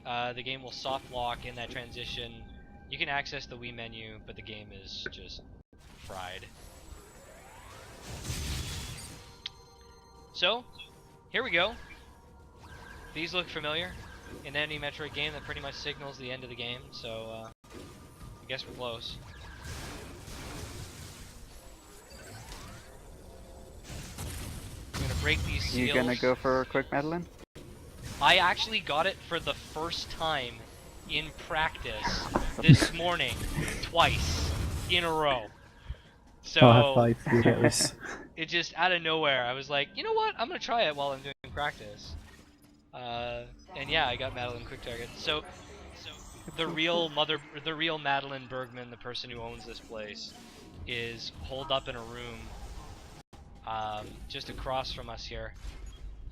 the game will soft lock in that transition. You can access the Wii menu, but the game is just fried. So, here we go. These look familiar. In any Metroid game, that pretty much signals the end of the game, so I guess we're close. I'm gonna break these seals. You gonna go for a quick Madeline? I actually got it for the first time in practice this morning, twice in a row. So I have faith you'll get this. it just out of nowhere, I was like, you know what? I'm gonna try it while I'm doing practice. And yeah, I got Madeline Quick Target. So the real Madeline Bergman, the person who owns this place, is holed up in a room just across from us here.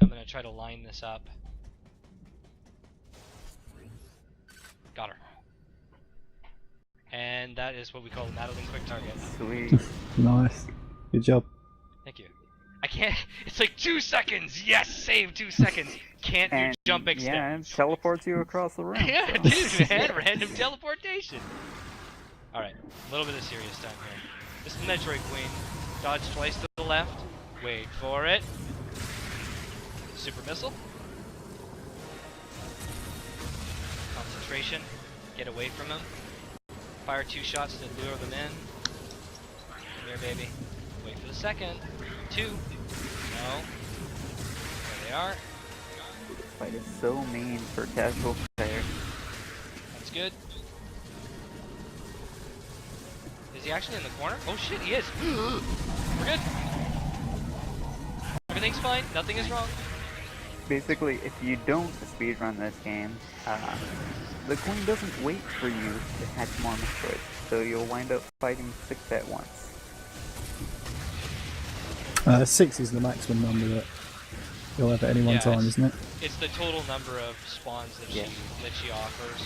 I'm gonna try to line this up. Got her. And that is what we call Madeline Quick Target. Sweet. Nice. Good job. Thank you. I can't. It's like 2 seconds. Yes, save 2 seconds. Can't do And jump yeah, it extends. teleports you across the room. Yeah, so. dude, man, random teleportation. All right, a little bit of serious time here. This is Metroid Queen. Dodge twice to the left. Wait for it. Super missile. Concentration. Get away from him. Fire 2 shots to lure them in. Come here, baby. Wait for the second. 2. No. There they are. This fight is so mean for casual players. That's good. Is he actually in the corner? Oh shit, he is! We're good! Everything's fine, nothing is wrong. Basically, if you don't speedrun this game, the queen doesn't wait for you to hatch more Metroid, so you'll wind up fighting 6 at once. 6 is the maximum number that you'll have at any one time, isn't it? It's the total number of spawns that she offers.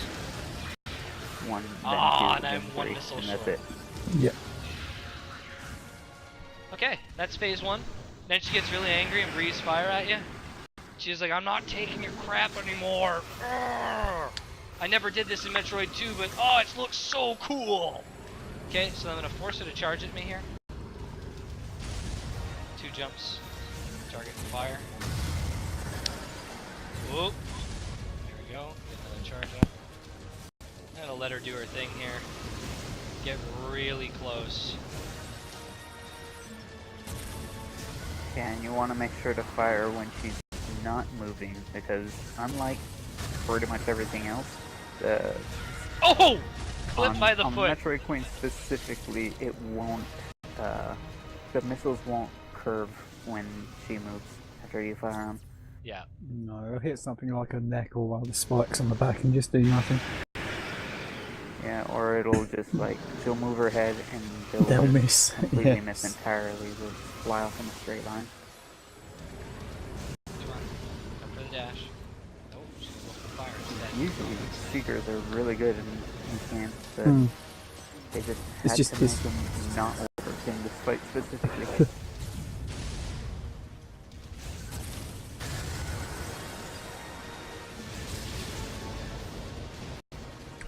1, then 2, and then I'm 1 3, missile and short. that's it. Yeah. Okay, that's phase 1. Then she gets really angry and breathes fire at you. She's like, I'm not taking your crap anymore. Urgh. I never did this in Metroid 2, but oh, it looks so cool. Okay, so I'm gonna force her to charge at me here. 2 jumps. Target fire. Whoop. There we go. Get another charge up. I'm gonna let her do her thing here. Get really close. Yeah, and you want to make sure to fire when she's not moving, because unlike pretty much everything else, Oh! Flip by the on foot. Metroid Queen specifically, it won't, the missiles won't curve when she moves after you fire them. Yeah. No, it'll hit something like a neck or one of the spikes on the back and just do nothing. Yeah, or it'll just like, she'll move her head and They'll miss. completely Yes. miss entirely. They'll fly off in a straight line. Come on. Come for the dash. Oh, she's going for fire instead. Usually, Seekers are really good in games, but they just It's had just to this- make them not work in this fight specifically.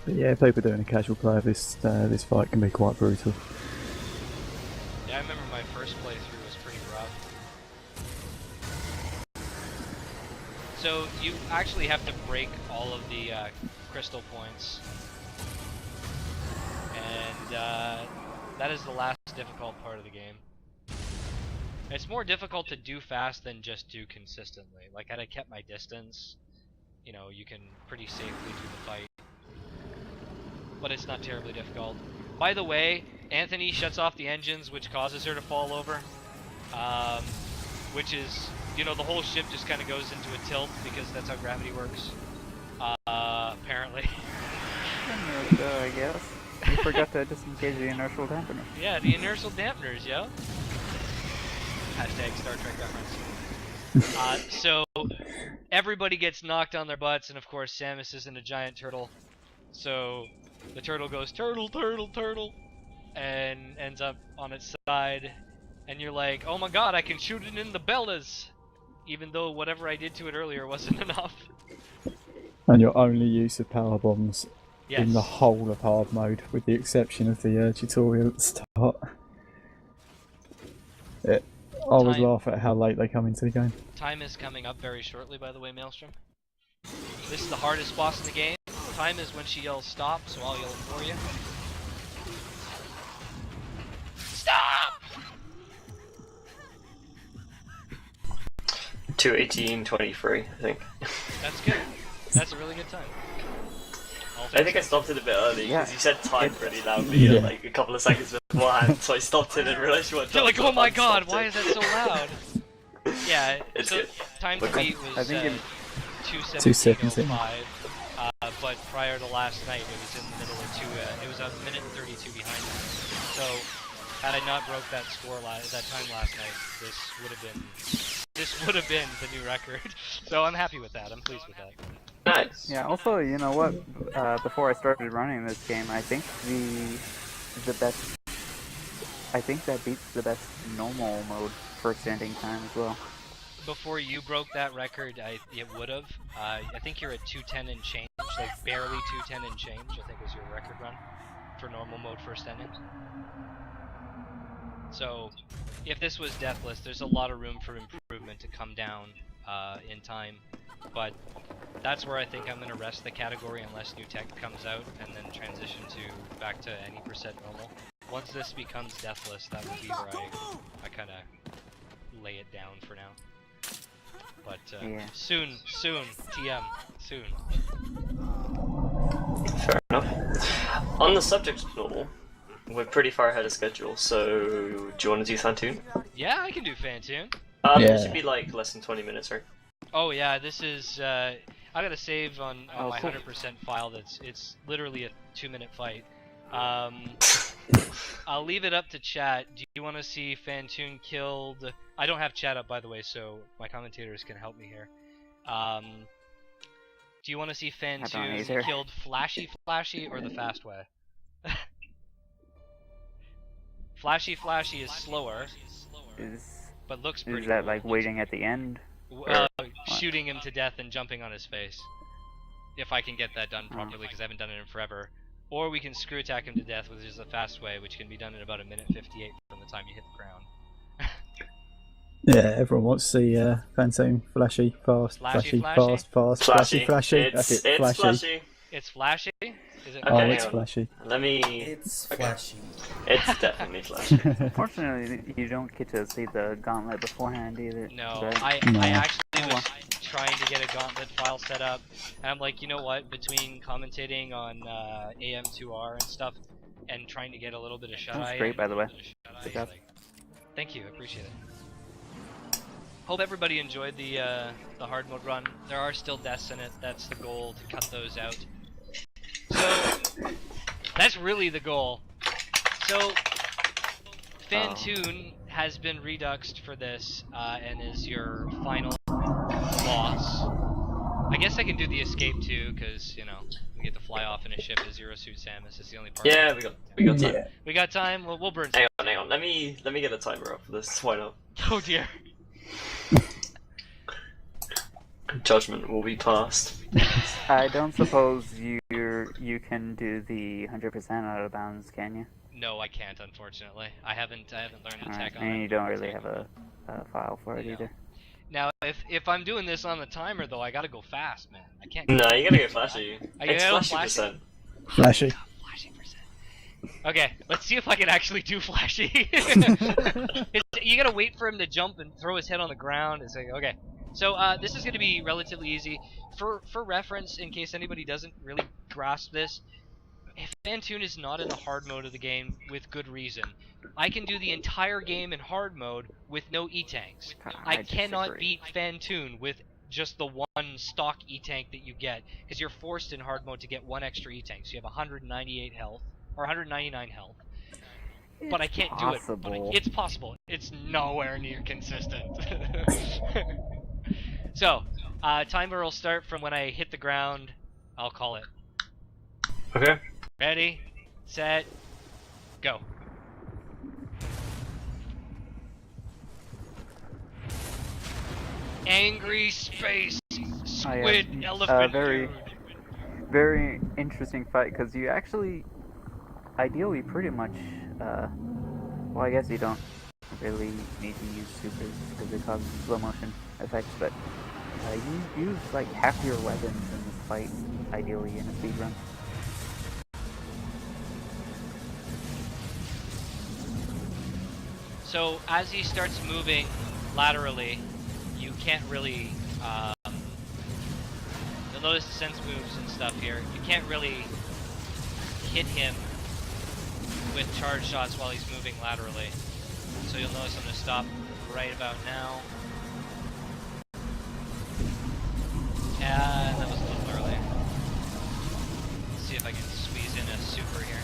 But yeah, people doing a casual play of this fight can be quite brutal. Yeah, I remember my first playthrough was pretty rough. So you actually have to break all of the crystal points. And that is the last difficult part of the game. It's more difficult to do fast than just do consistently. Like, had I kept my distance, you know, you can pretty safely do the fight. But it's not terribly difficult. By the way, Anthony shuts off the engines, which causes her to fall over. Which is, you know, the whole ship just kind of goes into a tilt because that's how gravity works. Apparently. I guess. You forgot to disengage the inertial dampener. Yeah, the inertial dampeners, yo. Hashtag Star Trek reference. So, everybody gets knocked on their butts, and of course Samus isn't a giant turtle. So, the turtle goes, turtle, turtle, turtle, and ends up on its side. And you're like, oh my god, I can shoot it in the bellas! Even though whatever I did to it earlier wasn't enough. And your only use of power bombs Yes. in the whole of hard mode, with the exception of the tutorial at the start. I always laugh at how late they come into the game. Time is coming up very shortly, by the way, Maelstrom. This is the hardest boss in the game. Time is when she yells stop, so I'll yell it for you. Stop! 2:18:23, I think. That's good. That's a really good time. I think I stopped it a bit early because Yeah. you said time pretty loudly Yeah. like a couple of seconds beforehand, so I stopped it and realized you weren't. You're like, oh my god, why is it? that so loud? Yeah, It's so good. time to beat was I think 2:17:05, but prior to last night it was in the middle of it was a minute and 32 behind that. So had I not broke that score that time last night, this would have been the new record. So I'm happy with that. I'm pleased with that. Nice. Yeah, also, you know what, before I started running this game, I think I think that beats the best normal mode first ending time as well. Before you broke that record, it would have. I think you're at 210 and change, like barely 210 and change, I think was your record run for normal mode first ending. So, if this was deathless, there's a lot of room for improvement to come down in time, but that's where I think I'm gonna rest the category unless new tech comes out, and then transition to back to any percent normal. Once this becomes deathless, that would be where I kind of lay it down for now. But Yeah. soon, TM, soon. Fair enough. On the subject of normal, we're pretty far ahead of schedule, so do you want to do Fantoon? Yeah, I can do Fantoon. It should be like less than 20 minutes, right? Oh yeah, this is I got a save on my cool. 100% file. It's literally a 2-minute fight. I'll leave it up to chat. Do you want to see Fantoon killed? I don't have chat up, by the way, so my commentators can help me here. Do you want to see Fantoon killed flashy or the fast way? Flashy is slower, but looks pretty Is that cool. like waiting at the end? Shooting him to death and jumping on his face. If I can get that done properly, because I haven't done it in forever. Or we can screw attack him to death, which is the fast way, which can be done in about 1:58 from the time you hit the ground. Yeah, everyone wants to see Phantom flashy, fast, flashy, fast, flashy. It's flashy. flashy. It's flashy? Is it? Oh, Okay, it's flashy. Let me. It's flashy. It's definitely flashy. Unfortunately, you don't get to see the gauntlet beforehand either. No, but- I actually was trying to get a gauntlet file set up, and I'm like, you know what, between commentating on AM2R and stuff, and trying to get a little bit of shut-eye. That's great, by the way. Good job. Thank you, appreciate it. Hope everybody enjoyed the hard mode run. There are still deaths in it, that's the goal, to cut those out. So, that's really the goal. So, Fantoon has been reduxed for this, and is your final boss. I guess I can do the escape too, because, you know, we get to fly off in a ship as Zero Suit Samus. That's the only part. Yeah, we got time. Yeah. We got time? We'll burn Hang on. Let me get a timer up for this. Why not? Oh dear. Judgment will be passed. I don't suppose you can do the 100% out of bounds, can you? No, I can't, unfortunately. I haven't learned the Alright, tech on and it. you don't really have a file for it either. Now, if I'm doing this on the timer, though, I gotta go fast, man. I can't. No, you gotta go flashy. I It's gotta go flashy percent. Flashy. Flashy percent. Okay, let's see if I can actually do flashy. You gotta wait for him to jump and throw his head on the ground. It's like, okay. So this is gonna be relatively easy. For reference, in case anybody doesn't really grasp this, Fantoon is not in the hard mode of the game with good reason. I can do the entire game in hard mode with no E-tanks. I cannot beat Fantoon with just the one stock E-tank that you get, because you're forced in hard mode to get one extra E-tank. So you have 198 health, or 199 health. But I can't do it. But it's possible. It's nowhere near consistent. So, timer will start from when I hit the ground. I'll call it. Okay. Ready, set, go. Angry space squid elephant very, dude. very interesting fight, because you actually, ideally, pretty much, well, I guess you don't really need to use supers because they cause slow motion effects, but you use like half your weapons in this fight, ideally, in a speedrun. So as he starts moving laterally, you can't really, you'll notice the sense moves and stuff here, you can't really hit him with charge shots while he's moving laterally. So you'll notice I'm going to stop right about now. And that was a little early. Let's see if I can squeeze in a super here.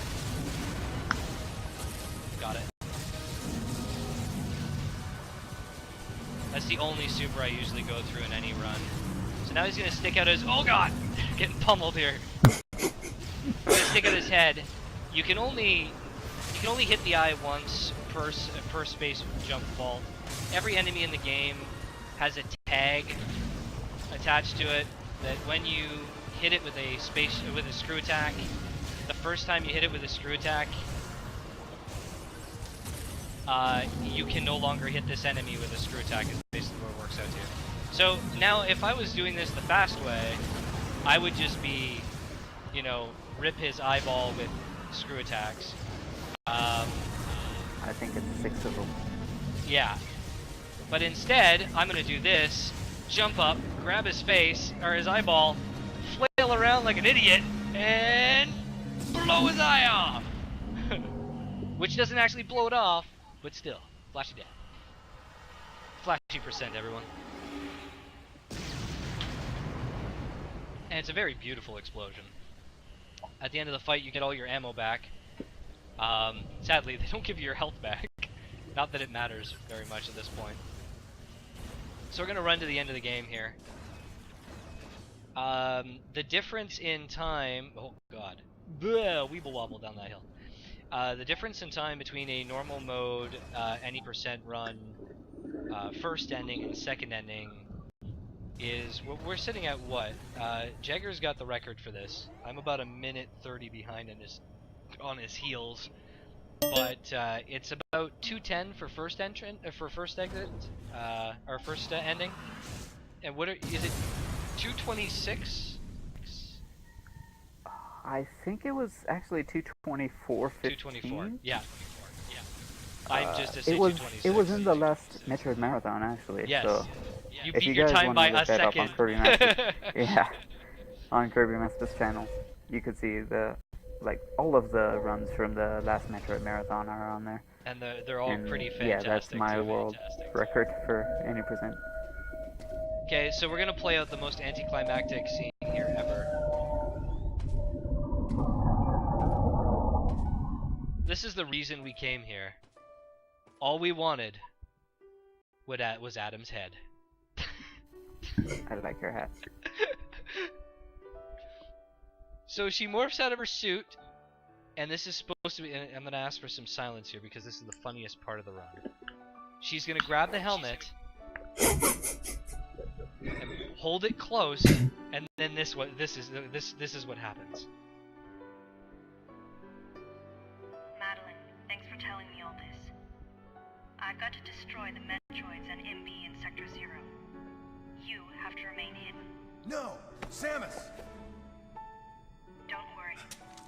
Got it. That's the only super I usually go through in any run. So now he's gonna stick out his— oh god! Getting pummeled here. He's gonna stick out his head. You can only hit the eye once per space jump vault. Every enemy in the game has a tag attached to it that when you hit it with a screw attack, the first time you hit it with a screw attack, you can no longer hit this enemy with a screw attack, is basically what it works out to. So now, if I was doing this the fast way, I would just be, you know, rip his eyeball with screw attacks. I think it's 6 of them. Yeah. But instead, I'm gonna do this, jump up, grab his face, or his eyeball, flail around like an idiot, and blow his eye off! Which doesn't actually blow it off, but still, flashy death. Flashy percent, everyone. And it's a very beautiful explosion. At the end of the fight, you get all your ammo back. Sadly, they don't give you your health back. Not that it matters very much at this point. So we're gonna run to the end of the game here. The difference in time... Oh god. Bleh, weeble wobble down that hill. The difference in time between a normal mode, any percent run, first ending and second ending is... We're sitting at what? Jagger's got the record for this. I'm about 1:30 behind on his heels. But it's about 2:10 for first entrant, for first exit, or first ending. And what is it? 2:26? I think it was actually 2:24. 2:24. Yeah. I'm just a it was 2:26. it was in the last Metroid Marathon actually. Yes. So You if beat you your guys time want by to a look that up on second. Kirby Masters, yeah, on Kirby Masters channel, you could see all of the runs from the last Metroid Marathon are on there. And they're all pretty fantastic. Yeah, that's my world record for any percent. Okay, so we're gonna play out the most anticlimactic scene here ever. This is the reason we came here. All we wanted was Adam's head. I like your hat. So she morphs out of her suit, and this is supposed to be... And I'm gonna ask for some silence here because this is the funniest part of the run. She's gonna grab the helmet and hold it close, and then this is what happens. Madeline, thanks for telling me all this. I've got to destroy the Metroids and MB in Sector 0. You have to remain hidden. No! Samus! Don't worry.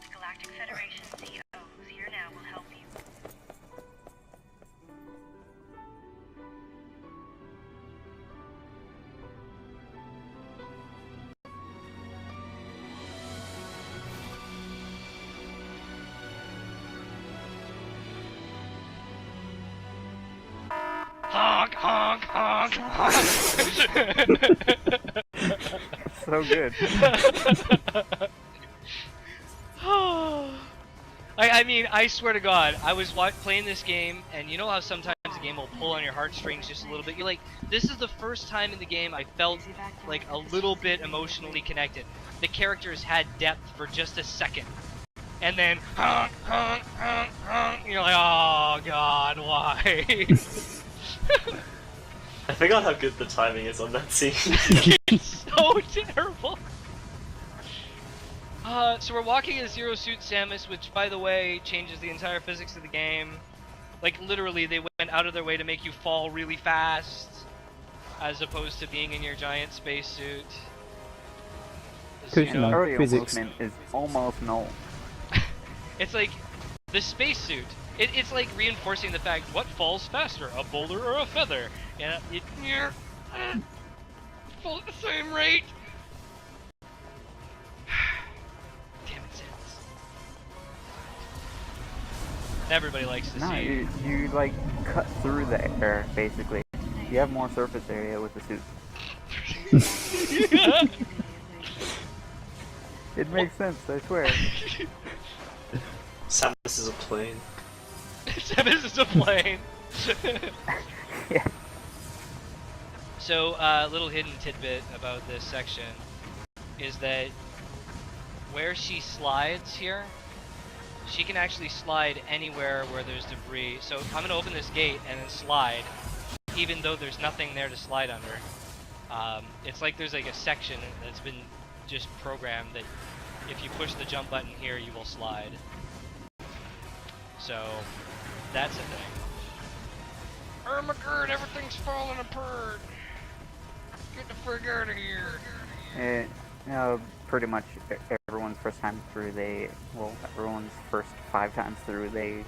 The Galactic Federation CEO who's here now will help you. Honk, honk, honk, honk. So good. I mean, I swear to God, I was playing this game, and you know how sometimes the game will pull on your heartstrings just a little bit? You're like, this is the first time in the game I felt like a little bit emotionally connected. The characters had depth for just a second. And then, honk, honk, honk, honk, and you're like, oh God, why? I forgot how good the timing is on that scene. It's so terrible. So we're walking in Zero Suit Samus, which, by the way, changes the entire physics of the game. Like, literally, they went out of their way to make you fall really fast, as opposed to being in your giant spacesuit. Because, you know, Aerial physics. movement is almost null. It's like, the spacesuit, it's like reinforcing the fact, what falls faster, a boulder or a feather? And it fall at the same rate. Damn it, Samus. Everybody likes to No, see. you like cut through the air basically. You have more surface area with the suit. It makes sense, I swear. Samus is a plane. Samus is a plane. Yeah. So, little hidden tidbit about this section is that where she slides here, she can actually slide anywhere where there's debris. So I'm gonna open this gate and then slide, even though there's nothing there to slide under. It's like there's like a section that's been just programmed that if you push the jump button here, you will slide. So that's a thing. Ermagerd, everything's falling apart. Get the frick out of here! Pretty much everyone's first time through, everyone's first 5 times through, they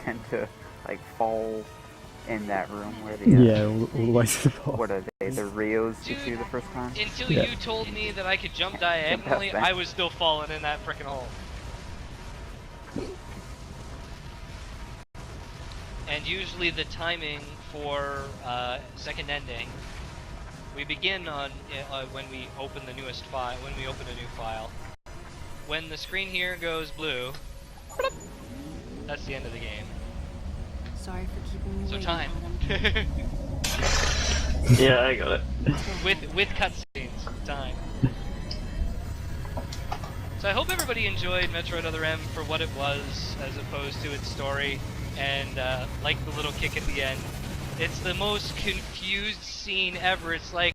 tend to like fall in that room where the Yeah, all the way to the bottom. what are they? The Rios hit you the first time. Until Yeah. you told me that I could jump diagonally, I was still falling in that frickin' hole. And usually the timing for second ending, we begin on when we open the newest file. When we open a new file, when the screen here goes blue, that's the end of the game. Sorry for keeping you So waiting, time. Adam. Yeah, I got it. with cutscenes, time. So I hope everybody enjoyed Metroid Other M for what it was, as opposed to its story, and like the little kick at the end. It's the most confused scene ever. It's like,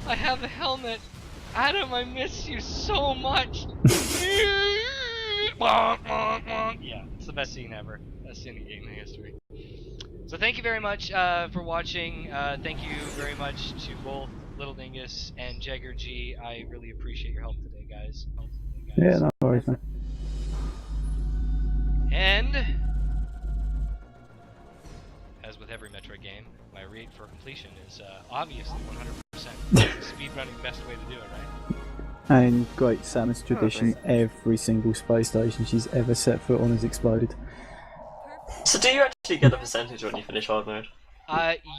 I have a helmet. Adam, I miss you so much. Yeah, it's the best scene ever. Best scene in gaming history. So thank you very much for watching. Thank you very much to both Little Dingus and Jagger G. I really appreciate your help today, guys. Yeah, no worries, man. And as with every Metroid game, my rate for completion is obviously 100%. Speedrunning, best way to do it, right? And great Samus tradition, every single space station she's ever set foot on has exploded. So do you actually get a percentage when you finish hard mode?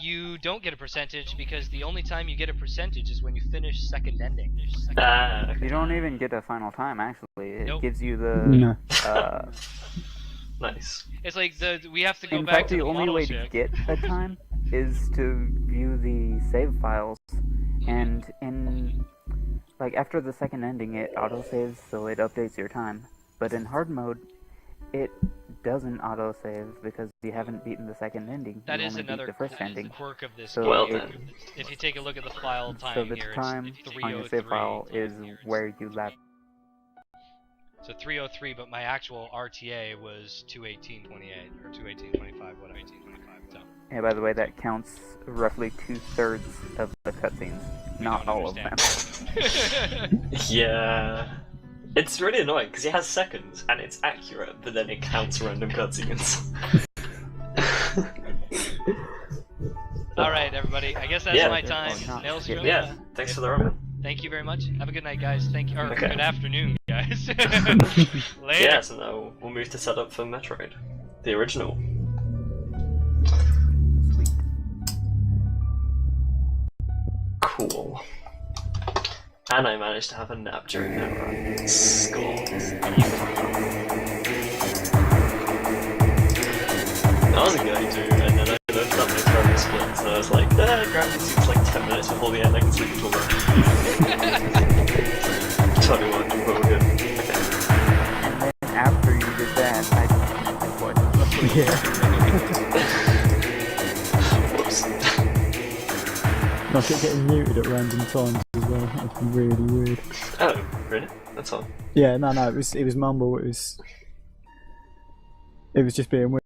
You don't get a percentage because the only time you get a percentage is when you finish second ending. Ah, okay. You don't even get a final time. Actually, it Nope. gives you the. No. Nice. It's like we have to go In back fact, to the the only model way ship. to get a time is to view the save files, and in like after the second ending, it autosaves, so it updates your time. But in hard mode, it doesn't autosave because you haven't beaten the second ending. That you is only beat another the first ending. quirk of this So game. Well it- then. If you take a look at the file So time the here, time it's on your save 303. file is where you left. So 303, but my actual RTA was 218.28 or 218.25, whatever. 18.25. So Yeah, by the way, that counts roughly 2/3 of the cutscenes, we not don't all of them. understand. Yeah. It's really annoying because it has seconds and it's accurate, but then it counts random cutscenes. All right, everybody. I guess that's Yeah. my time. Oh, no. Maelstrom. Yeah, thanks for the run. Thank you very much. Have a good night, guys. Thank you. Or Okay. good afternoon, guys. Later. Yeah, so now we'll move to setup for Metroid. The original. Sweet. Cool. And I managed to have a nap during that run. Score. I wasn't going to, and then I looked up my current splits, and I was like, gravity seems like 10 minutes before the end, I can sleep until then. Tell me what, we're good. Okay. And then after you did that, I what? Whoops. I kept getting muted at random times as well. That's really weird. Oh, really? That's all. Yeah, no, it was mumble. It was just being weird.